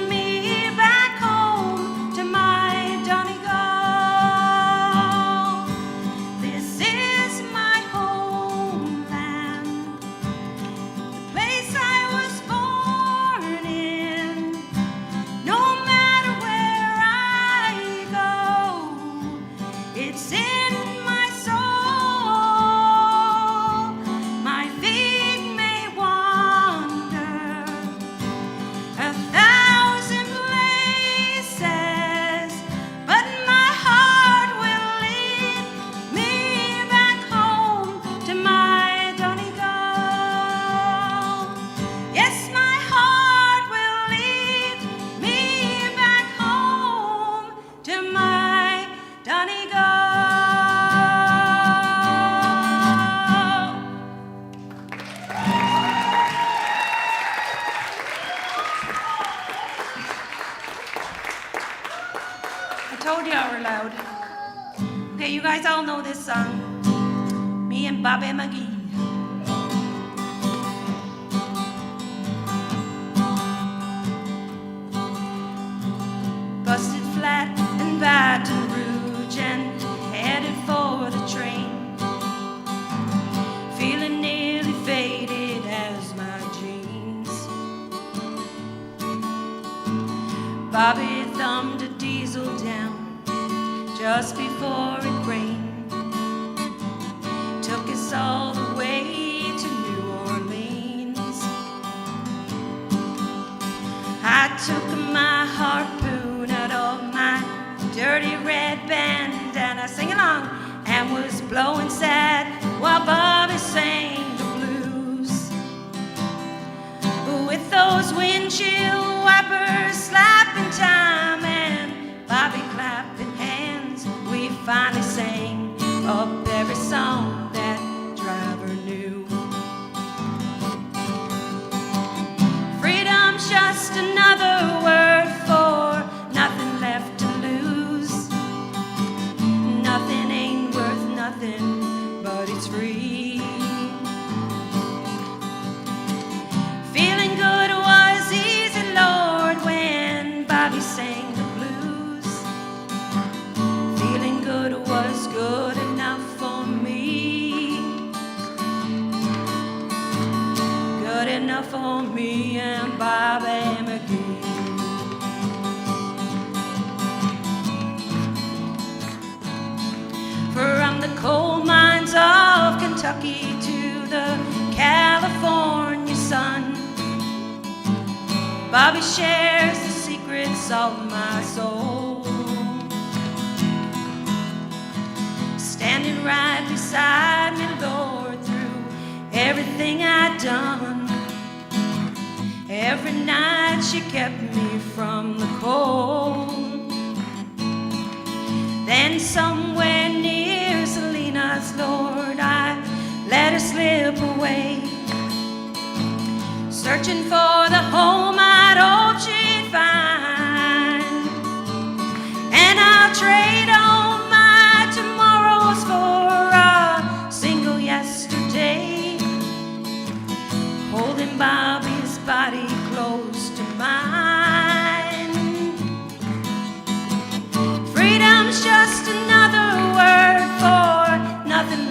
me back home to my Donegal. This is my homeland, the place I was born in. No matter where I go, it's in my soul. My feet may wander 1,000 places, but my heart will lead me back home to my Donegal. Yes, my heart will lead me back home to my Donegal. I told you I were loud. Okay, you guys all know this song. Me and Bobby McGee. Busted flat in Baton Rouge and headed for the train. Feeling nearly faded as my jeans. Bobby thumbed a diesel down just before it rained. Took us all the way to New Orleans. I took my harpoon out of my dirty red bandana, sang along and was blowing sad while Bobby sang the blues. With those windshield wipers slapping time and Bobby clapping hands, we finally sang up every song that driver knew. Freedom's just another word for nothing left to lose. Nothing ain't worth nothing, but it's free. Feeling good was easy, Lord, when Bobby sang the blues. Feeling good was good enough for me. Good enough for me and Bobby McGee. From the coal mines of Kentucky to the California sun, Bobby shares the secrets of my soul. Standing right beside me, Lord, through everything I'd done. Every night she kept me from the cold. Then somewhere near Salinas, Lord, I let her slip away, searching for the home I'd hoped she'd find. And I'll trade all my tomorrows for a single yesterday, holding Bobby's body close to mine. Freedom's just another word for nothing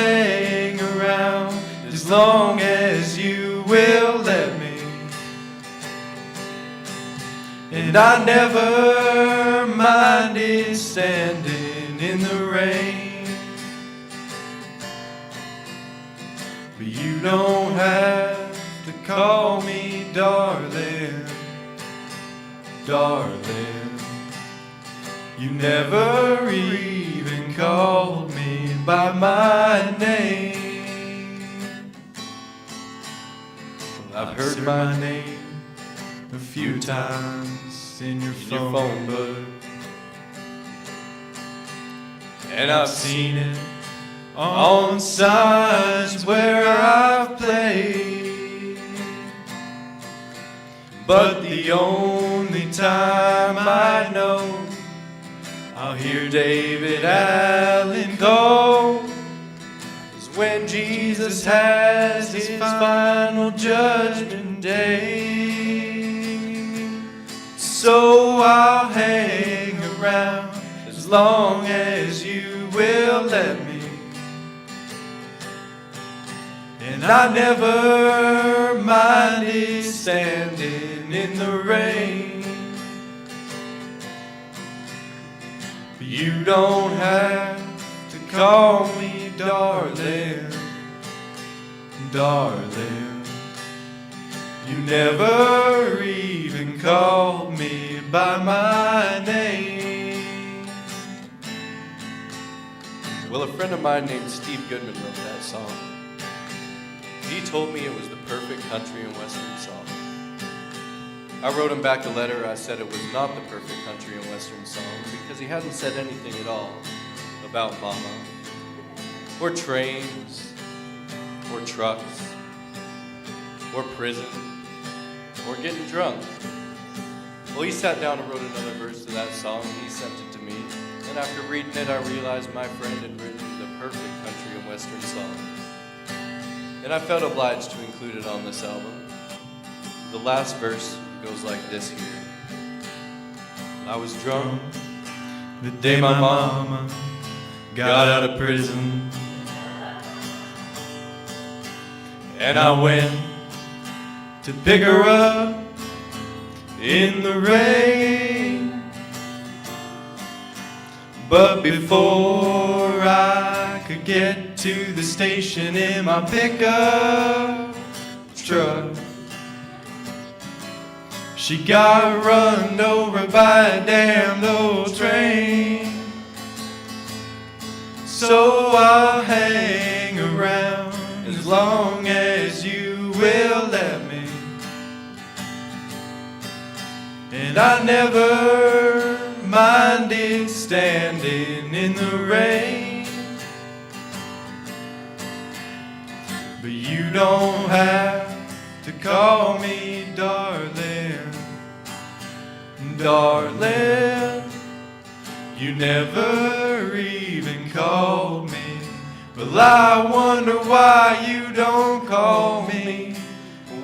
And I never minded standing in the rain. But you don't have to call me darling, darling. You never even called me by my name. I've heard my name a few times in your phone book, and I've seen it on signs where I've played. But the only time I know I'll hear David Allen call is when Jesus has his final judgment day. So I'll hang around as long as you will let me. And I never minded standing in the rain. But you don't have to call me darling, darling. You never even called me by my name. Well, a friend of mine named Steve Goodman wrote that song. He told me it was the perfect country and western song. I wrote him back a letter. I said it was not the perfect country and western song because he hadn't said anything at all about mama, or trains, or trucks, or prison, or getting drunk. Well, he sat down and wrote another verse to that song, and he sent it to me. And after reading it, I realized my friend had written the perfect country and western song. And I felt obliged to include it on this album. The last verse goes like this here. I was drunk the day my mama got out of prison, and I went to pick her up in the rain. But before I could get to the station in my pickup truck, she got run over by a damned old train. So I'll hang around as long as you will let me. And I never minded standing in the rain. But you don't have to call me darling, darling. You never even called me. Well, I wonder why you don't call me.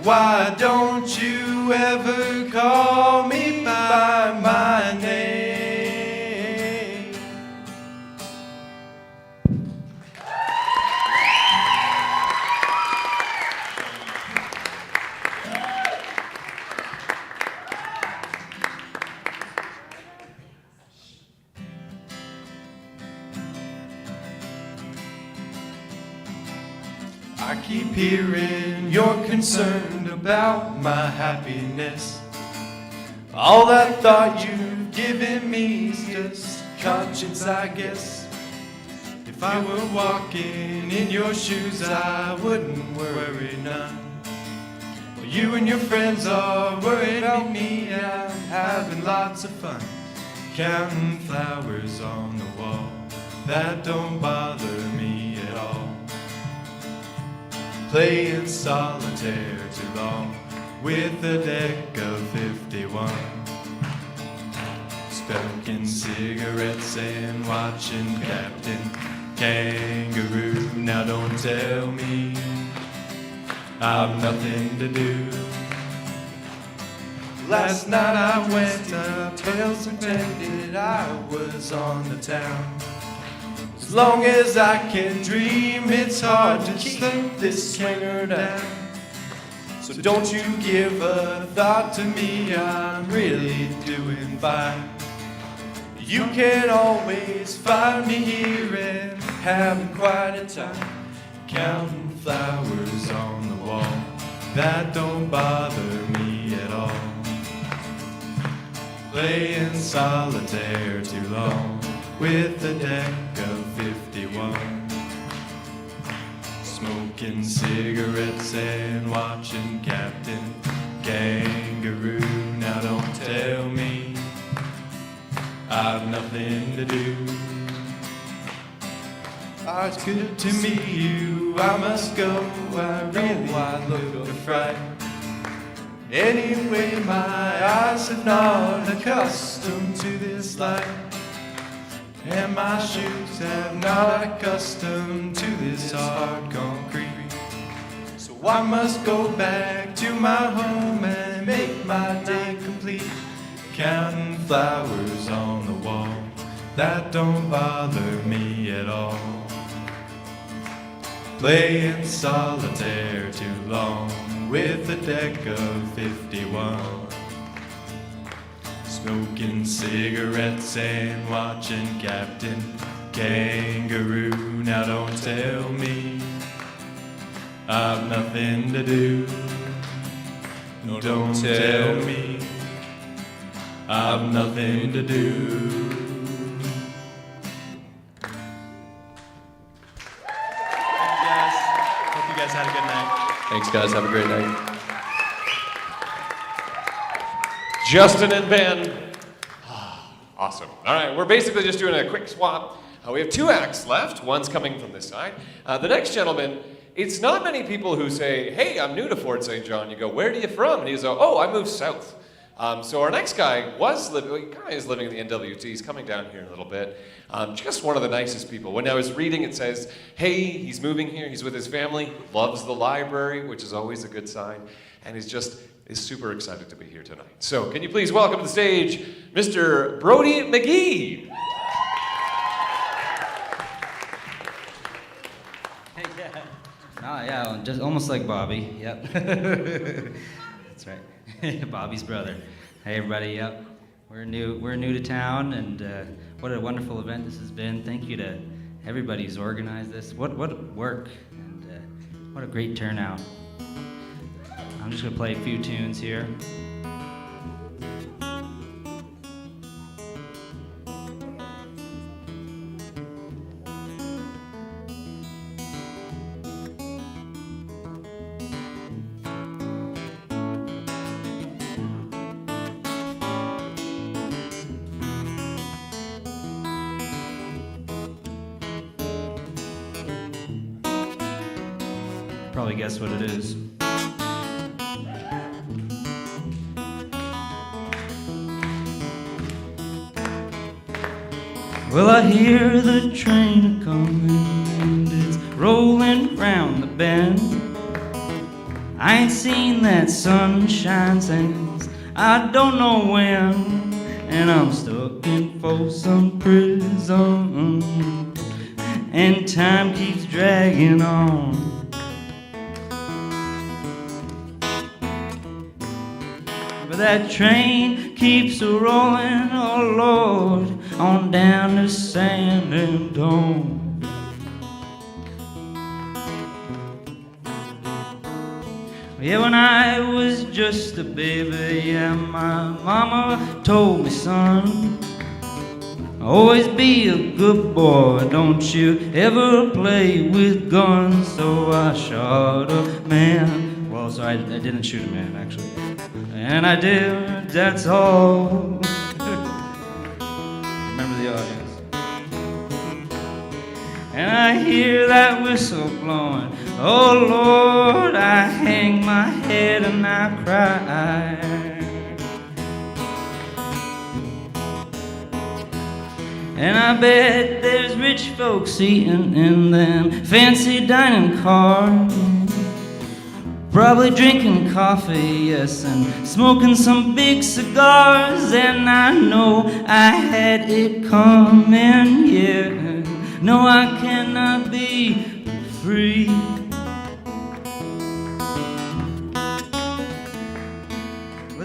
Why don't you ever call me by my name? I keep hearing you're concerned about my happiness. All that thought you've given me is just conscience, I guess. If I were walking in your shoes, I wouldn't worry none. Well, you and your friends are worried about me, and I'm having lots of fun. Counting flowers on the wall, that don't bother me at all. Playing solitaire too long with a deck of 51. Smoking cigarettes and watching Captain Kangaroo. Now don't tell me I've nothing to do. Last night I went upstairs and pretended I was on the town. As long as I can dream, it's hard to keep this swinger down. So don't you give a thought to me, I'm really doing fine. You can always find me here and having quite a time. Counting flowers on the wall, that don't bother me at all. Playing solitaire too long with a deck of 51. Smoking cigarettes and watching Captain Kangaroo. Now don't tell me I've nothing to do. It's good to meet you, I must go, I really look a fright. Anyway, my eyes have not accustomed to this light, and my shoes have not accustomed to this hard concrete. So I must go back to my home and make my day complete. Counting flowers on the wall, that don't bother me at all. Playing solitaire too long with a deck of 51. Smoking cigarettes and watching Captain Kangaroo. Now don't tell me I've nothing to do. No, don't tell me I've nothing to do. Had a good night. Thanks, guys. Have a great night. Justin and Ben. Awesome. All right, we're basically just doing a quick swap. We have 2 acts left. One's coming from this side. The next gentleman, it's not many people who say, hey, I'm new to Fort St. John. You go, where are you from? And he's like, oh, I moved south. So our next guy is living in the NWT. He's coming down here in a little bit. Just one of the nicest people. When I was reading, it says, hey, he's moving here. He's with his family. Loves the library, which is always a good sign. And is super excited to be here tonight. So can you please welcome to the stage Mr. Brody McGee. Oh, yeah, just almost like Bobby. Yep. That's right. Bobby's brother. Hey, everybody. Yep. We're new to town, and what a wonderful event this has been. Thank you to everybody who's organized this. What work, and what a great turnout. I'm just gonna play a few tunes here. Probably guess what it is. Well, I hear the train coming and it's rolling round the bend. I ain't seen that sunshine since I don't know when, and I'm stuck in Folsom Prison, and time keeps dragging on. But that train keeps rolling, oh Lord, on down to San Antonio. Yeah, when I was just a baby, yeah, my mama told me, son, always be a good boy, don't you ever play with guns. So I shot a man. Well, so I didn't shoot a man, actually. And I did, that's all. Remember the audience. And I hear that whistle blowing. Oh Lord, I hang my head and I cry. And I bet there's rich folks eating in them fancy dining cars, probably drinking coffee, yes, and smoking some big cigars. And I know I had it coming, yeah. No, I cannot be free.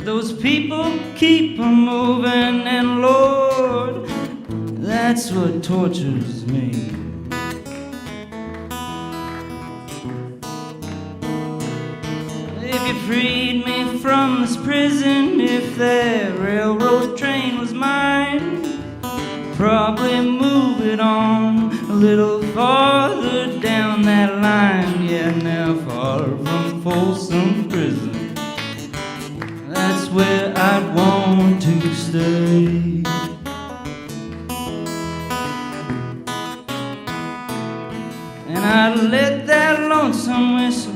But those people keep on moving, and Lord, that's what tortures me. If you freed me from this prison, if that railroad train was mine, probably move it on a little farther down that line. Yeah, now far from Folsom Prison, that's where I'd want to stay. And I'd let that lonesome whistle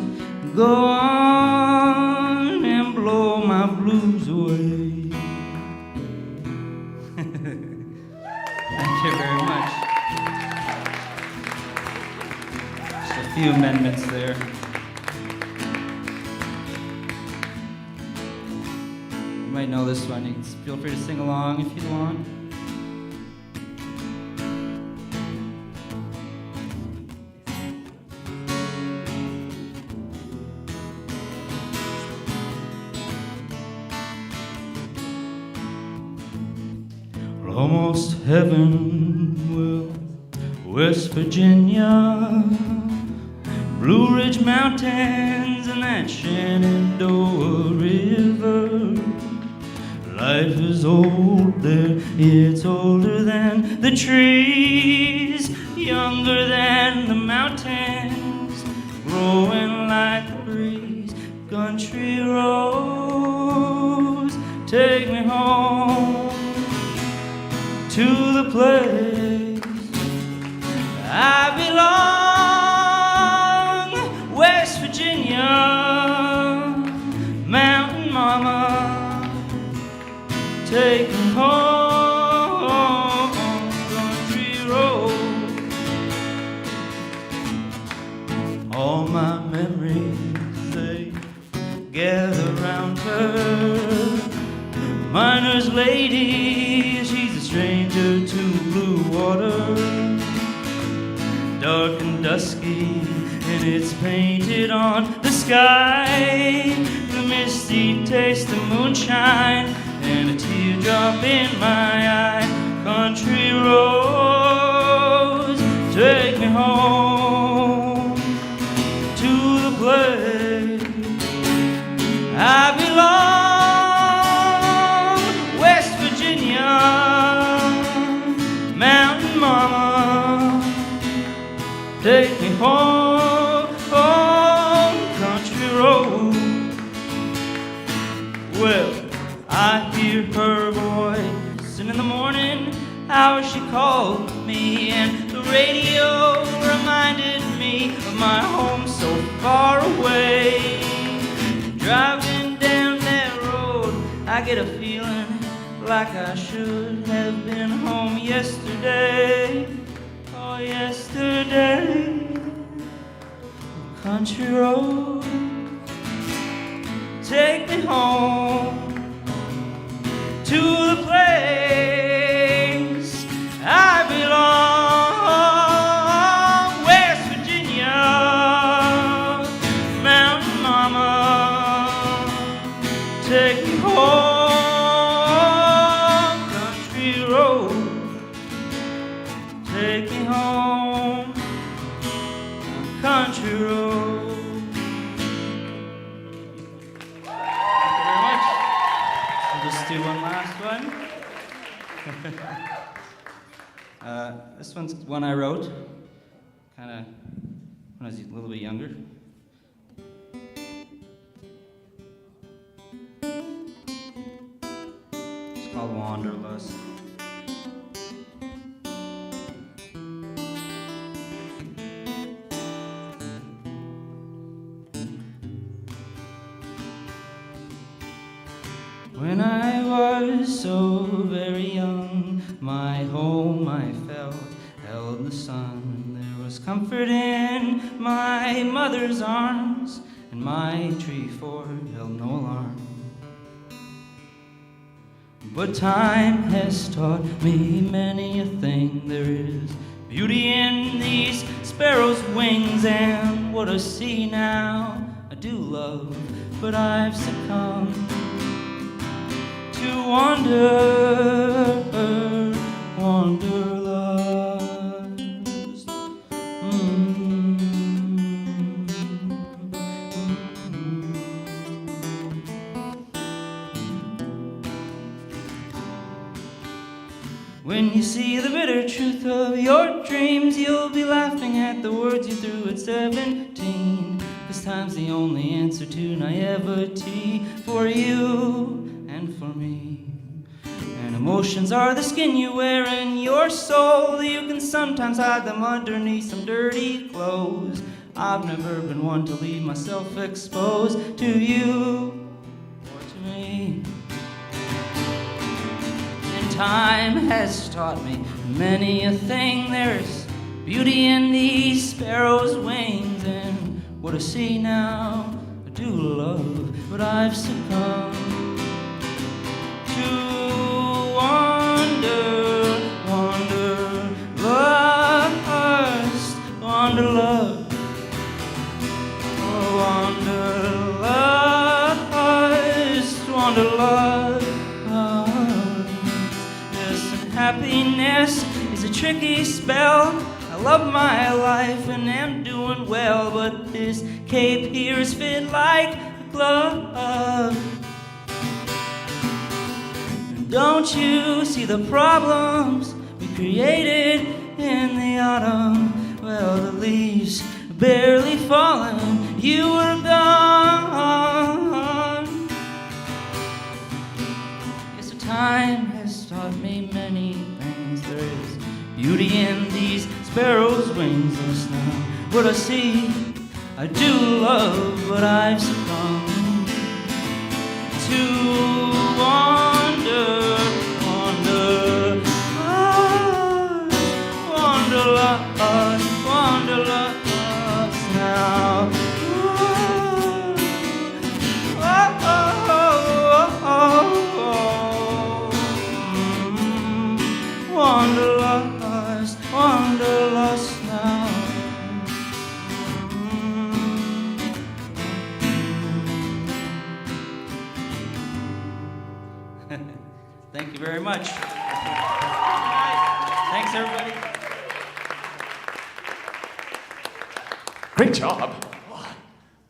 go on and blow my blues away. Thank you very much. Just a few amendments there. You might know this one. You can feel free to sing along if you want. Almost heaven, well, West Virginia, Blue Ridge Mountains and that Shenandoah River. Life is old there, it's older than the trees, younger than the mountains, growing like a breeze. Country roads, take me home to the place I belong, West Virginia, Mountain Mama, take me home, country road. All my memories, they gather round her, miner's lady, she's a stranger to blue water, dark and dusky, and it's painted on the sky, the misty taste of moonshine, and a teardrop in my eye. Country roads, take me home to the place I belong, West Virginia, Mountain Mama, take me home, country road. Well, I hear her voice, and in the morning hours she called me, and the radio reminded me of my home so far away. Driving down that road, I get a feeling like I should have been home yesterday. Oh, yesterday. Country road, take me home to the place I belong, West Virginia, Mountain Mama, take me home, country road, take me home, country road. Just do one last one. This one's one I wrote, kind of when I was a little bit younger. It's called Wanderlust. When I was so very young, my home I felt held the sun. There was comfort in my mother's arms, and my tree fort held no alarm. But time has taught me many a thing. There is beauty in these sparrows' wings, and what I see now I do love, but I've succumbed to wander, wanderlust. When you see the bitter truth of your dreams, you'll be laughing at the words you threw at 17. 'Cause time's the only answer to naivety for you and for me. And emotions are the skin you wear in your soul. You can sometimes hide them underneath some dirty clothes. I've never been one to leave myself exposed to you or to me. Time has taught me many a thing. There's beauty in these sparrows' wings, and what I see now, I do love, but I've succumbed to wander, wanderlust, wanderlust, wanderlust, wanderlust. Happiness is a tricky spell. I love my life and am doing well, but this cape here is fit like a glove. And don't you see the problems we created in the autumn? Well, the leaves are barely falling, you were gone. Yes, the time has taught me many things. There is beauty in these sparrows' wings. Yes, now what I see, I do love, but I've succumbed to wander, wanderlust, wanderlust now. Wanderlust, wanderlust now. Thank you very much. Thanks, everybody. Great job.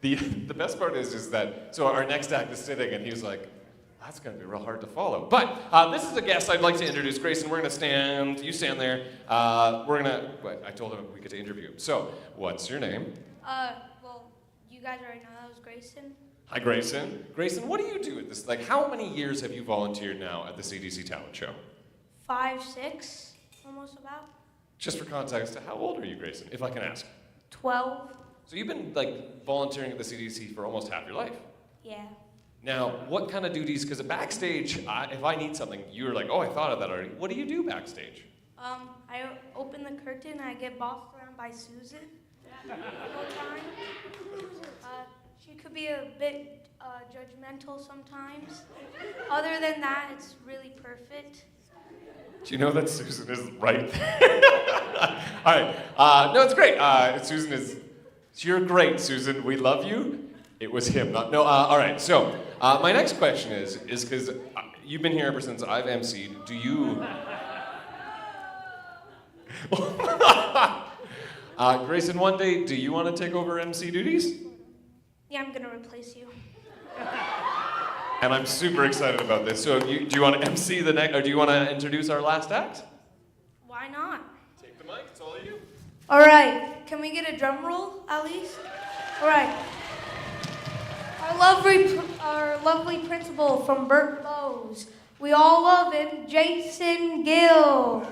The best part is that, so our next act is sitting and he's like, that's gonna be real hard to follow. But this is a guest I'd like to introduce. Grayson, we're gonna stand, you stand there. I told him we get to interview him. So, what's your name? Well, you guys already know that was Grayson. Hi, Grayson. Grayson, what do you do at this? Like, how many years have you volunteered now at the CDC Talent Show? 5, 6, almost about. Just for context, how old are you, Grayson, if I can ask? 12. So you've been like volunteering at the CDC for almost half your life. Yeah. Now, what kind of duties, because at backstage, if I need something, you're like, oh, I thought of that already. What do you do backstage? I open the curtain, I get bossed around by Susan the whole time. She could be a bit judgmental sometimes. Other than that, it's really perfect. Do you know that Susan is right there? All right. No, it's great. Susan is, you're great, Susan. We love you. It was him, not, no, all right. So, my next question is because you've been here ever since I've emceed. Do you... Grayson, one day, do you want to take over MC duties? Yeah, I'm gonna replace you. And I'm super excited about this. So, do you want to MC the next, or do you want to introduce our last act? Why not? Take the mic, it's all you. All right, can we get a drum roll at least? All right. Our lovely principal from Burt Lowe's. We all love him, Jason Gill.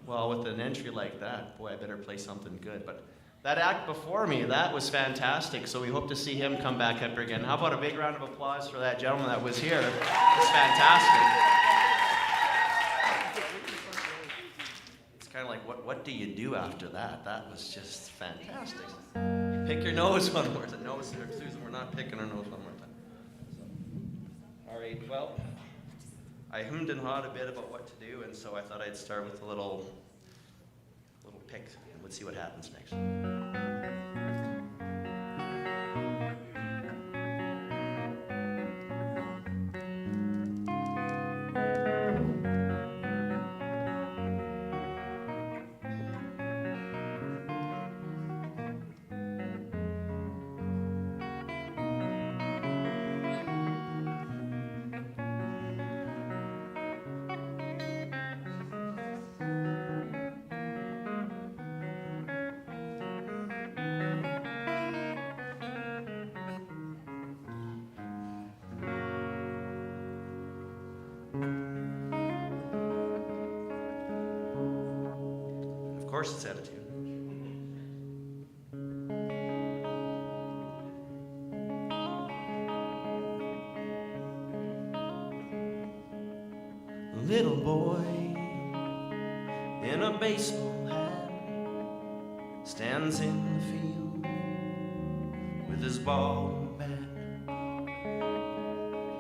Well, with an entry like that, boy, I better play something good. But that act before me, that was fantastic. So we hope to see him come back up again. How about a big round of applause for that gentleman that was here? It's fantastic. It's kind of like, what do you do after that? That was just fantastic. You pick your nose one more time. No, Susan, we're not picking our nose one more time. All right, well, I hemmed and hawed a bit about what to do, and so I thought I'd start with a little pick, and we'll see what happens next. course it's attitude. Little boy in a baseball hat stands in the field with his ball and bat.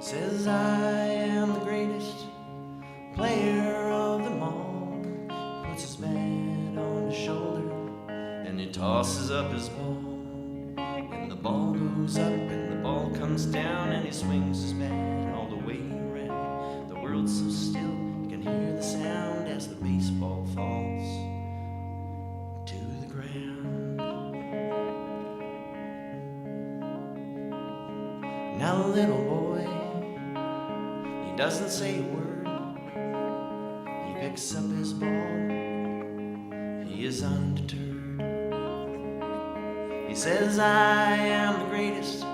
Says, I am the greatest player of them all. Puts his bat on his shoulder and he tosses up his ball. And the ball goes up and the ball comes down and he swings his bat all the way around. The world's so still you can hear the sound as the baseball falls to the ground. Now the little boy, he doesn't say a word. He picks up his ball. He is undeterred. He says, I am the greatest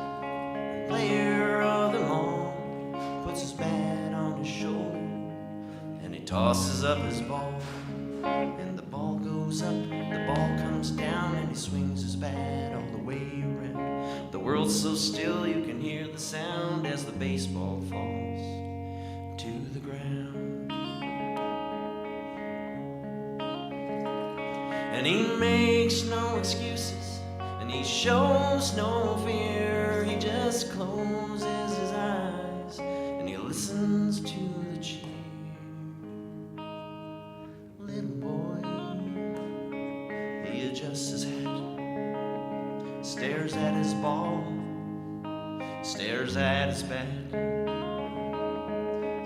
player of them all. Puts his bat on his shoulder and he tosses up his ball. And the ball goes up, the ball comes down, and he swings his bat all the way around. The world's so still you can hear the sound as the baseball falls to the ground. And he makes no excuses, and he shows no fear. He just closes his eyes and he listens to the cheer. Little boy, he adjusts his hat, stares at his ball, stares at his bat.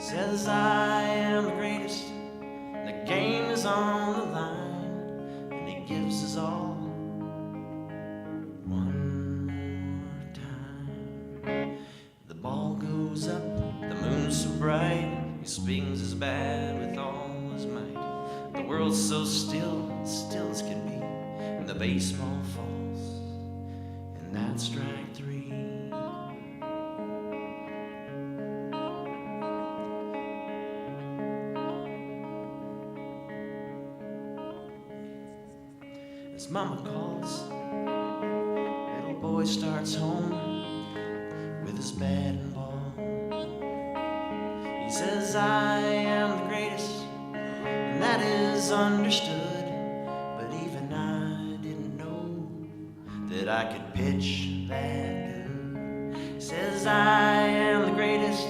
Says, I am the greatest, the game is on the line, and he gives his all. One more time. The ball goes up, the moon's so bright, he swings his bat with all his might. The world's so still, still as can be, and the baseball falls, and that's strike three. As mama calls, little boy starts home with his bat and ball. He says, I am the greatest, and that is understood. But even I didn't know that I could pitch that good. He says, I am the greatest,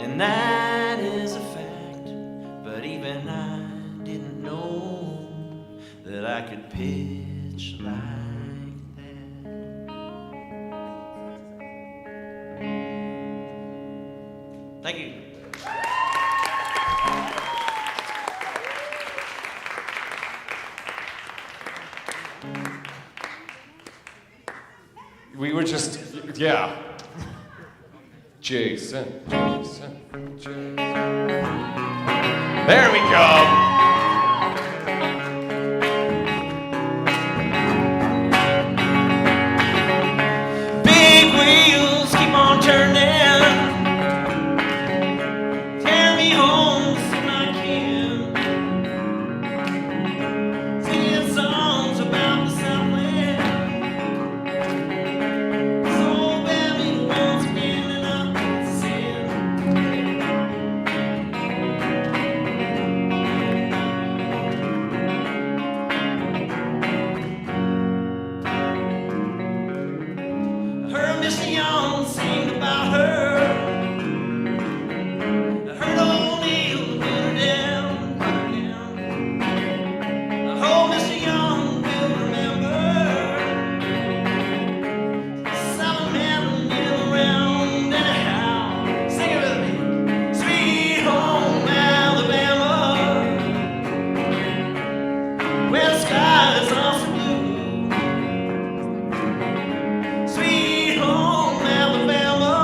and that is a fact. But even I didn't know that I could pitch like that. Thank you. We were just, yeah. Jason. There we go. Big wheels keep on turning, carry me home soon I can. Singing songs about the Southland, so badly once again and up in sin. I heard Mr. Young sing about her. I heard old Neil put her down, put her down. I hope Mr. Young will remember. Salaman mill around anyhow. Sing it with me. Sweet home Alabama, where the skies are so blue. Sweet home Alabama,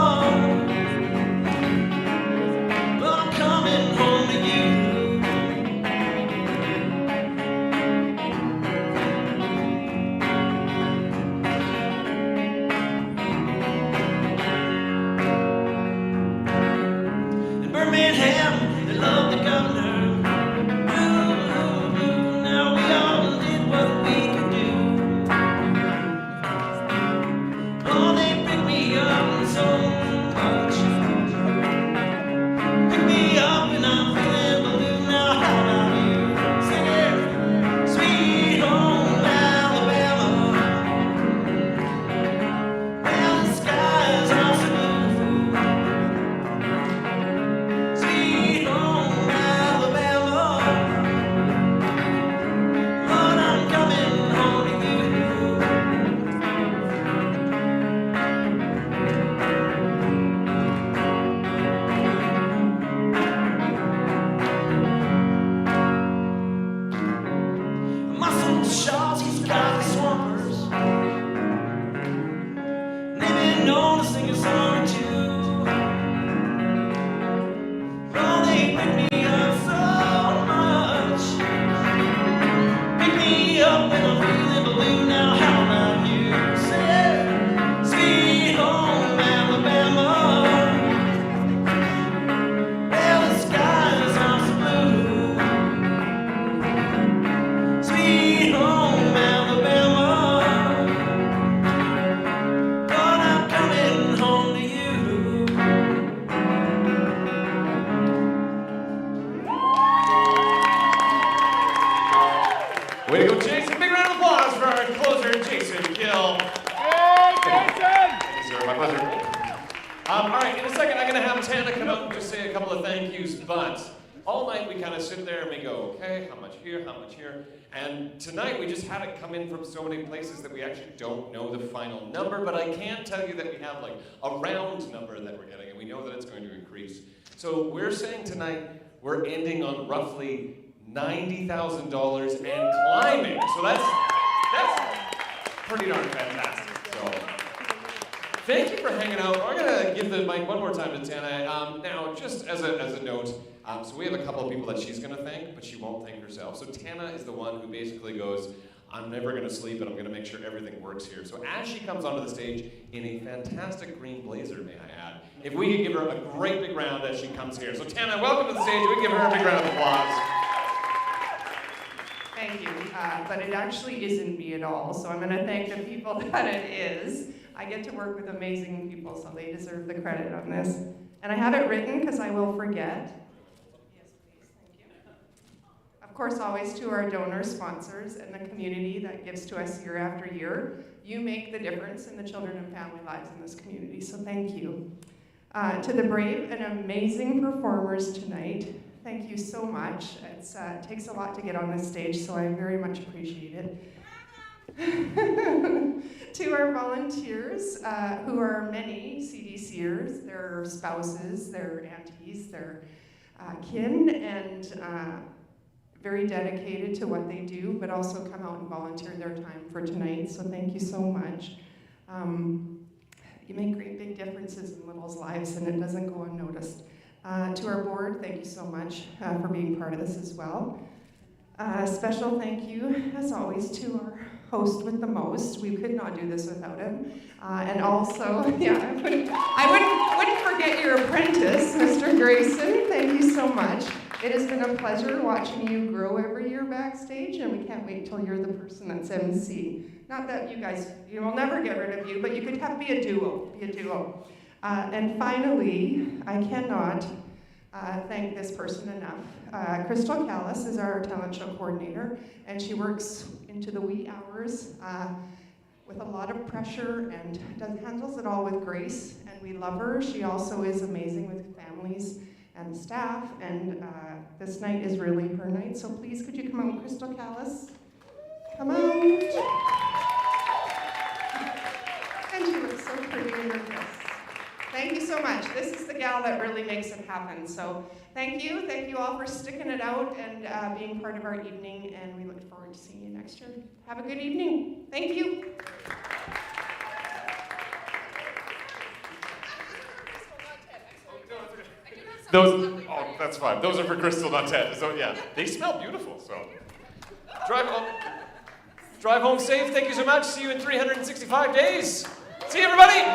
a couple of thank yous, but all night we kind of sit there and we go, okay, how much here, how much here? And tonight we just had it come in from so many places that we actually don't know the final number, but I can tell you that we have like a round number that we're getting, and we know that it's going to increase. So we're saying tonight we're ending on roughly $90,000 and climbing. So that's pretty darn fantastic. So thank you for hanging out. I'm gonna give the mic one more time to Tana. Now, just as a note, so we have a couple of people that she's gonna thank, but she won't thank herself. So Tana is the one who basically goes, I'm never gonna sleep, and I'm gonna make sure everything works here. So as she comes onto the stage in a fantastic green blazer, may I add, if we could give her a great big round as she comes here. So Tana, welcome to the stage. We give her a big round of applause. Thank you, but it actually isn't me at all, so I'm going to thank the people that it is. I get to work with amazing people, so they deserve the credit on this. And I have it written because I will forget. Yes, please, thank you. Of course, always to our donor sponsors and the community that gives to us year after year. You make the difference in the children and family lives in this community, so thank you. To the brave and amazing performers tonight, thank you so much. It takes a lot to get on this stage, so I very much appreciate it. To our volunteers, who are many CDCers, their spouses, their aunties, their kin, and very dedicated to what they do, but also come out and volunteer their time for tonight, so thank you so much. You make great big differences in little's lives, and it doesn't go unnoticed. To our board, thank you so much for being part of this as well. Special thank you, as always, to our host with the most. We could not do this without him. And also, yeah, I wouldn't forget your apprentice, Mr. Grayson. Thank you so much. It has been a pleasure watching you grow every year backstage, and we can't wait till you're the person that's MC. Not that you will never get rid of you, but you could be a duo. And finally, I cannot thank this person enough. Crystal Callis is our talent show coordinator, and she works into the wee hours with a lot of pressure and handles it all with grace, and we love her. She also is amazing with families and staff, and this night is really her night, so please could you come out, Crystal Callis? Come out. And she looks so pretty in her dress. Thank you so much. This is the gal that really makes it happen. So thank you all for sticking it out and being part of our evening, and we look forward to seeing you next year. Have a good evening. Thank you. That's fine. Those are for Crystal, not Ted. So yeah, they smell beautiful. So drive home safe. Thank you so much. See you in 365 days. See you, everybody.